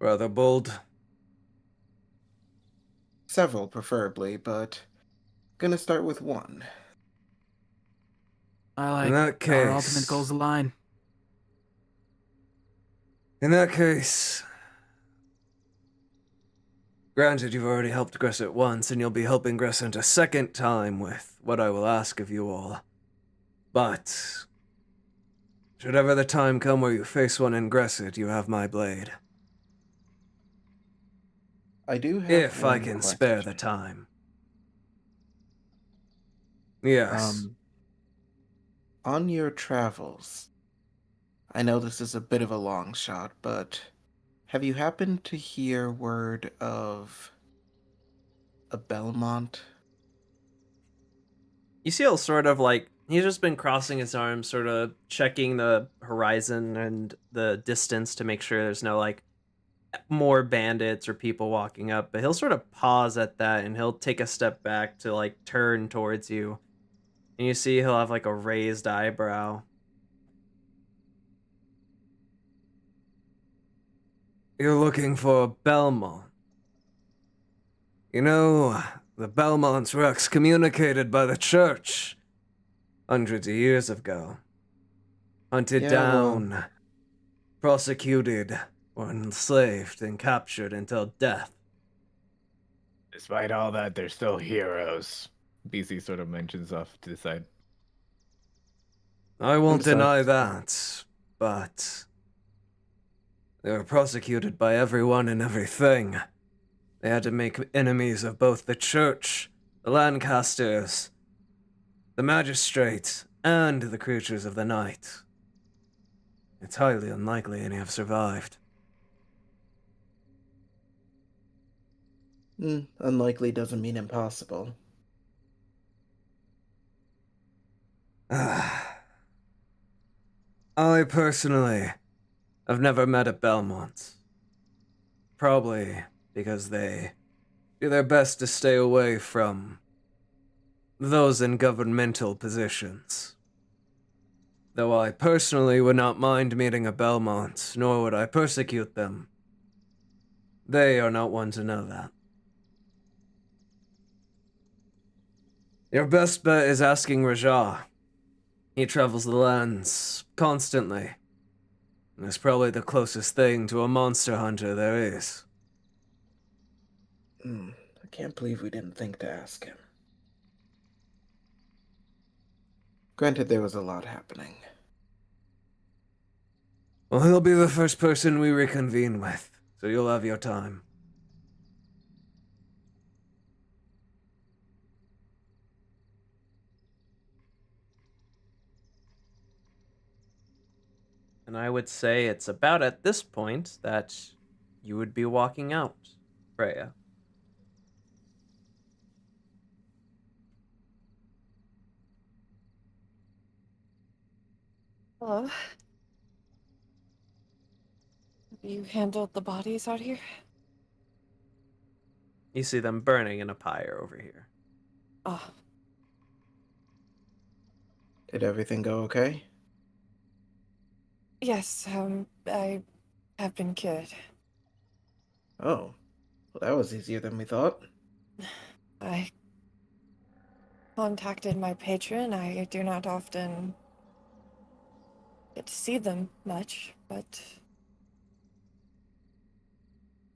Rather bold. Several, preferably, but gonna start with one. I like In that our ultimate case- goals align. In that case, granted you've already helped Gresit once, and you'll be helping Gresit a second time with what I will ask of you all. But should ever the time come where you face one in Gresit, you have my blade. I do have If I one can spare the question. time. Yes. On your travels, I know this is a bit of a long shot, but have you happened to hear word of a Belmont? You see he'll sort of like, he's just been crossing his arms, sort of checking the horizon and the distance to make sure there's no like more bandits or people walking up, but he'll sort of pause at that and he'll take a step back to like turn towards you. And you see he'll have like a raised eyebrow. You're looking for Belmont. You know, the Belmonts were excommunicated by the church hundreds of years ago. Hunted Yeah, well- down, prosecuted, or enslaved and captured until death. Despite all that, they're still heroes. BC sort of mentions off to the side. I won't deny Besides- that, but they were prosecuted by everyone and everything. They had to make enemies of both the church, the Lancasters, the magistrates, and the creatures of the night. It's highly unlikely any have survived. Unlikely doesn't mean impossible. I personally have never met a Belmont. Probably because they do their best to stay away from those in governmental positions. Though I personally would not mind meeting a Belmont, nor would I persecute them. They are not one to know that. Your best bet is asking Raja. He travels the lands constantly, and is probably the closest thing to a monster hunter there is. I can't believe we didn't think to ask him. Granted, there was a lot happening. Well, he'll be the first person we reconvene with, so you'll have your time. And I would say it's about at this point that you would be walking out, Freya. Hello. You handled the bodies out here? You see them burning in a pyre over here. Oh, Did everything go okay? yes, I have been cured. Oh, well, that was easier than we thought. I contacted my patron. I do not often get to see them much, but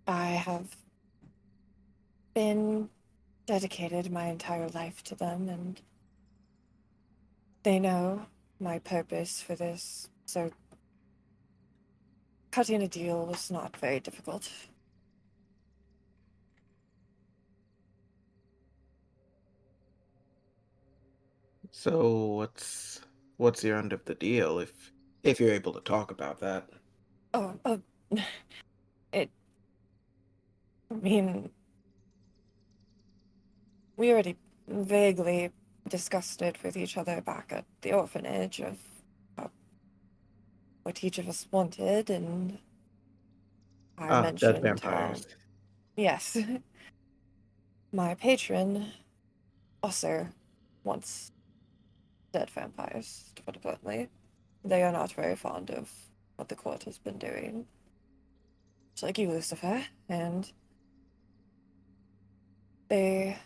I have been dedicated my entire life to them, and they know my purpose for this, so cutting a deal was not very difficult. So what's your end of the deal if you're able to talk about that? Oh, it. I mean, we already vaguely discussed it with each other back at the orphanage of what each of us wanted, and I Dead mentioned how, vampires. yes, my patron also wants dead vampires, to put it bluntly. They are not very fond of what the court has been doing. Just like you, Lucifer, and they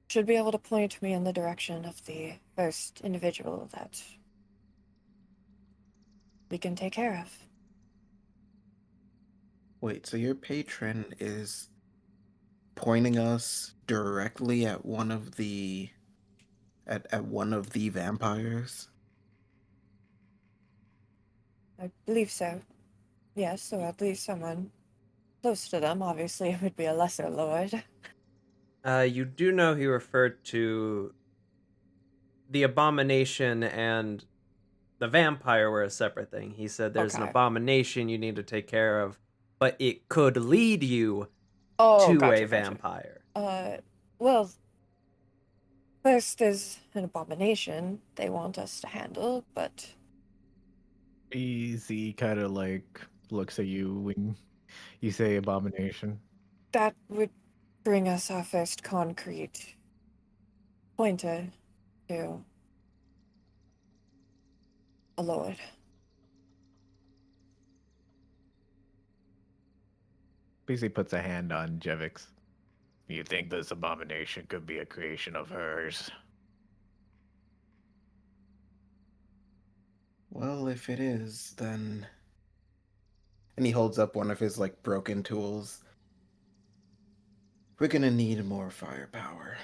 should be able to point me in the direction of the first individual that we can take care of. Wait, so your patron is pointing us directly at one of the at one of the vampires? I believe so. Yes, or at least someone close to them. Obviously, it would be a lesser lord. You do know he referred to the abomination and the vampire were a separate thing. He said there's an Okay. abomination you need to take care of, but it could lead you Oh, to gotcha, a gotcha. vampire. Well, first is an abomination they want us to handle, but Easy kind of like looks at you when you say abomination. that would bring us our first concrete pointer to a lord. Basically puts a hand on Jevix. You think this abomination could be a creation of hers? Well, if it is, then. And he holds up one of his like broken tools. We're gonna need more firepower.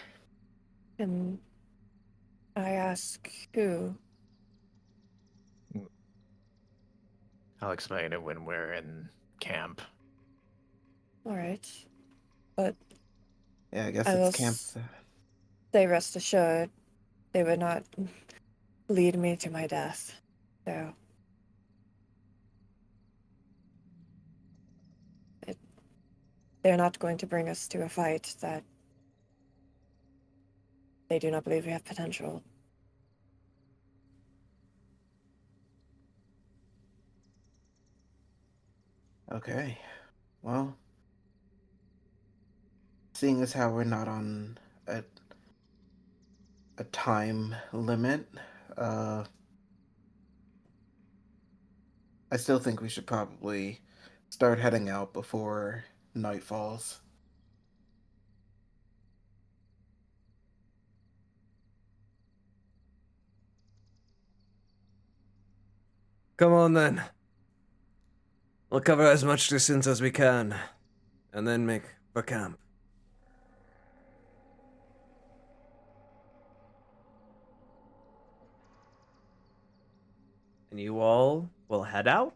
And I ask who? I'll explain it when we're in camp. Alright. But Yeah, I guess I will it's camp. say rest assured, they would not lead me to my death. So they're not going to bring us to a fight that they do not believe we have potential. Okay. Well, seeing as how we're not on a time limit, I still think we should probably start heading out before night falls. Come on then. We'll cover as much distance as we can, and then make for camp. And you all will head out?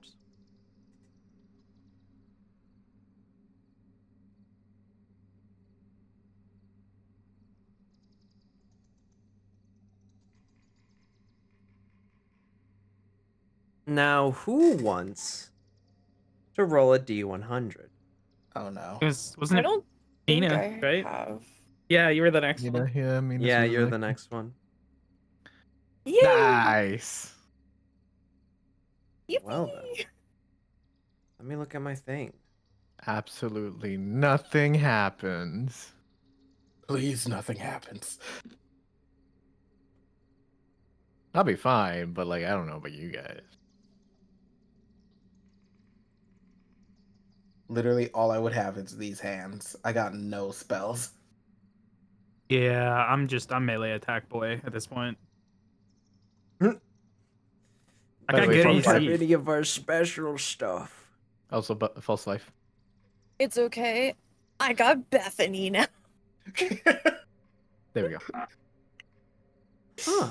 Now, who wants to roll a D100? Oh no. Wasn't I it don't think Mina, I right? have. Yeah, you were the next one. Yeah, I mean, Yeah, you're the next one. Yay! Nice. Yippee! Well then. Let me look at my thing. Absolutely nothing happens. Please, nothing happens. I'll be fine, but like I don't know about you guys. Literally, all I would have is these hands. I got no spells. Yeah, I'm melee attack boy at this point. I By the got way, good false Don't have AC. any of our special stuff. Also, false life. It's okay. I got Bethany now. There we go. Huh.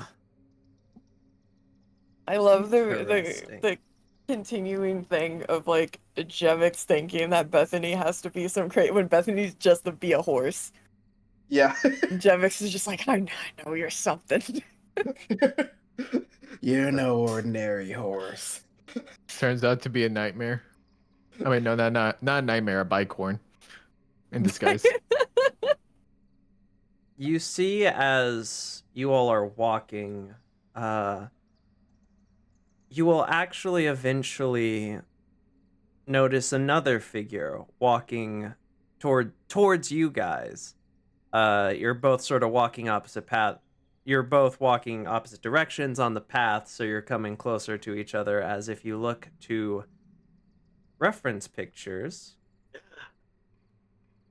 I love the Interesting. continuing thing of like Jevix thinking that Bethany has to be some crate when Bethany's just to be a horse. Yeah. Jevix is just like, I know you're something. You're no ordinary horse. Turns out to be a nightmare. I mean, no, not a nightmare, a bicorn in disguise. You see as you all are walking, you will actually eventually notice another figure walking towards you guys. You're both sort of walking opposite path. You're both walking opposite directions on the path, so you're coming closer to each other. As if you look to reference pictures,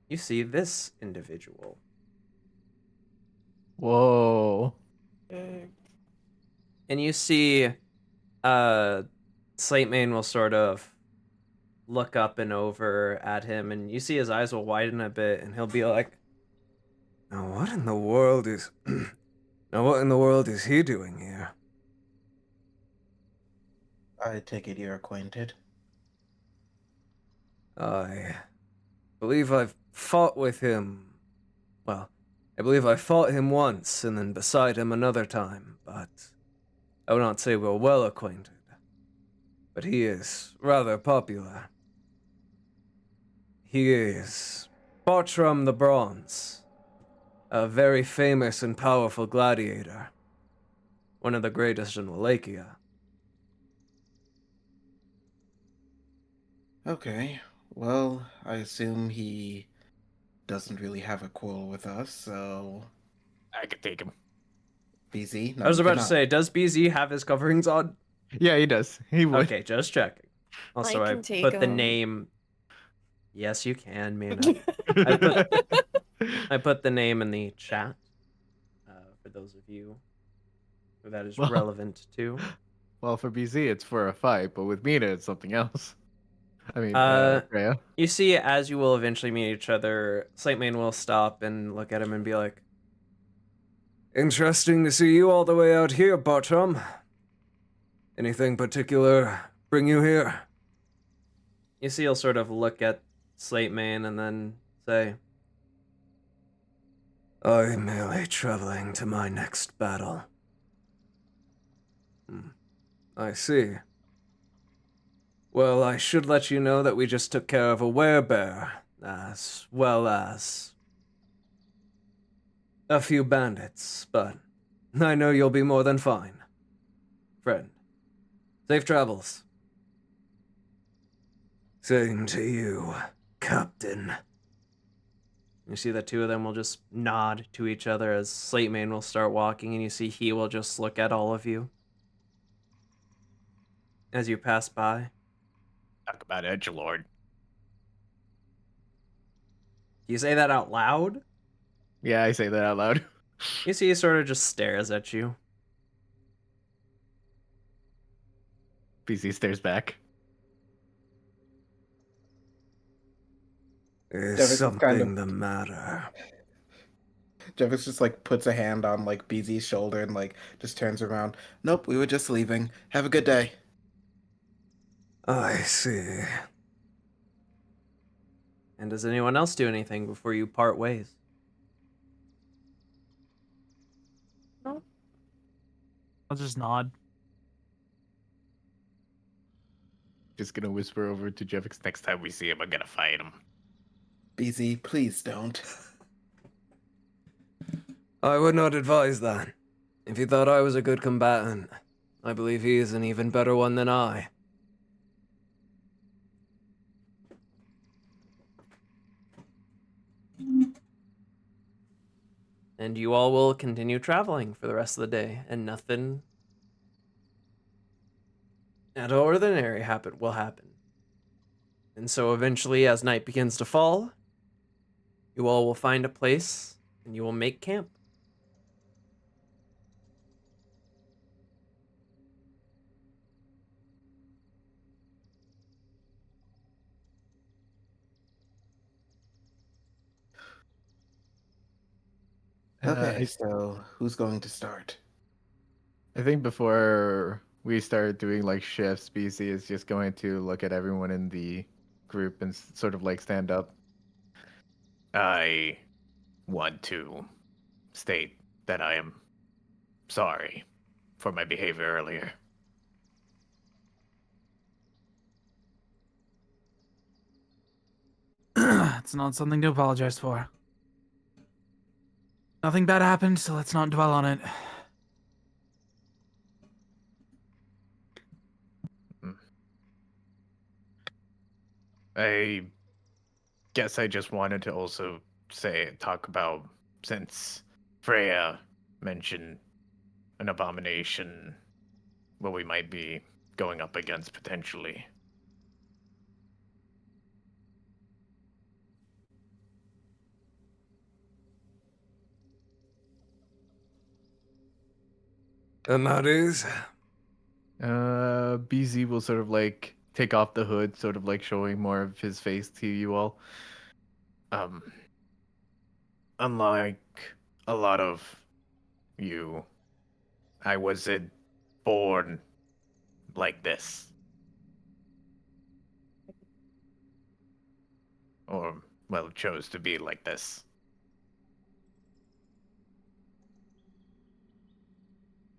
you see this individual. Whoa. And you see Slate Mane will sort of look up and over at him, and you see his eyes will widen a bit, and he'll be like, Now what in the world is... now what in the world is he doing here? I take it you're acquainted. I believe I've fought with him. Well, I believe I fought him once, and then beside him another time, but I would not say we're well acquainted. But he is rather popular. He is Bartram the Bronze, a very famous and powerful gladiator, one of the greatest in Wallachia. Okay, well, I assume he doesn't really have a quarrel with us, so... I could take him. BZ? No, I was you about to cannot. say, does BZ have his coverings on? Yeah, he does. He would. Okay, just checking. Also, I I can take put the him. name. Yes, you can, Mina. I put the name in the chat for those of you who that is Well- relevant to. Well, for BZ, it's for a fight, but with Mina, it's something else. I mean, Uh, Freya. You see, as you will eventually meet each other, Slightmane will stop and look at him and be like, Interesting to see you all the way out here, Bartram. Anything particular bring you here? you see, he'll sort of look at Slightmane and then say, I'm merely traveling to my next battle. I see. Well, I should let you know that we just took care of a werebear, as well as a few bandits, but I know you'll be more than fine. Friend, safe travels. Same to you, Captain. You see that two of them will just nod to each other as Slightmane will start walking, and you see he will just look at all of you as you pass by. Talk about edgelord. Do you say that out loud? Yeah, I say that out loud. You see he sort of just stares at you. BZ stares back. Is Jevis is something kind of- the matter? Jevis just like puts a hand on like BZ's shoulder and like just turns around. Nope, we were just leaving. Have a good day. I see. And does anyone else do anything before you part ways? I'll just nod. Just gonna whisper over to Jeffix. Next time we see him, I'm gonna fight him. BZ, please don't. I would not advise that. If he thought I was a good combatant, I believe he is an even better one than I. And you all will continue traveling for the rest of the day, and nothing out of ordinary will happen. And so eventually, as night begins to fall, you all will find a place, and you will make camp. Okay, so who's going to start? I think before we start doing like shifts, BC is just going to look at everyone in the group and sort of like stand up. I want to state that I am sorry for my behavior earlier. It's not something to apologize for. Nothing bad happened, so let's not dwell on it. I guess I just wanted to also talk about, since Freya mentioned an abomination, what we might be going up against potentially. And that is? BZ will sort of like take off the hood, sort of like showing more of his face to you all. Um, Unlike a lot of you, I wasn't born like this. Or, well, chose to be like this.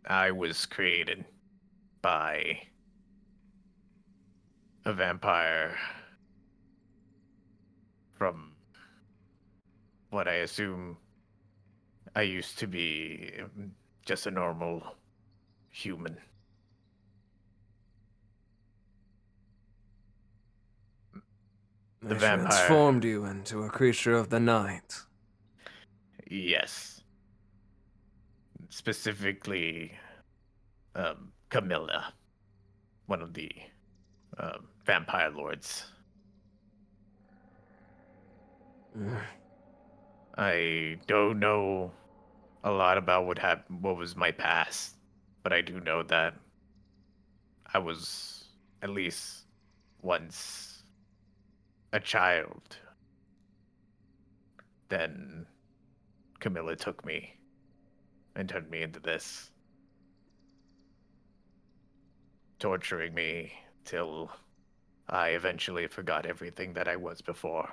I was created by a vampire from what I assume I used to be just a normal human. The They vampire. transformed you into a creature of the night. Yes. Specifically, Camilla, one of the vampire lords. I don't know a lot about what was my past, but I do know that I was at least once a child. Then Camilla took me and turned me into this, torturing me till I eventually forgot everything that I was before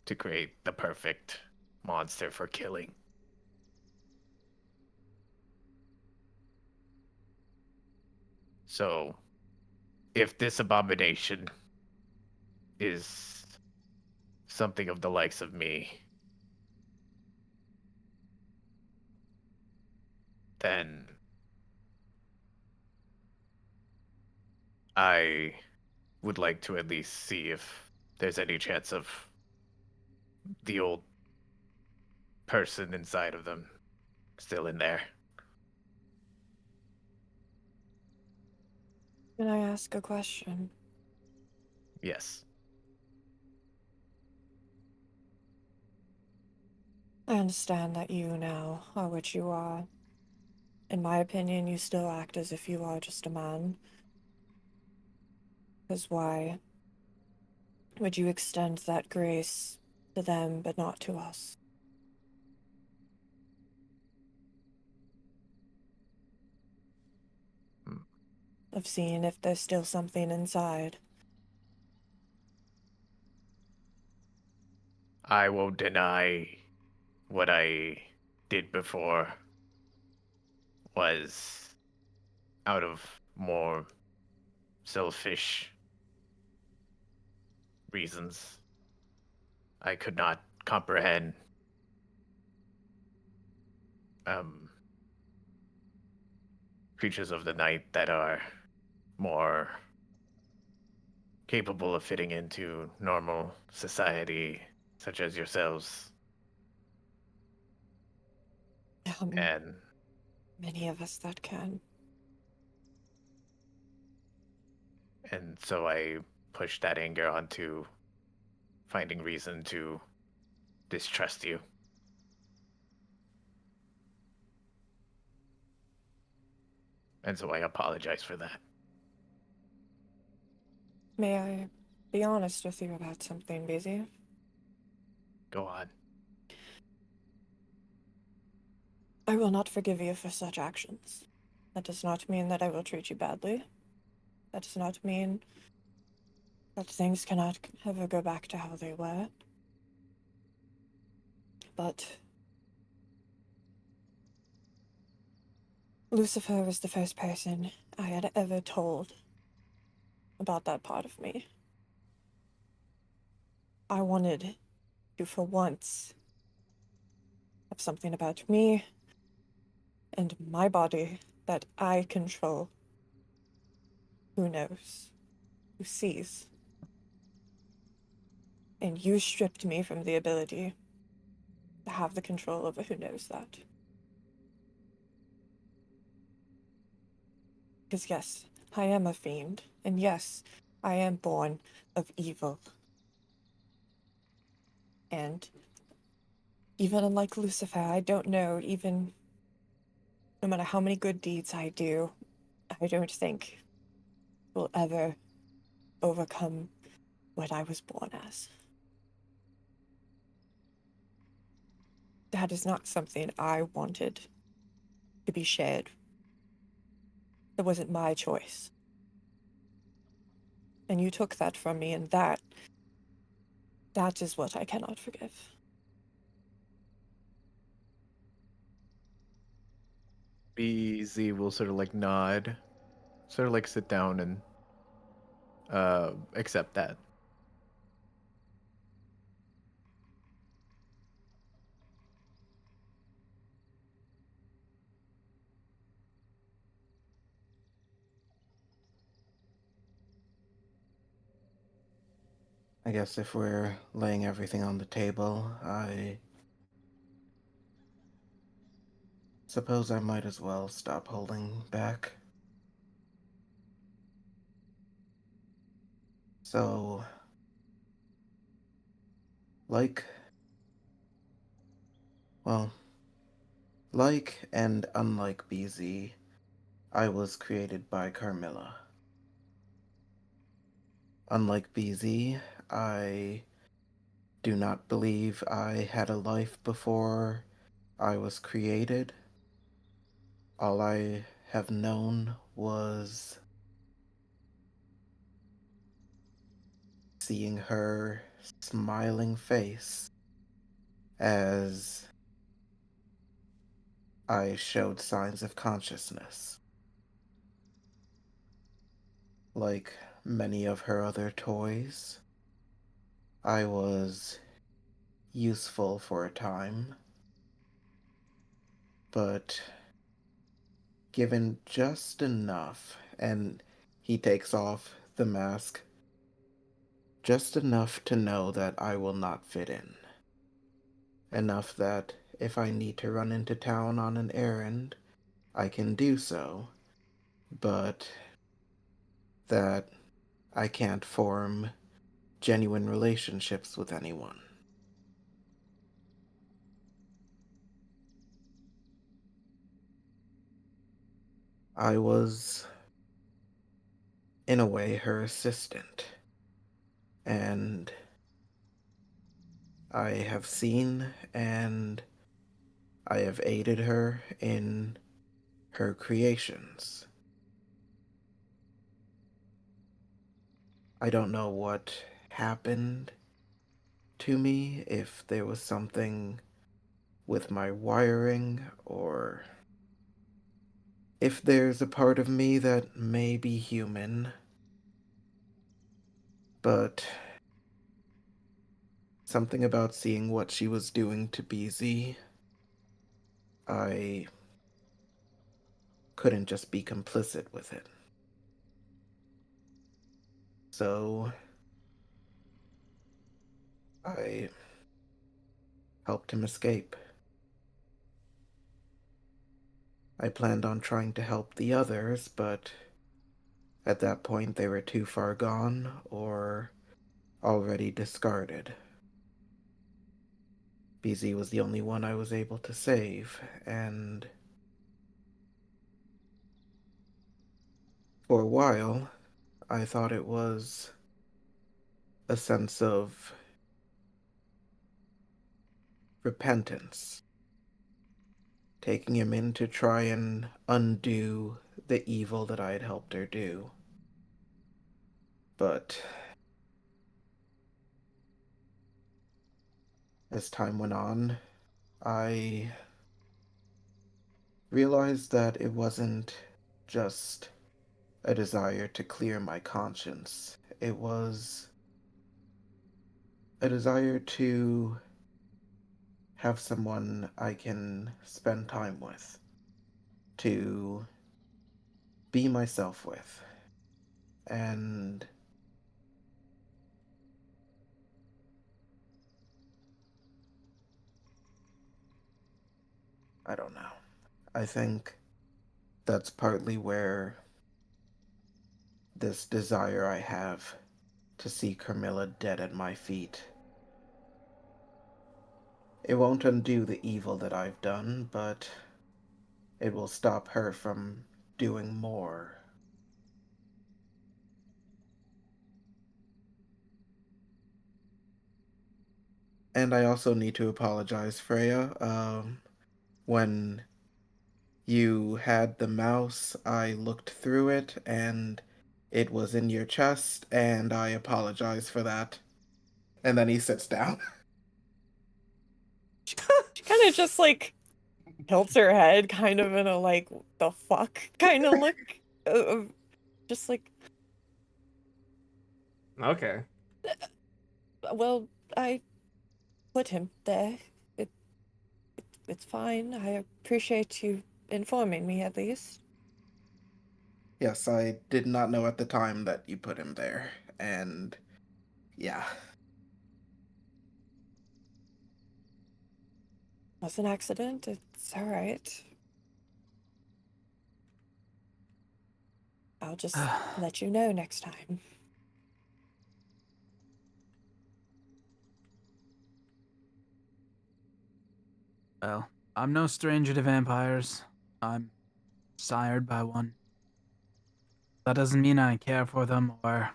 to create the perfect monster for killing. So, if this abomination is something of the likes of me, then I would like to at least see if there's any chance of the old person inside of them still in there. Can I ask a question? Yes. I understand that you now are what you are. In my opinion, you still act as if you are just a man. Because why would you extend that grace to them but not to us? Of seeing if there's still something inside. I won't deny what I did before was out of more selfish reasons. I could not comprehend um, creatures of the night that are more capable of fitting into normal society, such as yourselves. And Many of us that can. so I pushed that anger onto finding reason to distrust you. And so I apologize for that. May I be honest with you about something, Busy? Go on. I will not forgive you for such actions. That does not mean that I will treat you badly. That does not mean that things cannot ever go back to how they were. But Lucifer was the first person I had ever told about that part of me. I wanted to, for once, have something about me and my body that I control. Who knows? Who sees? And you stripped me from the ability to have the control over who knows that. Because yes, I am a fiend, and yes, I am born of evil. And even unlike Lucifer, I don't know even No matter how many good deeds I do, I don't think will ever overcome what I was born as. That is not something I wanted to be shared. It wasn't my choice. And you took that from me, and that is what I cannot forgive. BZ will sort of like nod, sort of like sit down and accept that. I guess if we're laying everything on the table, I suppose I might as well stop holding back. So, like, well, like and unlike BZ, I was created by Carmilla. Unlike BZ, I do not believe I had a life before I was created. All I have known was seeing her smiling face as I showed signs of consciousness. Like many of her other toys, I was useful for a time, but given just enough, and he takes off the mask, just enough to know that I will not fit in. Enough that if I need to run into town on an errand, I can do so, but that I can't form genuine relationships with anyone. I was, in a way, her assistant, and I have seen and I have aided her in her creations. I don't know what happened to me, if there was something with my wiring, or if there's a part of me that may be human, but something about seeing what she was doing to BZ, I couldn't just be complicit with it. So I helped him escape. I planned on trying to help the others, but at that point they were too far gone or already discarded. BZ was the only one I was able to save, and for a while I thought it was a sense of repentance, taking him in to try and undo the evil that I had helped her do. But as time went on, I realized that it wasn't just a desire to clear my conscience. It was a desire to have someone I can spend time with, to be myself with. And I don't know. I think that's partly where this desire I have to see Carmilla dead at my feet. It won't undo the evil that I've done, but it will stop her from doing more. And I also need to apologize, Freya. When you had the mouse, I looked through it and it was in your chest, and I apologize for that. And then he sits down. She kind of just like tilts her head, kind of in a like the fuck kind of look, just like, Okay. well, I put him there. It's fine. I appreciate you informing me at least. Yes, I did not know at the time that you put him there. And yeah. It was an accident. It's all right. I'll just let you know next time. Well, I'm no stranger to vampires. I'm sired by one. That doesn't mean I care for them or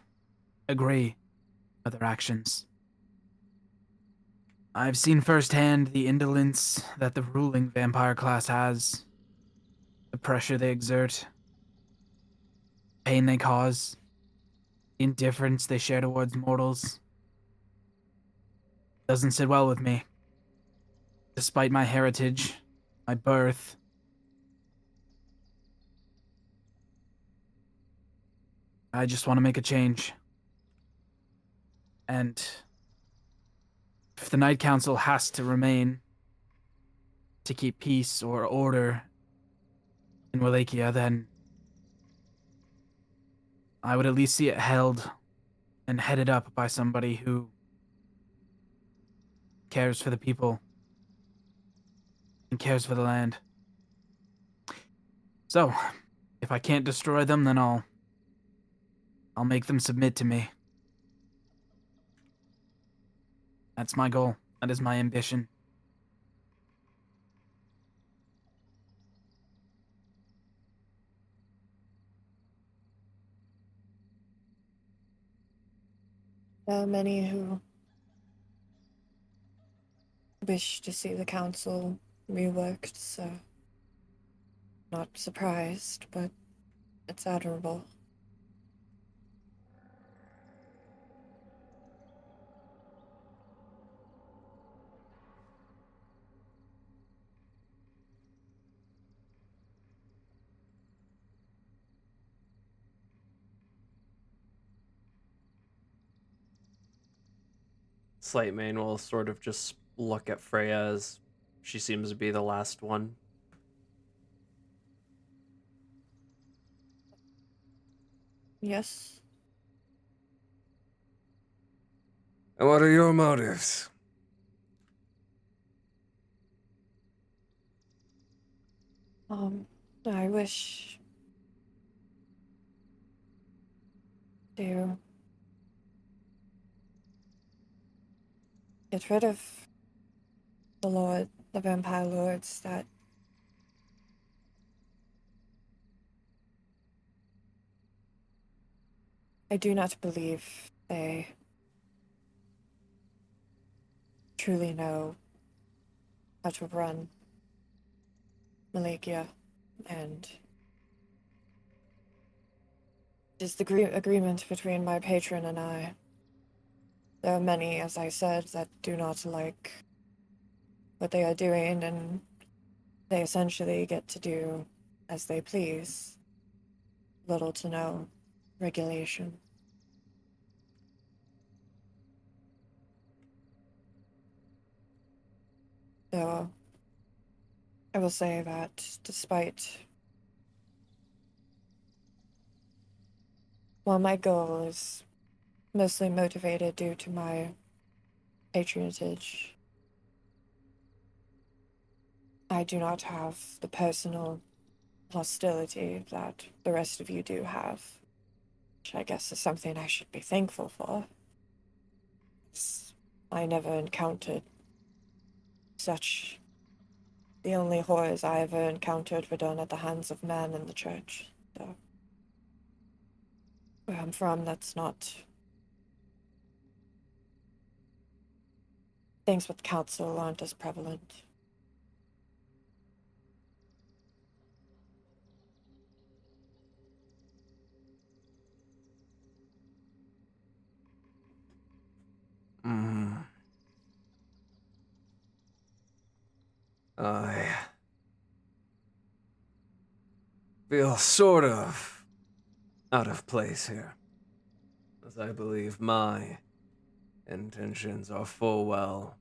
agree with their actions. I've seen firsthand the indolence that the ruling vampire class has, the pressure they exert, pain they cause, the indifference they share towards mortals. Doesn't sit well with me. Despite my heritage, my birth, I just want to make a change. And if the Night Council has to remain to keep peace or order in Wallachia, then I would at least see it held and headed up by somebody who cares for the people and cares for the land. So, if I can't destroy them, then I'll make them submit to me. That's my goal. That is my ambition. There are many who wish to see the council reworked, so not surprised, but it's admirable. Slight Mane will sort of just look at Freya as she seems to be the last one. Yes? And what are your motives? I wish to get rid of the vampire lords that I do not believe they truly know how to run Wallachia, and it is the agreement between my patron and I. There are many, as I said, that do not like what they are doing, and they essentially get to do as they please. Little to no regulation. So, I will say that despite while my goal is mostly motivated due to my patronage, I do not have the personal hostility that the rest of you do have, which I guess is something I should be thankful for. I never encountered such the only horrors I ever encountered were done at the hands of men in the church. So, where I'm from, that's not... Things with council aren't as prevalent. I feel sort of out of place here, as I believe my intentions are full well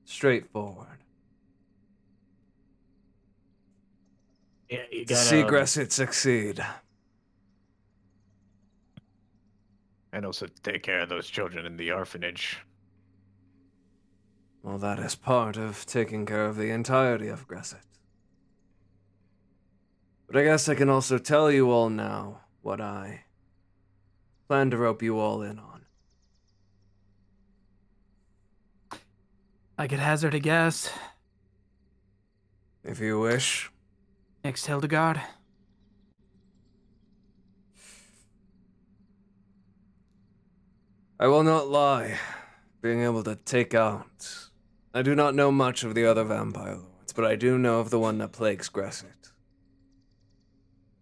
straightforward. Yeah, you To gotta see Gresit succeed. and also take care of those children in the orphanage. Well, that is part of taking care of the entirety of Gresit. But I guess I can also tell you all now what I plan to rope you all in on. I could hazard a guess. If you wish. Next Hildegard. I will not lie. Being able to take out... I do not know much of the other vampire lords, but I do know of the one that plagues Gresit.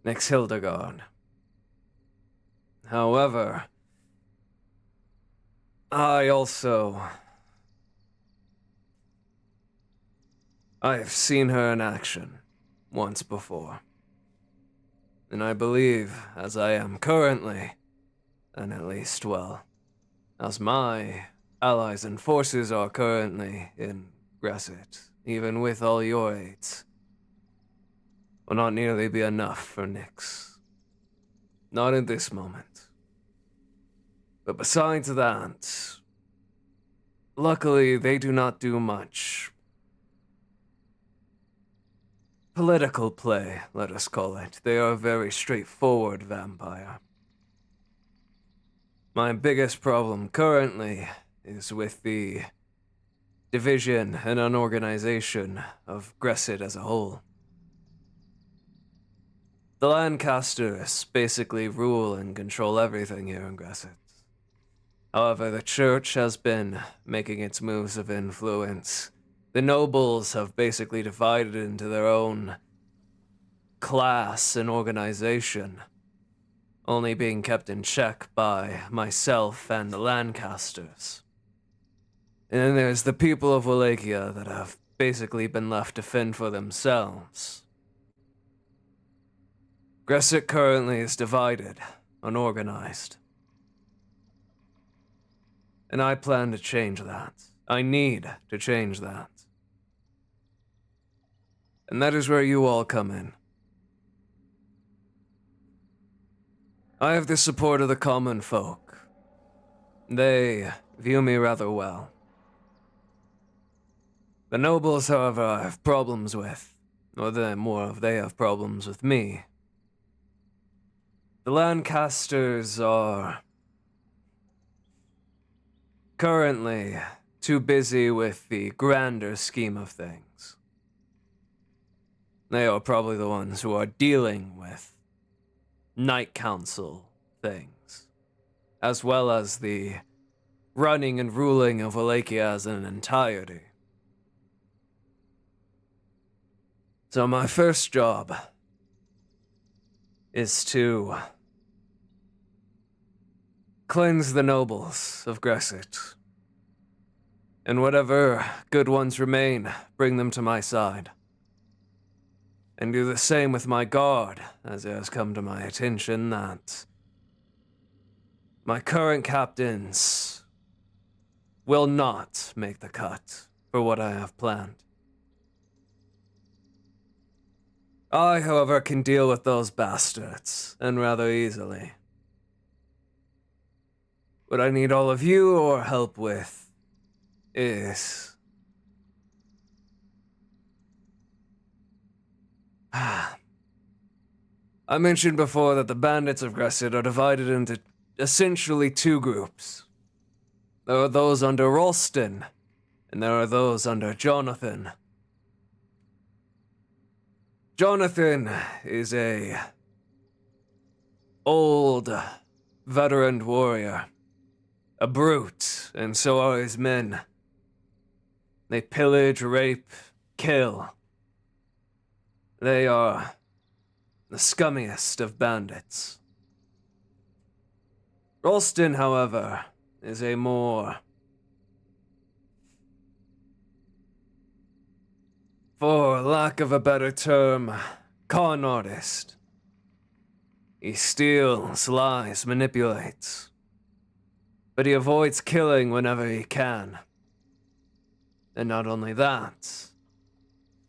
Next Hildegard. However, I have seen her in action once before. And I believe, as I am currently, and at least, well, as my allies and forces are currently in Gresit, even with all your aids, will not nearly be enough for Nyx. Not in this moment. But besides that, luckily they do not do much political play, let us call it. They are a very straightforward vampire. My biggest problem currently is with the division and unorganization of Gresit as a whole. The Lancasters basically rule and control everything here in Gresit. However, the church has been making its moves of influence. The nobles have basically divided into their own class and organization, only being kept in check by myself and the Lancasters. And then there's the people of Wallachia that have basically been left to fend for themselves. Gresit currently is divided, unorganized. And I plan to change that. I need to change that. And that is where you all come in. I have the support of the common folk. They view me rather well. The nobles, however, I have problems with, or they have problems with me. The Lancasters are currently too busy with the grander scheme of things. They are probably the ones who are dealing with Night Council things, as well as the running and ruling of Wallachia as an entirety. So my first job is to cleanse the nobles of Gresit, and whatever good ones remain, bring them to my side. And do the same with my guard, as it has come to my attention that my current captains will not make the cut for what I have planned. I, however, can deal with those bastards, and rather easily. What I need all of you or help with is... I mentioned before that the bandits of Gresit are divided into essentially two groups. There are those under Ralston, and there are those under Jonathan. Jonathan is a old, veteran warrior. A brute, and so are his men. They pillage, rape, kill. They are the scummiest of bandits. Ralston, however, is a more, for lack of a better term, con artist. He steals, lies, manipulates. But he avoids killing whenever he can. And not only that,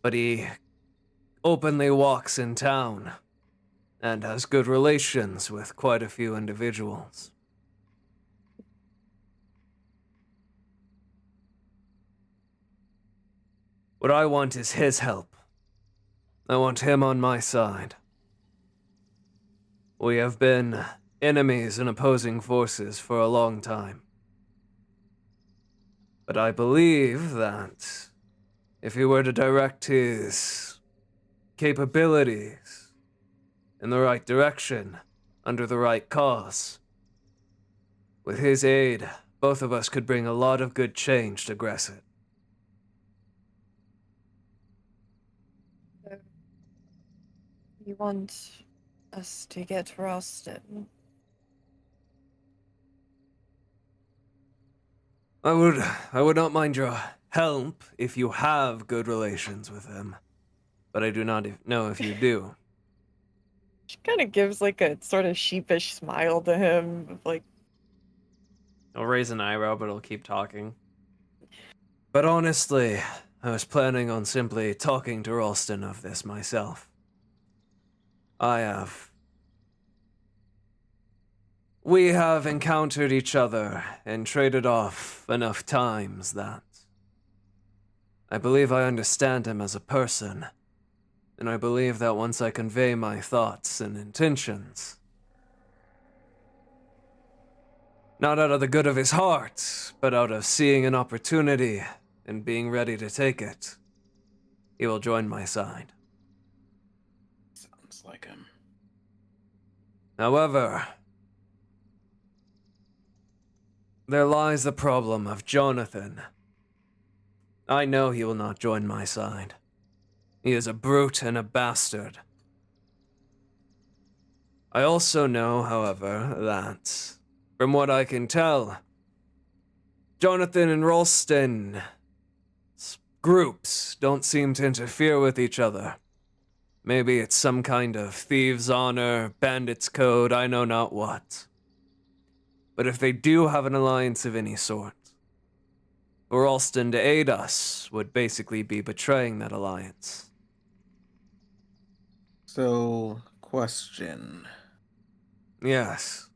but he openly walks in town and has good relations with quite a few individuals. What I want is his help. I want him on my side. We have been enemies and opposing forces for a long time. But I believe that if he were to direct his capabilities in the right direction, under the right cause, with his aid, both of us could bring a lot of good change to Gresit. You want us to get Ralston? I would not mind your help if you have good relations with him, but I do not know if you do. She kind of gives like a sort of sheepish smile to him, of like, I'll raise an eyebrow, but I'll keep talking. But honestly, I was planning on simply talking to Ralston of this myself. We have encountered each other and traded off enough times that I believe I understand him as a person, and I believe that once I convey my thoughts and intentions, not out of the good of his heart, but out of seeing an opportunity and being ready to take it, he will join my side. Sounds like him. However, there lies the problem of Jonathan. I know he will not join my side. He is a brute and a bastard. I also know, however, that, from what I can tell, Jonathan and Ralston groups don't seem to interfere with each other. Maybe it's some kind of thieves' honor, bandits' code, I know not what. But if they do have an alliance of any sort, for Ralston to aid us would basically be betraying that alliance. So, question. Yes.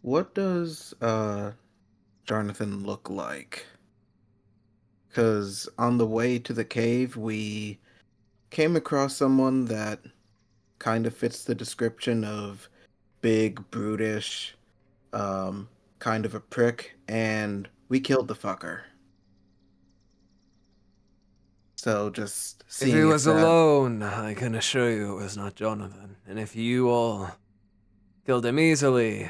What does Jonathan look like? Because on the way to the cave, we came across someone that kind of fits the description of big, brutish, kind of a prick, and we killed the fucker. So just If seeing he was that... alone, I can assure you it was not Jonathan. And if you all killed him easily,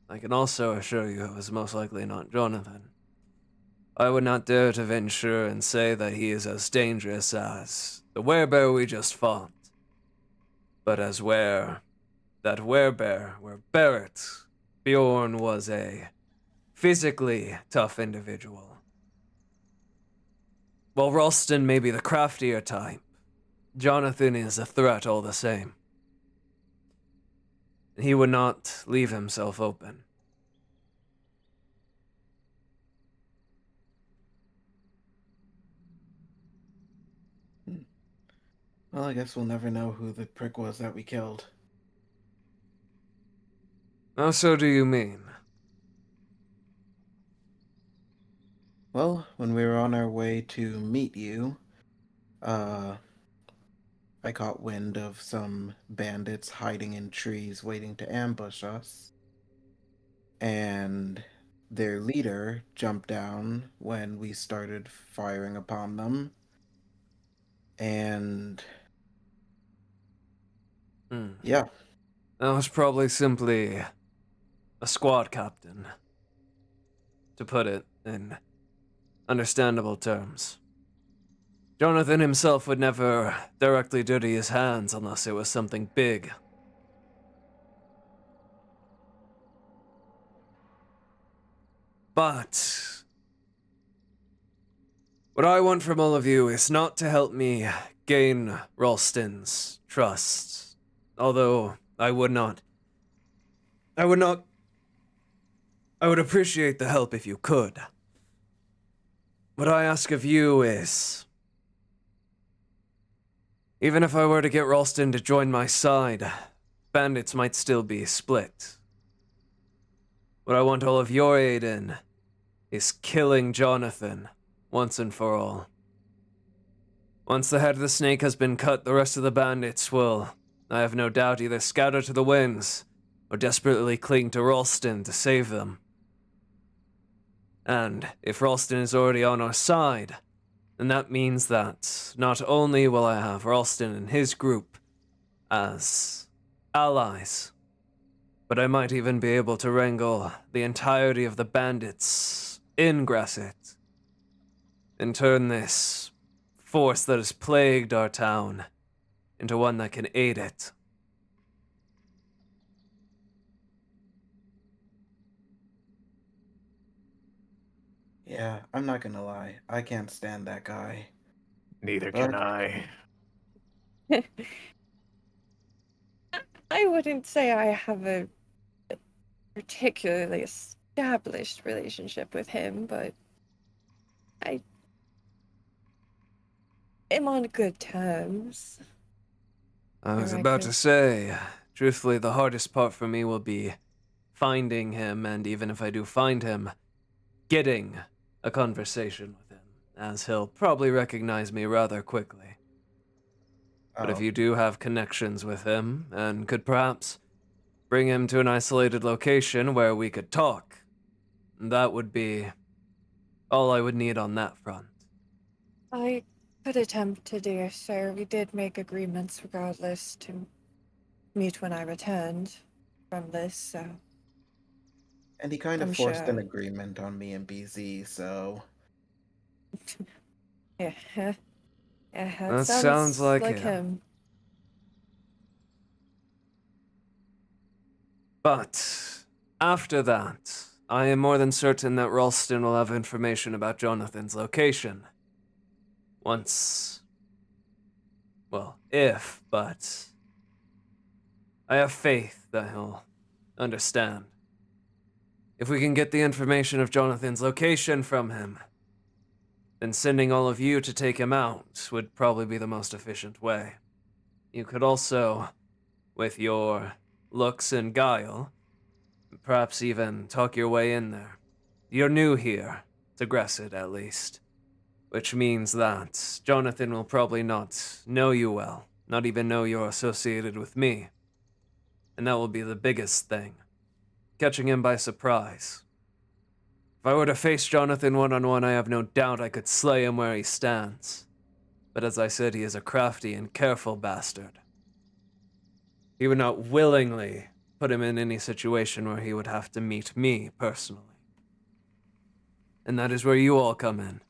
I can also assure you it was most likely not Jonathan. I would not dare to venture and say that he is as dangerous as the werebear we just fought. But as that werebear, where Barrett, Bjorn was a physically tough individual. While Ralston may be the craftier type, Jonathan is a threat all the same. He would not leave himself open. Well, I guess we'll never know who the prick was that we killed. How so do you mean? Well, when we were on our way to meet you, I caught wind of some bandits hiding in trees waiting to ambush us. And their leader jumped down when we started firing upon them. And Hmm. Yeah. That was probably simply a squad captain, to put it in understandable terms. Jonathan himself would never directly dirty his hands unless it was something big. But what I want from all of you is not to help me gain Ralston's trust. Although I would appreciate the help if you could. What I ask of you is, even if I were to get Ralston to join my side, bandits might still be split. What I want all of your aid in is killing Jonathan once and for all. Once the head of the snake has been cut, the rest of the bandits will, I have no doubt, either scatter to the winds or desperately cling to Ralston to save them. And if Ralston is already on our side, then that means that not only will I have Ralston and his group as allies, but I might even be able to wrangle the entirety of the bandits in Gresit and turn this force that has plagued our town into one that can aid it. Yeah, I'm not gonna lie. I can't stand that guy. Neither But can I. I wouldn't say I have a particularly established relationship with him, but I am on good terms. I was I about could- to say, truthfully, the hardest part for me will be finding him, and even if I do find him, getting a conversation with him, as he'll probably recognize me rather quickly. But if oh, you do have connections with him, and could perhaps bring him to an isolated location where we could talk, that would be all I would need on that front. I could attempt to do so. We did make agreements regardless to meet when I returned from this, so and he kind of I'm forced an sure. agreement on me and BZ, so Yeah, yeah, that That sounds sounds like like him. him. But after that, I am more than certain that Ralston will have information about Jonathan's location. Once, well, if, but I have faith that he'll understand. If we can get the information of Jonathan's location from him, then sending all of you to take him out would probably be the most efficient way. You could also, with your looks and guile, perhaps even talk your way in there. You're new here, to Gresit at least, which means that Jonathan will probably not know you well, not even know you're associated with me. And that will be the biggest thing, catching him by surprise. If I were to face Jonathan one-on-one, I have no doubt I could slay him where he stands. But as I said, he is a crafty and careful bastard. He would not willingly put him in any situation where he would have to meet me personally. And that is where you all come in.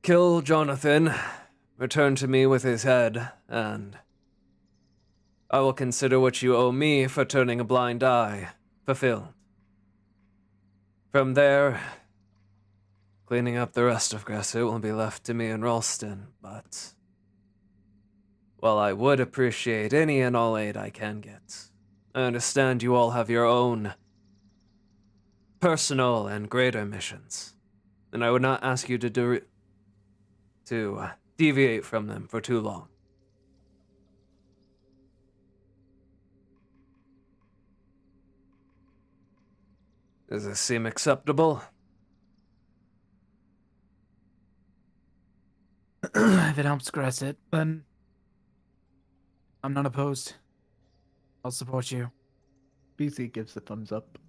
Kill Jonathan, return to me with his head, and I will consider what you owe me for turning a blind eye fulfilled. From there, cleaning up the rest of Gresit will be left to me and Ralston, but while I would appreciate any and all aid I can get, I understand you all have your own personal and greater missions, and I would not ask you to deviate from them for too long. Does this seem acceptable? If it helps Gresit, then I'm not opposed. I'll support you. BZ gives a thumbs up.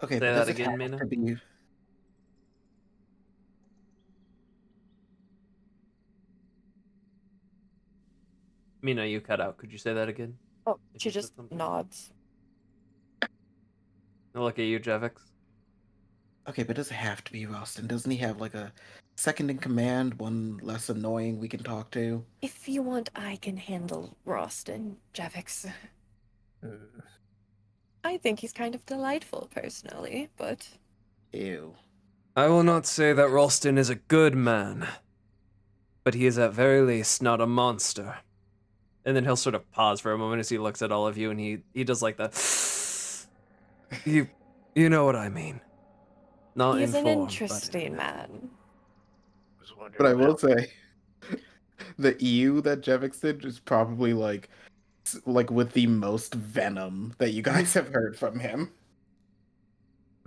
Okay, Say but that does it again, have Mina? to be? Mina, you cut out. Could you say that again? Oh, If she you said just something. nods. I'll look at you, Javix. Okay, but does it have to be Ralston? Doesn't he have like a second in command, one less annoying we can talk to? If you want, I can handle Ralston, Javix. I think he's kind of delightful, personally, but Ew. I will not say that Ralston is a good man, but he is at very least not a monster. And then he'll sort of pause for a moment as he looks at all of you, and he does like the you know what I mean. Not he is an informed, interesting man. Was wondering But I will about- say, the EU that Jevix did is probably like with the most venom that you guys have heard from him.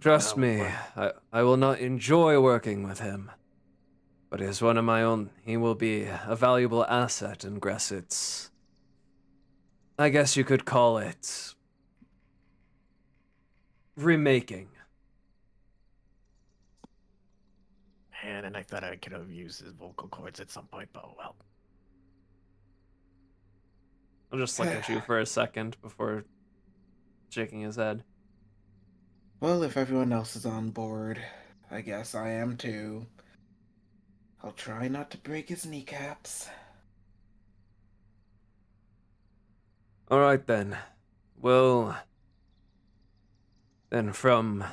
Trust Oh, me, what? I will not enjoy working with him. But as one of my own, he will be a valuable asset in Gresit's. I guess you could call it remaking. Man, and I thought I could have used his vocal cords at some point, but oh well. I'll just look at you for a second before shaking his head. Well, if everyone else is on board, I guess I am too. I'll try not to break his kneecaps. Alright then. Well, then from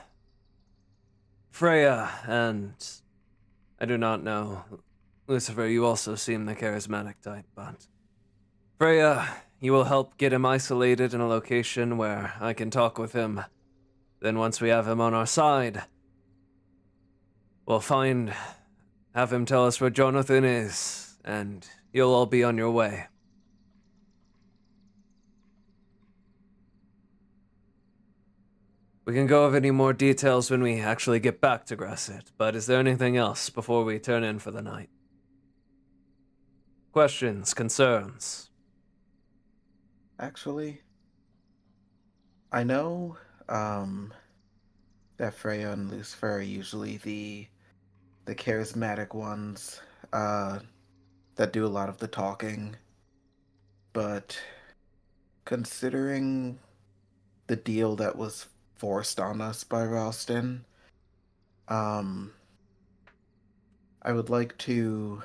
Freya and I do not know. Lucifer, you also seem the charismatic type, but Freya, you will help get him isolated in a location where I can talk with him. Then once we have him on our side, we'll have him tell us where Jonathan is, and you'll all be on your way. We can go over any more details when we actually get back to Gresit, but is there anything else before we turn in for the night? Questions, concerns? Actually, I know that Freya and Lucifer are usually the charismatic ones that do a lot of the talking. But considering the deal that was forced on us by Ralston, I would like to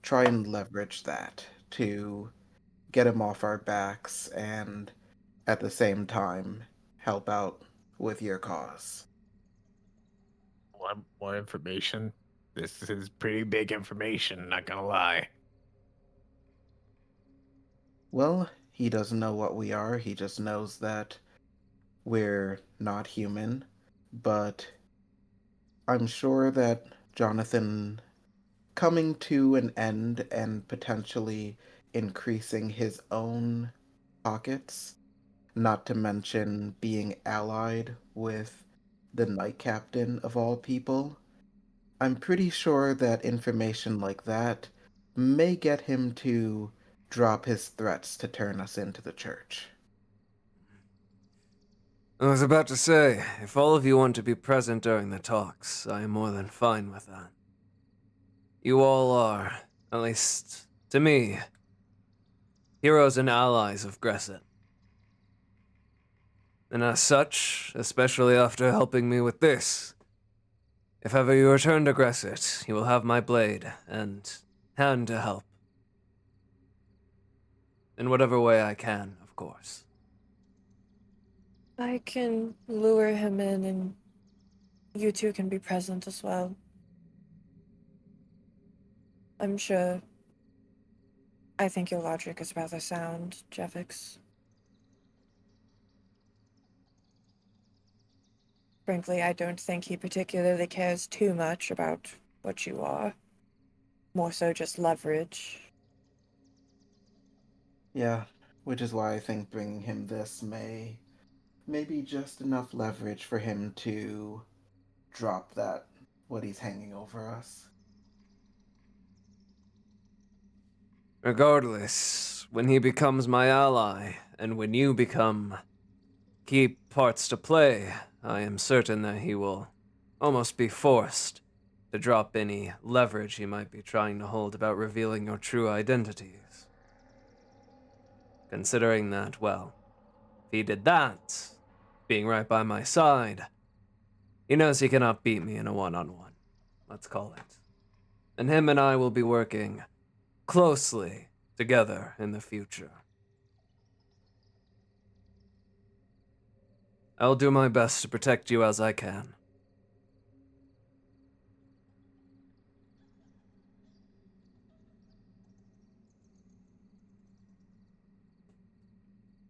try and leverage that to get him off our backs and at the same time help out with your cause. Want more information? This is pretty big information, not gonna lie. Well, he doesn't know what we are, he just knows that we're not human, but I'm sure that Jonathan coming to an end and potentially increasing his own pockets, not to mention being allied with the Knight Captain of all people, I'm pretty sure that information like that may get him to drop his threats to turn us into the church. I was about to say, if all of you want to be present during the talks, I am more than fine with that. You all are, at least to me, heroes and allies of Gresit. And as such, especially after helping me with this, if ever you return to Gresit, you will have my blade and hand to help. In whatever way I can, of course. I can lure him in and you two can be present as well. I'm sure. I think your logic is rather sound, Jevix. Frankly, I don't think he particularly cares too much about what you are. More so just leverage. Yeah, which is why I think bringing him this may be just enough leverage for him to drop that, what he's hanging over us. Regardless, when he becomes my ally, and when you become key parts to play, I am certain that he will almost be forced to drop any leverage he might be trying to hold about revealing your true identities. Considering that, well, if he did that, being right by my side, he knows he cannot beat me in a one-on-one, let's call it. And him and I will be working closely together in the future. I'll do my best to protect you as I can.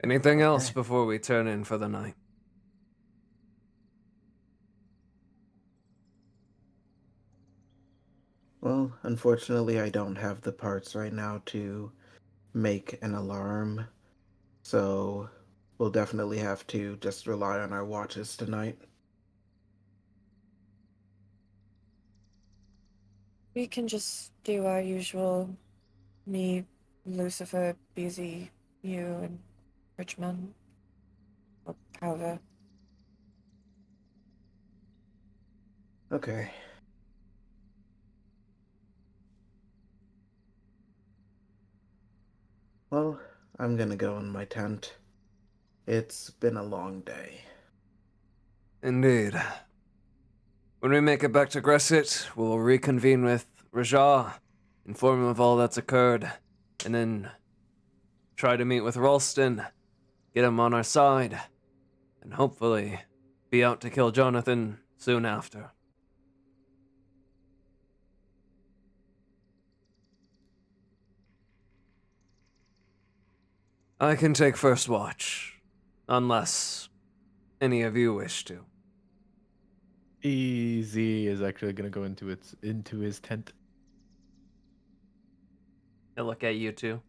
Anything else Okay. before we turn in for the night? Well, unfortunately, I don't have the parts right now to make an alarm, so we'll definitely have to just rely on our watches tonight. We can just do our usual me, Lucifer, Busy, you, and Richmond. Or however. Okay. Well, I'm gonna go in my tent. It's been a long day. Indeed. When we make it back to Gresit, we'll reconvene with Rajah, inform him of all that's occurred, and then try to meet with Ralston, get him on our side, and hopefully be out to kill Jonathan soon after. I can take first watch, unless any of you wish to. Easy is actually gonna go into his tent. I look at you two.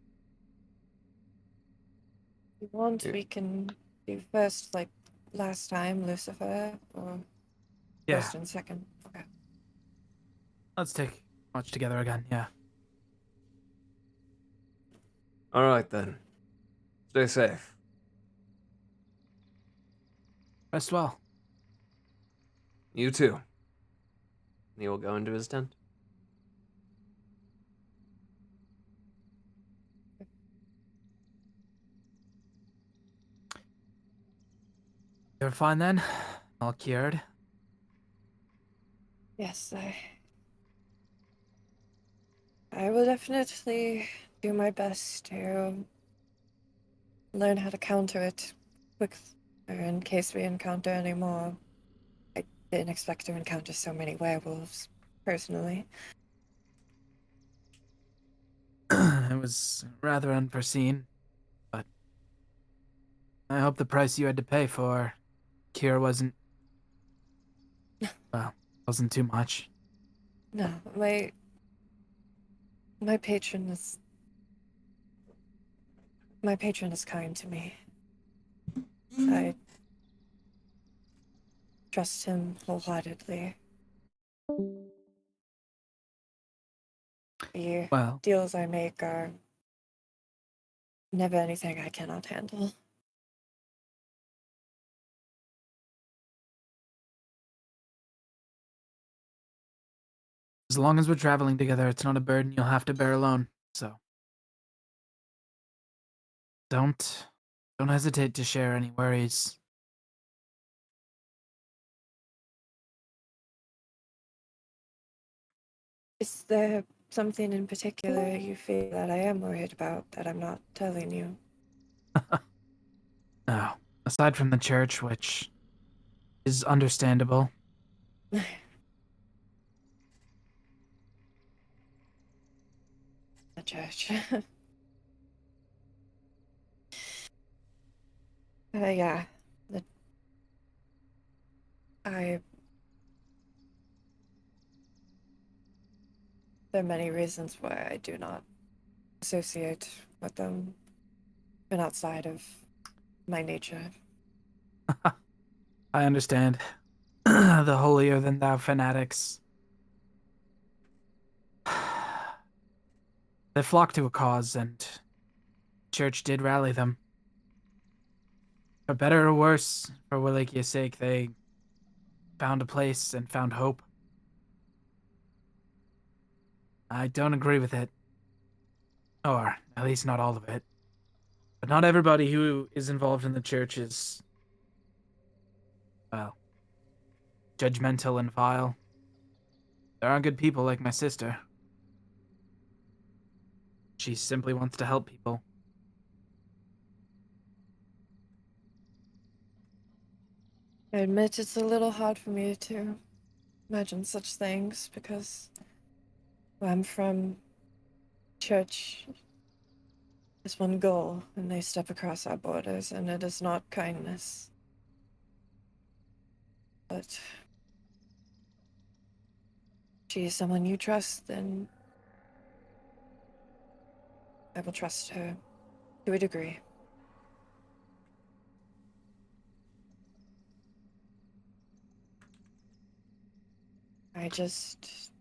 If you want, Yeah. we can do first, like last time, Lucifer, or Yeah, first and second. Okay. let's take watch together again. Yeah. All right then. Stay safe. Rest well. You too. He will go into his tent. You're fine then? All cured? Yes, I will definitely do my best to learn how to counter it quick, or in case we encounter any more. I didn't expect to encounter so many werewolves, personally. It was rather unforeseen, but I hope the price you had to pay for cure wasn't too much. No, my patron is my patron is kind to me. I trust him wholeheartedly. The Well, deals I make are never anything I cannot handle. as long as we're traveling together, it's not a burden you'll have to bear alone. So don't hesitate to share any worries. Is there something in particular you feel that I am worried about that I'm not telling you? No, aside from the church, which is understandable. The church. Yeah. The, I. There are many reasons why I do not associate with them, and outside of my nature. I understand. The holier than thou fanatics. They flock to a cause, and church did rally them. For better or worse, for Wallach's sake, they found a place and found hope. I don't agree with it. Or, at least not all of it. But not everybody who is involved in the church is, well, judgmental and vile. There are good people like my sister. She simply wants to help people. I admit it's a little hard for me to imagine such things because where I'm from, church is one goal, and they step across our borders, and it is not kindness. But she is someone you trust, then I will trust her to a degree. I just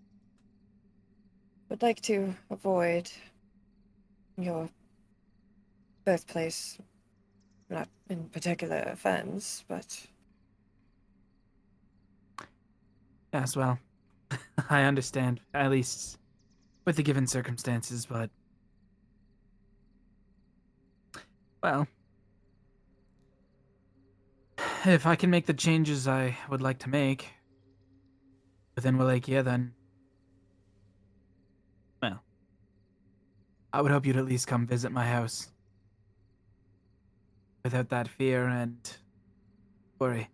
would like to avoid your birthplace, not in particular offense, but Yes, well, I understand, at least with the given circumstances, but... Well, if I can make the changes I would like to make within Wallachia, then... Well, I would hope you'd at least come visit my house. Without that fear and worry.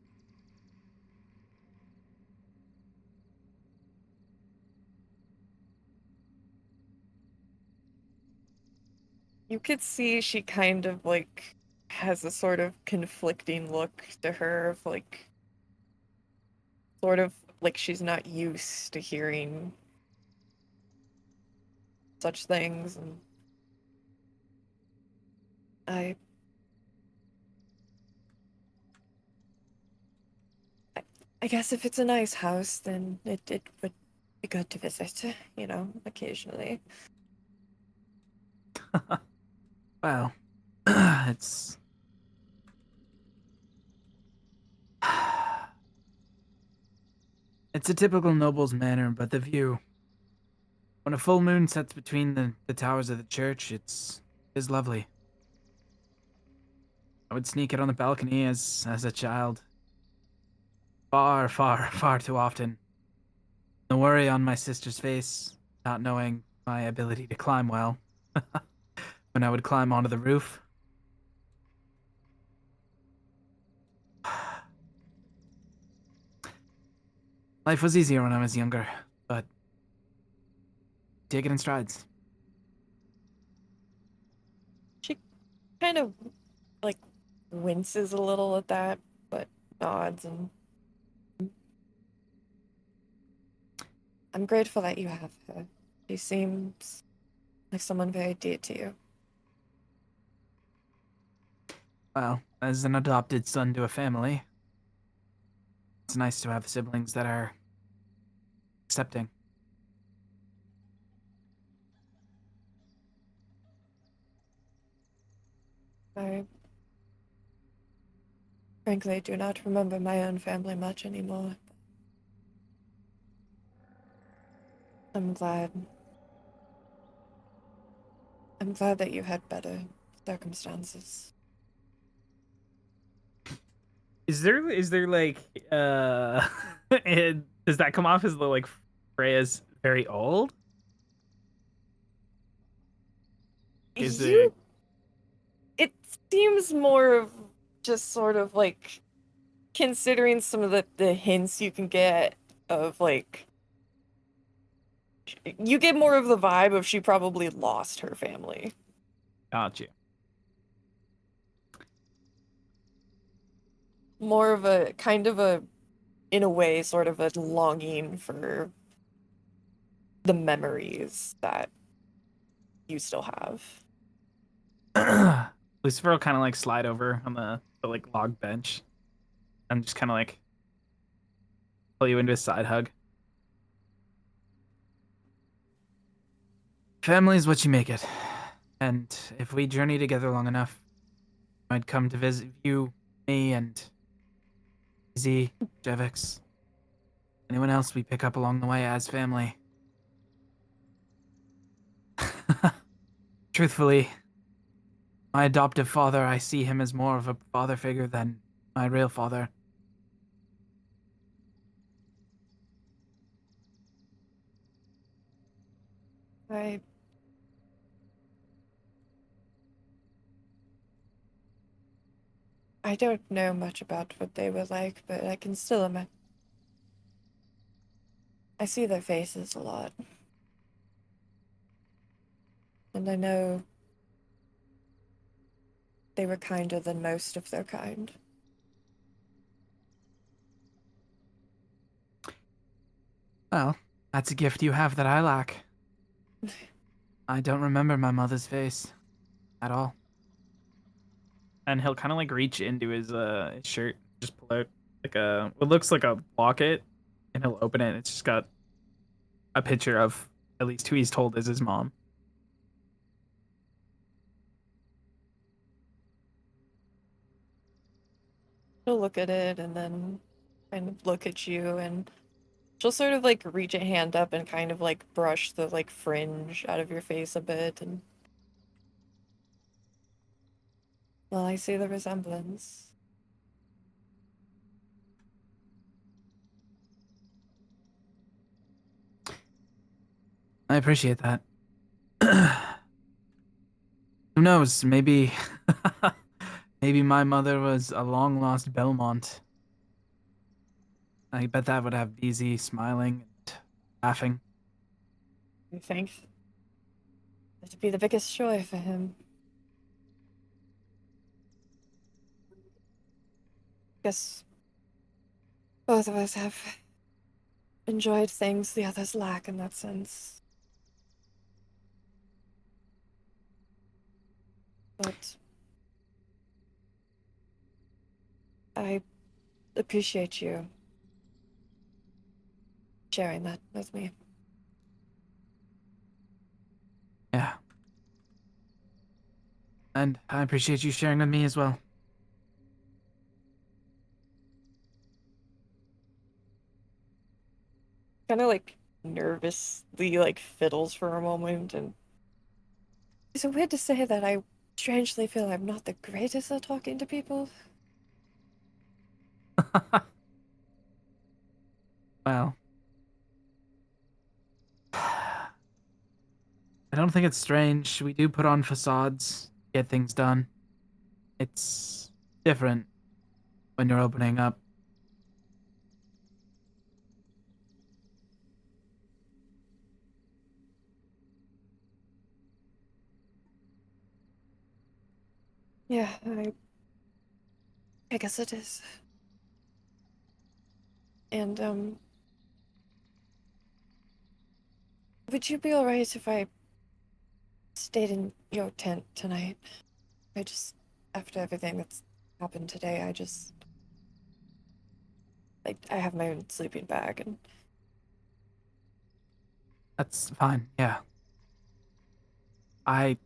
you could see she kind of like has a sort of conflicting look to her of like sort of like she's not used to hearing such things, and I I guess if it's a nice house, then it would be good to visit, you know, occasionally. Well, it's... It's a typical noble's manner, but the view... When a full moon sets between the towers of the church, it is lovely. I would sneak out on the balcony as a child. Far, far, far too often. The worry on my sister's face, not knowing my ability to climb well. When I would climb onto the roof. Life was easier when I was younger, but take it in strides. She kind of like winces a little at that, but nods, and I'm grateful that you have her. She seems like someone very dear to you. Well, as an adopted son to a family, it's nice to have siblings that are accepting. I frankly do not remember my own family much anymore. I'm glad. I'm glad that you had better circumstances. Is there like does that come off as the like Freya's very old? Is You, it seems more of just sort of like considering some of the hints you can get of like you get more of the vibe of she probably lost her family. Got you. More of a kind of a in a way sort of a longing for the memories that you still have. Lucifer will kind of like slide over on the like log bench and just kind of like pull you into a side hug. Family is what you make it. And if we journey together long enough, I'd come to visit you Me and Z, Jevix, anyone else we pick up along the way as family. Truthfully, my adoptive father, I see him as more of a father figure than my real father. I don't know much about what they were like, but I can still imagine. I see their faces a lot. And I know they were kinder than most of their kind. Well, that's a gift you have that I lack. I don't remember my mother's face at all. And he'll kind of like reach into his shirt, just pull out like what looks like a locket, and he'll open it. And it's just got a picture of at least who he's told is his mom. She'll look at it and then kind of look at you, and she'll sort of like reach a hand up and kind of like brush the like fringe out of your face a bit, and well, I see the resemblance. I appreciate that. Who knows? Maybe, maybe my mother was a long-lost Belmont. I bet that would have BZ smiling and laughing. I think that'd be the biggest joy for him. Guess both of us have enjoyed things the others lack in that sense. But I appreciate you sharing that with me. Yeah. And I appreciate you sharing with me as well. Kind of like nervously like fiddles for a moment, and is it weird to say that I strangely feel I'm not the greatest at talking to people? Well, I don't think it's strange. We do put on facades, get things done. It's different when you're opening up. Yeah, I guess it is. And would you be alright if I stayed in your tent tonight? I just, after everything that's happened today, I just, like, I have my own sleeping bag, and That's fine, yeah. Well,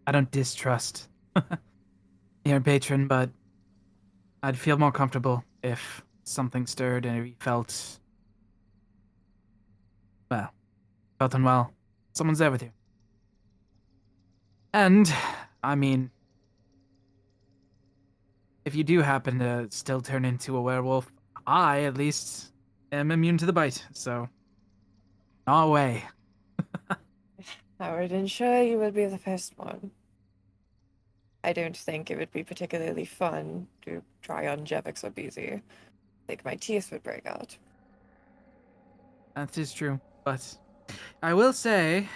I don't distrust your patron, but I'd feel more comfortable if something stirred and we felt, well, felt unwell. Someone's there with you. And, I mean, if you do happen to still turn into a werewolf, I, at least, am immune to the bite, so no way. I would ensure you would be the first one. I don't think it would be particularly fun to try on Jevix or BZ. I think my teeth would break out. That is true, but I will say,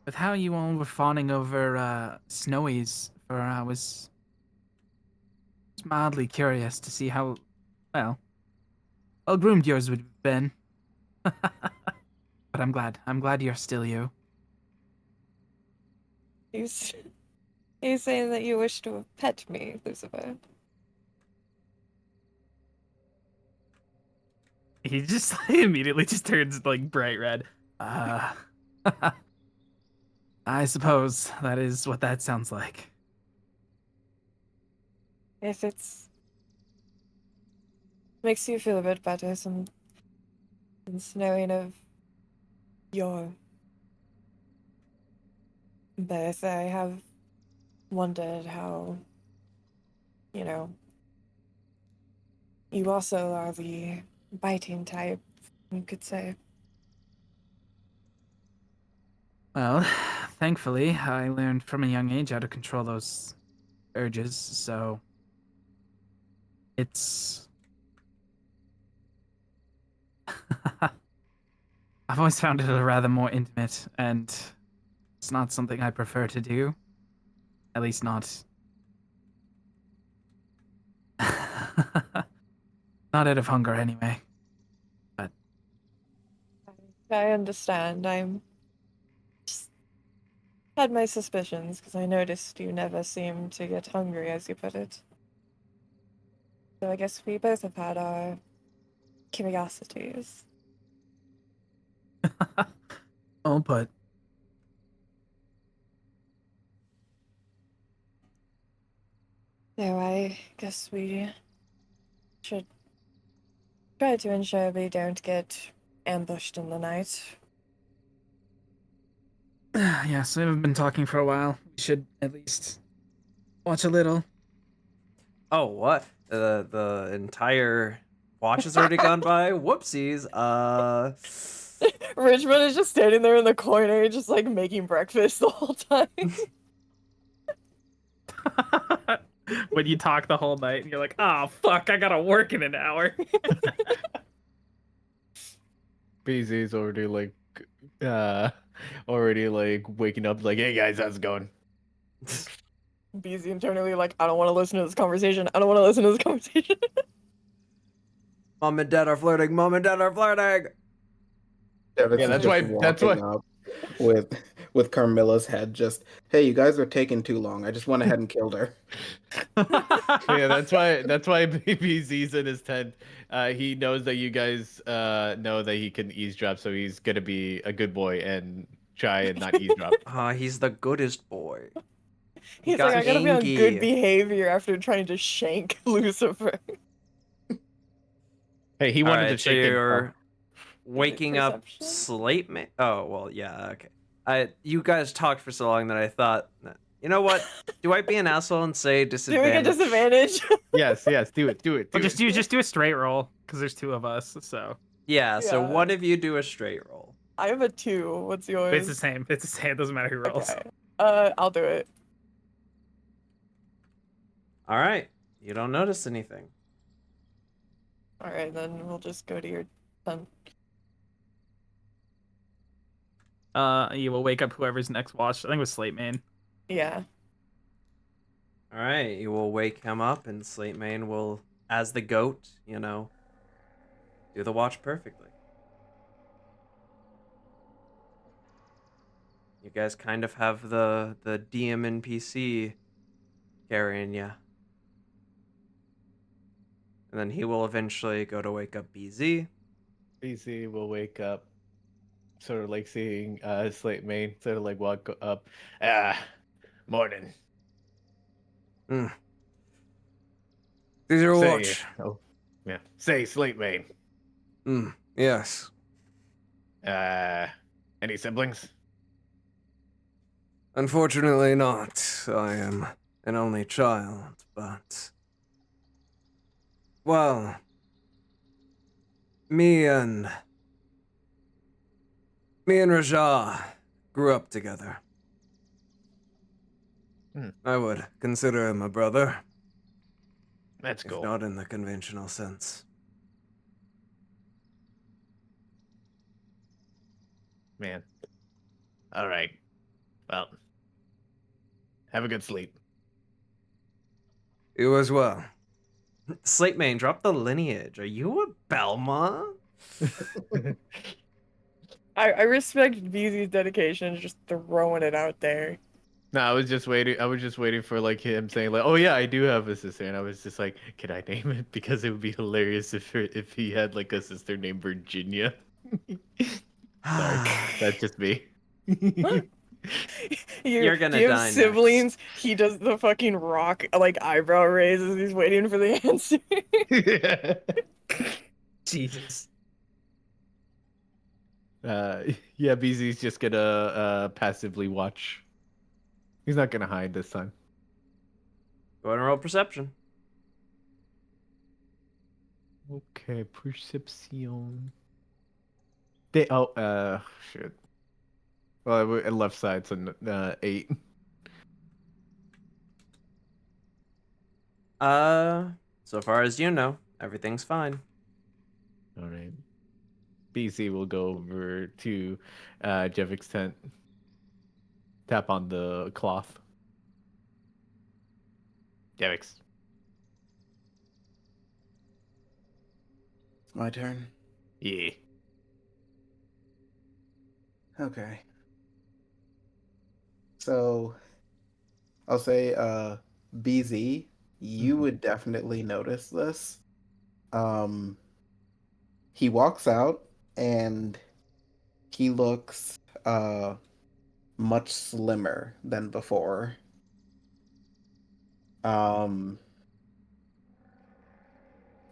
with how you all were fawning over Snowy's, I was mildly curious to see how, well groomed yours would have been. But I'm glad you're still you. He's saying that you wish to have pet me, Lucifer. He just immediately just turns like bright red. I suppose that is what that sounds like. if it's makes you feel a bit better, since knowing of your birth, I have wondered how, you know, you also are the biting type, you could say. Well, thankfully, I learned from a young age how to control those urges, so it's I've always found it a rather more intimate, and it's not something I prefer to do. At least not. Not out of hunger, anyway. But I understand. I'm just had my suspicions because I noticed you never seem to get hungry, as you put it. So I guess we both have had our curiosities. oh, but So I guess we should try to ensure we don't get ambushed in the night. yeah, so we've been talking for a while. We should at least watch a little. Oh, what? The entire watch has already gone by? Whoopsies. Richmond is just standing there in the corner, just like making breakfast the whole time. When you talk the whole night and you're like, oh, fuck, I gotta work in an hour. BZ's already like waking up like, hey guys, how's it going? BZ internally like, I don't want to listen to this conversation. I don't want to listen to this conversation. Mom and Dad are flirting. Mom and Dad are flirting. Devin Yeah, is that's just why- that's why- walking up with Carmilla's head just, hey, you guys are taking too long. I just went ahead and killed her. Yeah, that's why BZ's in his tent. He knows that you guys know that he can eavesdrop, so he's gonna be a good boy and try and not eavesdrop. He's the goodest boy. He's got like, I gotta be on hangy. good behavior after trying to shank Lucifer. Hey, he wanted to Alright, so shake it. you're waking up perception? Slate Man. Oh, well, yeah, okay. You guys talked for so long that I thought, you know what? Do I be an asshole and say Do we disadvantage? get disadvantage? Yes, do it. Well, just do a straight roll because there's two of us. So Yeah, so Yeah. one of you do a straight roll. I have a 2. What's yours? it's the same. It's the same. It doesn't matter who rolls. Okay. I'll do it. All right. You don't notice anything. Alright, then we'll just go to your tent. You will wake up whoever's next watch. I think it was Slate Main. Yeah. All right. You will wake him up, and Slate Mane will, as the goat, do the watch perfectly. You guys kind of have the DM NPC carrying you. And then he will eventually go to wake up BZ. BZ will wake up, sort of like seeing Slate Main, sort of like walk up. Morning. These are Say, watch. yeah. Say, Slate Main. Yes. Any siblings? Unfortunately not. I am an only child, but... Well... Me and Raja grew up together. I would consider him a brother, That's if cool. not in the conventional sense. Man. All right. Well, have a good sleep. You as well. Slate Mane, drop the lineage. Are you a Belmont? I respect BZ's dedication, just throwing it out there. No, I was just waiting for like him saying like, "Oh yeah, I do have a sister," and I was just like, "Can I name it?" Because it would be hilarious if he had like a sister named Virginia. Sorry, that's just me. You're gonna do you have die next. siblings? He does the fucking rock like eyebrow raises. He's waiting for the answer. Jesus. Yeah, BZ's just gonna passively watch. He's not gonna hide this time. Go ahead and roll perception. Okay, perception. Shit. Well, at left side, so 8. So far as you know, everything's fine. All right. BC will go over to Jevik's tent. Tap on the cloth. Jevik's. It's my turn. Yeah. Okay. So I'll say BZ, you would definitely notice this. He walks out and he looks much slimmer than before.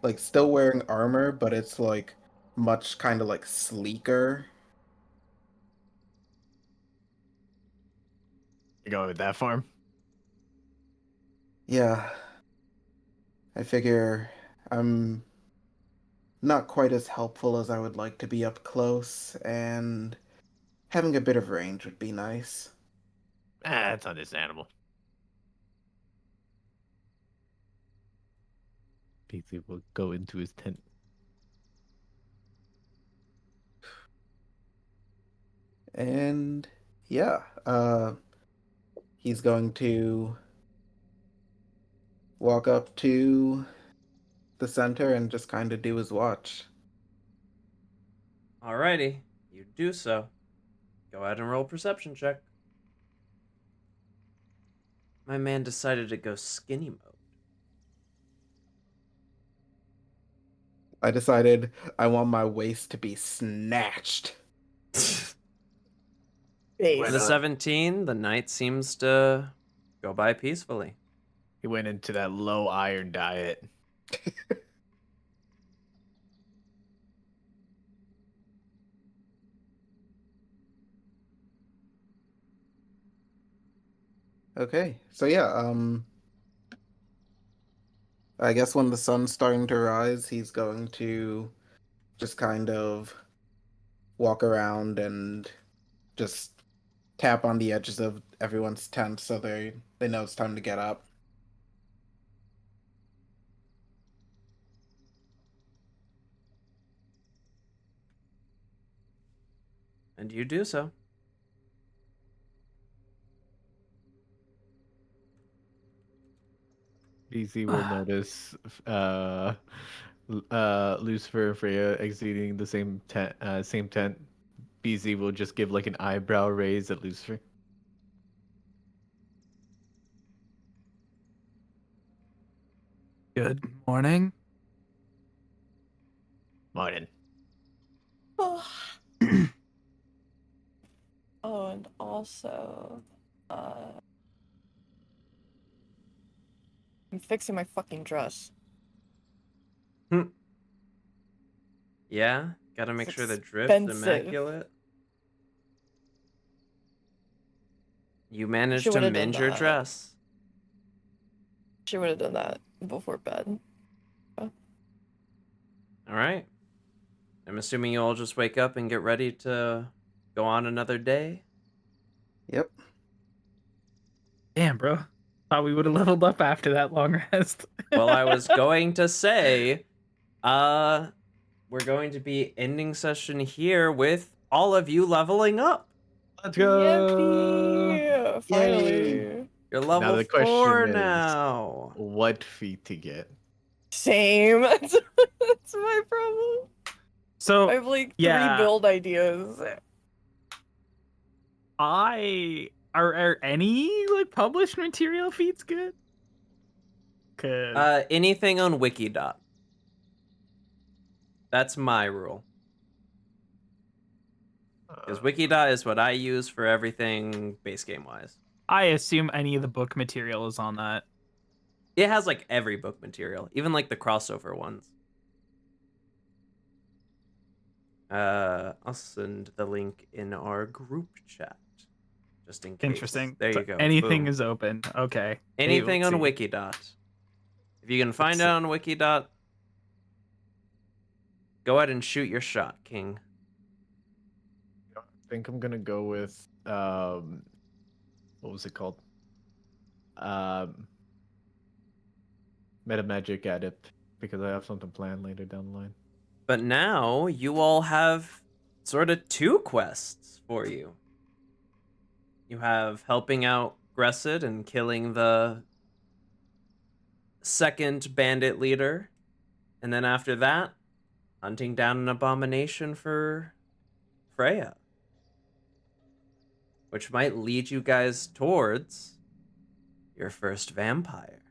Like still wearing armor, but it's like much kind of like sleeker. You going with that farm? Yeah. I figure I'm not quite as helpful as I would like to be up close, and having a bit of range would be nice. That's understandable. BC will go into his tent. And yeah, he's going to walk up to the center and just kind of do his watch. Alrighty, you do so. Go ahead and roll a perception check. My man decided to go skinny mode. I decided I want my waist to be snatched. Base. With a 17, the night seems to go by peacefully. He went into that low iron diet. Okay, so yeah, I guess when the sun's starting to rise, he's going to just kind of walk around and just tap on the edges of everyone's tent so they know it's time to get up. And you do so. BC will notice Lucifer and Freya exiting the same tent. BZ will just give like an eyebrow raise at Lucifer. Good morning. Morning. Oh, and also, I'm fixing my fucking dress. Yeah, gotta make It's sure the drift's expensive. immaculate. You managed She to would've mend done your that. dress. She would have done that before bed. Alright. I'm assuming you all just wake up and get ready to go on another day. Yep. Damn, bro. Thought we would have leveled up after that long rest. Well, I was going to say, we're going to be ending session here with all of you leveling up. Let's go. Yippee! Finally. You're level the 4 question is- now. What feat to get? Same. That's my problem. So I have like yeah. 3 build ideas. are any like published material feats good? 'Cause Anything on Wikidot. That's my rule. Because Wikidot is what I use for everything base game wise. I assume any of the book material is on that. It has like every book material, even like the crossover ones. I'll send the link in our group chat, just in case. Interesting. There So you go. anything Boom. is open. Okay. Anything on Let's see. Wikidot. If you can find Let's it see. on Wikidot, go ahead and shoot your shot, King. I think I'm gonna go with what was it called? Meta Magic Adept, because I have something planned later down the line. But now you all have sort of two quests for you. You have helping out Gresit and killing the second bandit leader. And then after that, hunting down an abomination for Freya. Which might lead you guys towards your first vampire.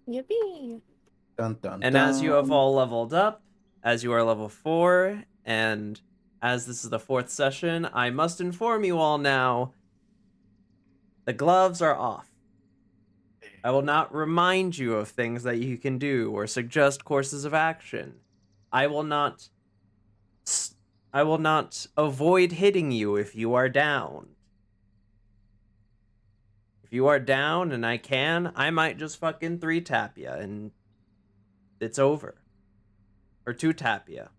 Yippee! Dun dun. And dun. as you have all leveled up, as you are level 4, and as this is the 4th session, I must inform you all now, the gloves are off. I will not remind you of things that you can do or suggest courses of action. I will not avoid hitting you if you are down. If you are down and I can, I might just fucking 3-tap you and it's over. Or 2-tap you.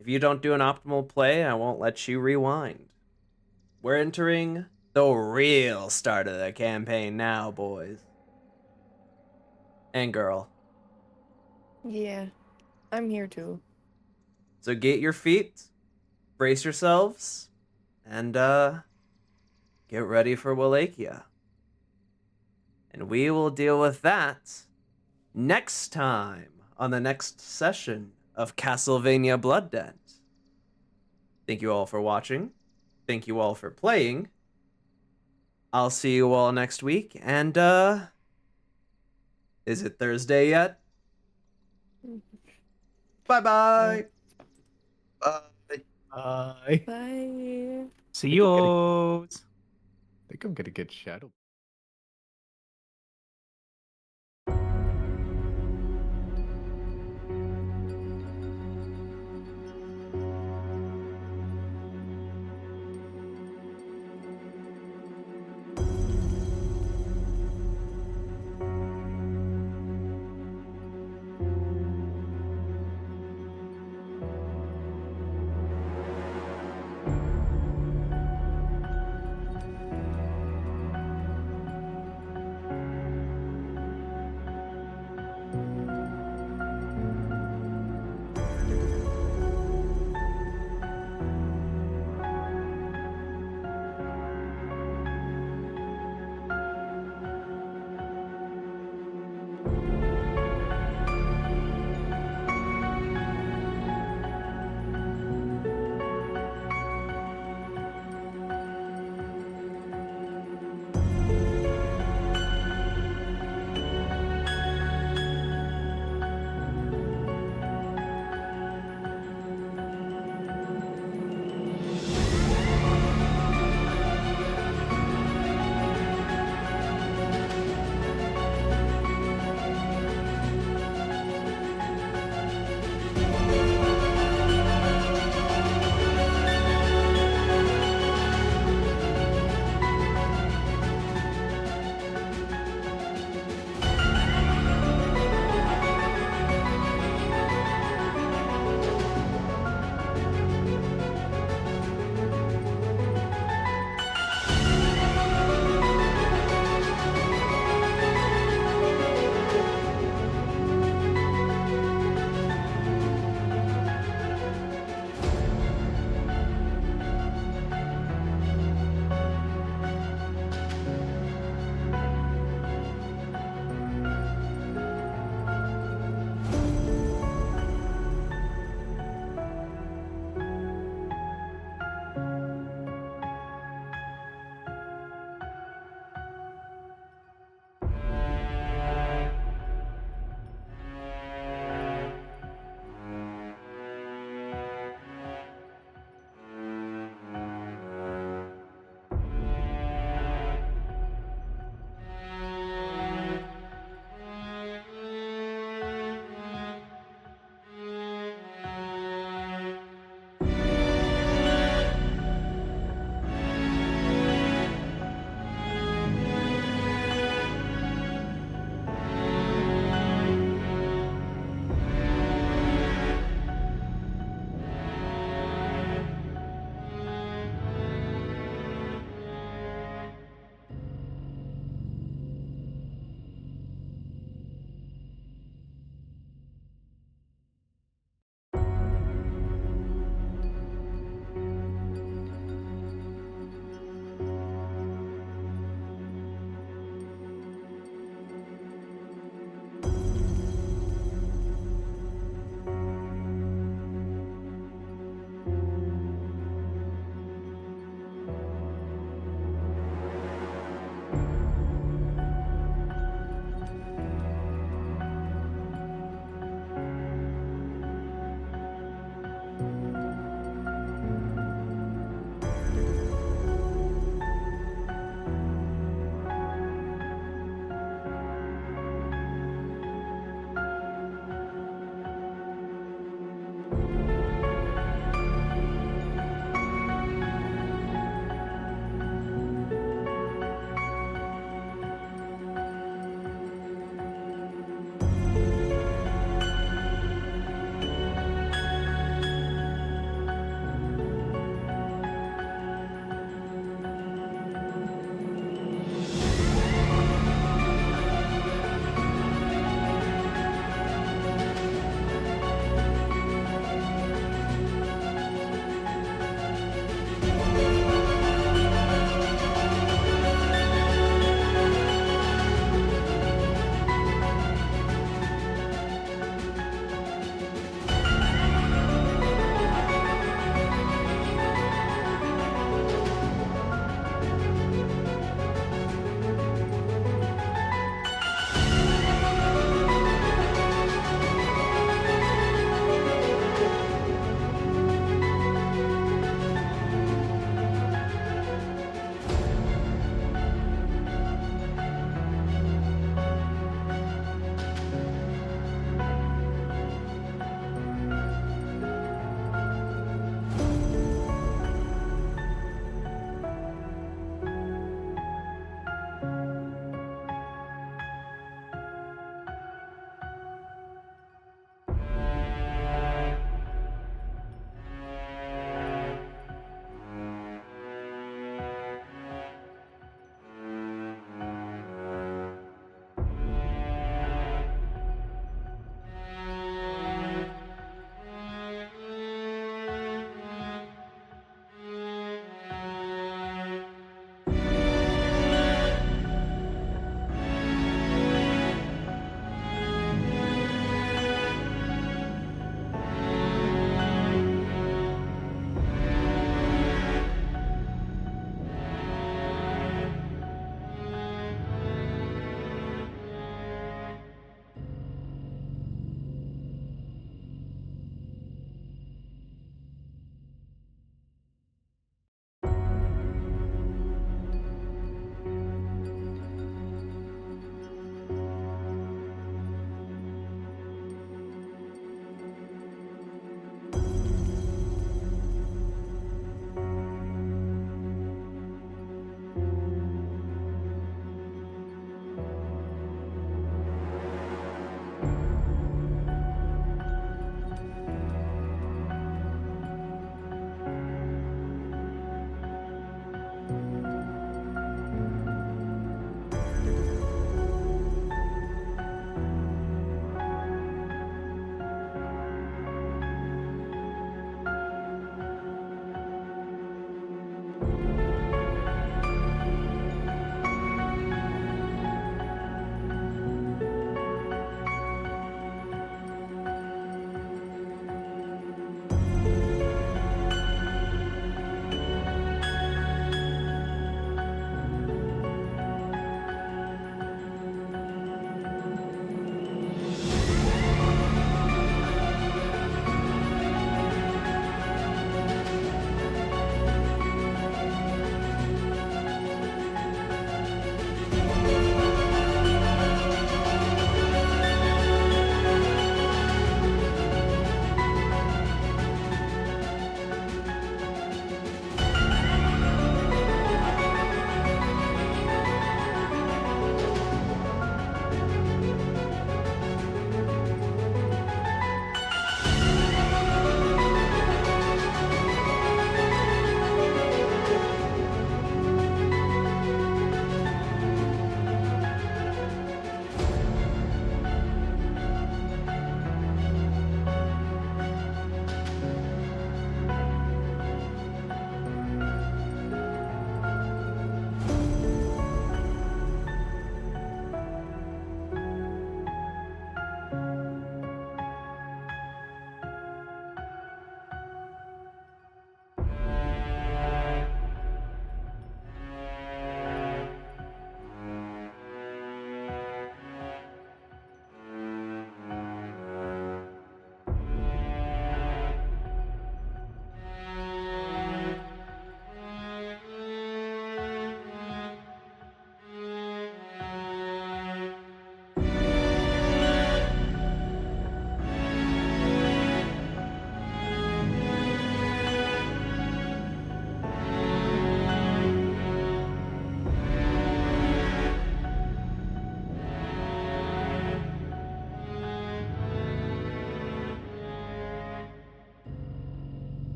If you don't do an optimal play, I won't let you rewind. We're entering the real start of the campaign now, boys. And girl. Yeah, I'm here too. So get your feet, brace yourselves, and get ready for Wallachia. And we will deal with that next time on the next session of Castlevania Blood Debt. Thank you all for watching. Thank you all for playing. I'll see you all next week, and is it Thursday yet? Bye-bye! I Bye. See you. think I'm gonna get shadowed.